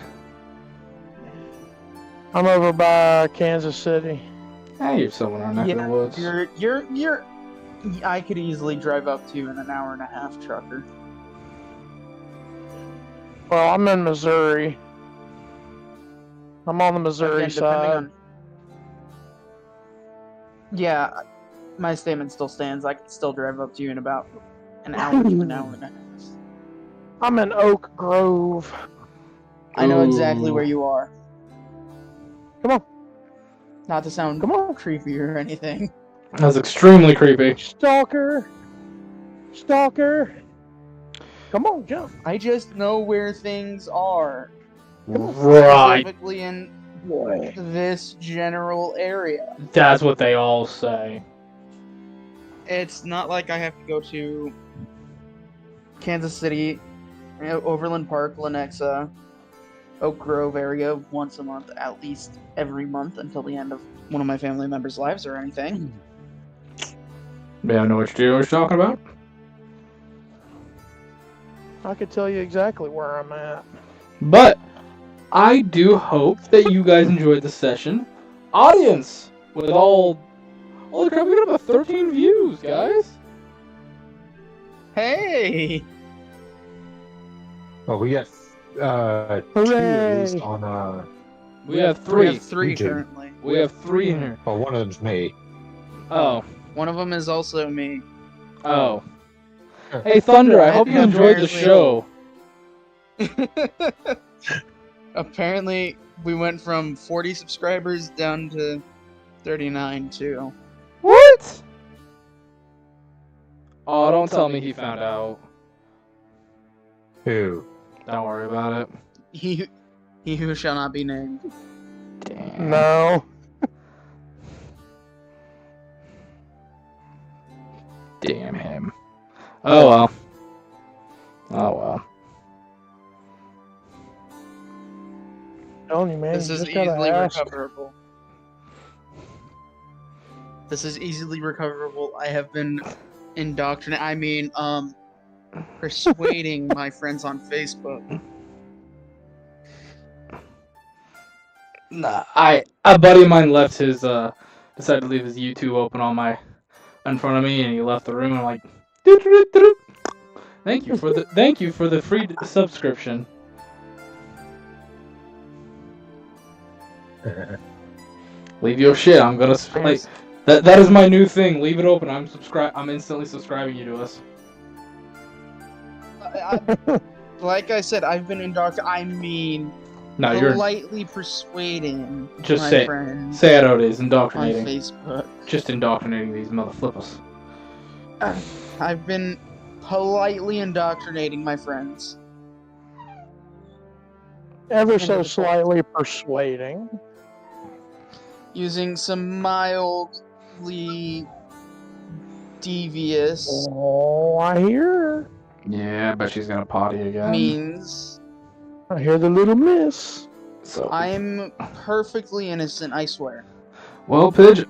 I'm over by Kansas City. Hey, you're still in our neck of the woods. You're. I could easily drive up to you in an hour and a half, trucker. Well, I'm in Missouri. I'm on the Missouri Again, side. Yeah, my statement still stands. I could still drive up to you in about an hour to an hour and a half. I'm in Oak Grove. I know exactly Ooh. where you are. Come on. Not to sound Come on. creepy or anything. That's extremely creepy. Stalker. Come on, jump. I just know where things are. Right. Specifically in this general area. That's what they all say. It's not like I have to go to Kansas City, Overland Park, Lenexa, Oak Grove area once a month, at least every month until the end of one of my family members' lives or anything. Yeah, I know what you're talking about. I could tell you exactly where I'm at. But I do hope that you guys enjoyed the session. Audience, with all... Holy crap, we got about 13 views, guys. Hey! Oh, we got 2 at least on We have We three. have 3 YouTube. currently. We have 3 in here. well, one of them's me. Oh. One of them is also me. Oh. Hey, Thunder, I hope you enjoyed the show. Apparently, we went from 40 subscribers down to 39 too. What? Oh, don't tell me he found out. Who? Don't worry about it. He who shall not be named. Damn. No. Damn him. Oh well. Oh well. Telling you, man, This you is just gotta easily ask. recoverable. This is easily recoverable. I have been persuading my friends on Facebook. Nah, a buddy of mine left his decided to leave his YouTube open in front of me, and he left the room. And I'm like, doo-doo-doo-doo. thank you for the free subscription. Leave your shit. I'm gonna like that is my new thing. Leave it open. I'm instantly subscribing you to us. Like I said, I've been No, you're politely persuading just my friends say it how it is. on Indoctrinating. Facebook. Just indoctrinating these motherflippers. I've been politely indoctrinating my friends. Ever so slightly persuading. Using some mildly devious Oh, I hear. Yeah, I bet she's gonna potty again. means. I hear the little miss. So I'm perfectly innocent, I swear. Well, Pidge,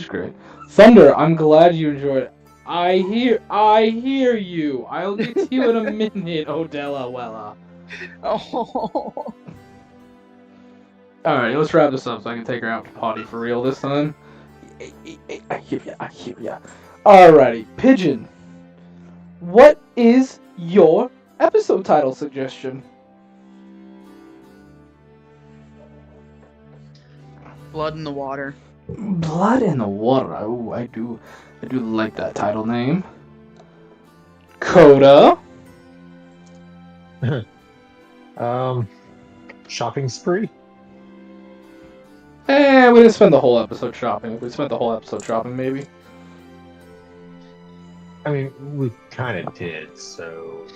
great. Thunder, I'm glad you enjoyed it. I hear you. I'll get to you in a minute, Odella Wella. Oh. Alright, let's wrap this up so I can take her out to potty for real this time. I hear ya. Alrighty, Pigeon. What is your episode title suggestion? Blood in the water. Blood in the Water. Oh, I do like that title name. Coda. Shopping spree. We didn't spend the whole episode shopping. If we spent the whole episode shopping, maybe. I mean, we kind of did, so...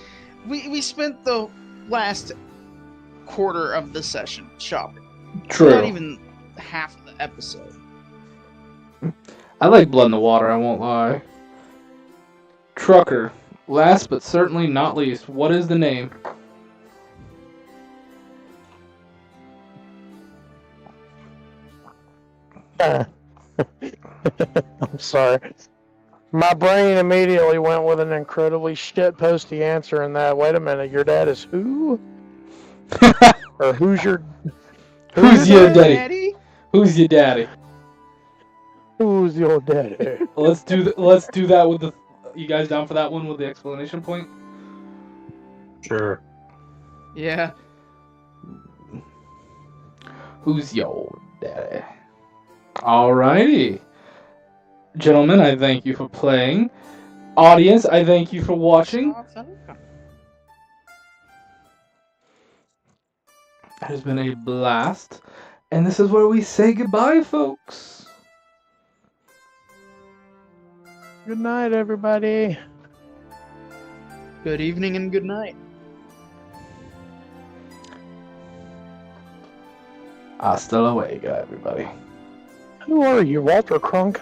We spent the last quarter of the session shopping. True. Not even half of the episode. I like Blood in the Water, I won't lie. Trucker. Last but certainly not least, what is the name? I'm sorry. My brain immediately went with an incredibly shitposty answer in that. Wait a minute, your dad is who? Or who's your your daddy? Who's your daddy? Who's your daddy? Let's do that with the. You guys down for that one with the explanation point? Sure. Yeah. Who's your daddy? Alrighty. Gentlemen, I thank you for playing. Audience, I thank you for watching. It has been a blast. And this is where we say goodbye, folks. Good night, everybody. Good evening and good night. Hasta luego, everybody. Who are you, Walter Crunk?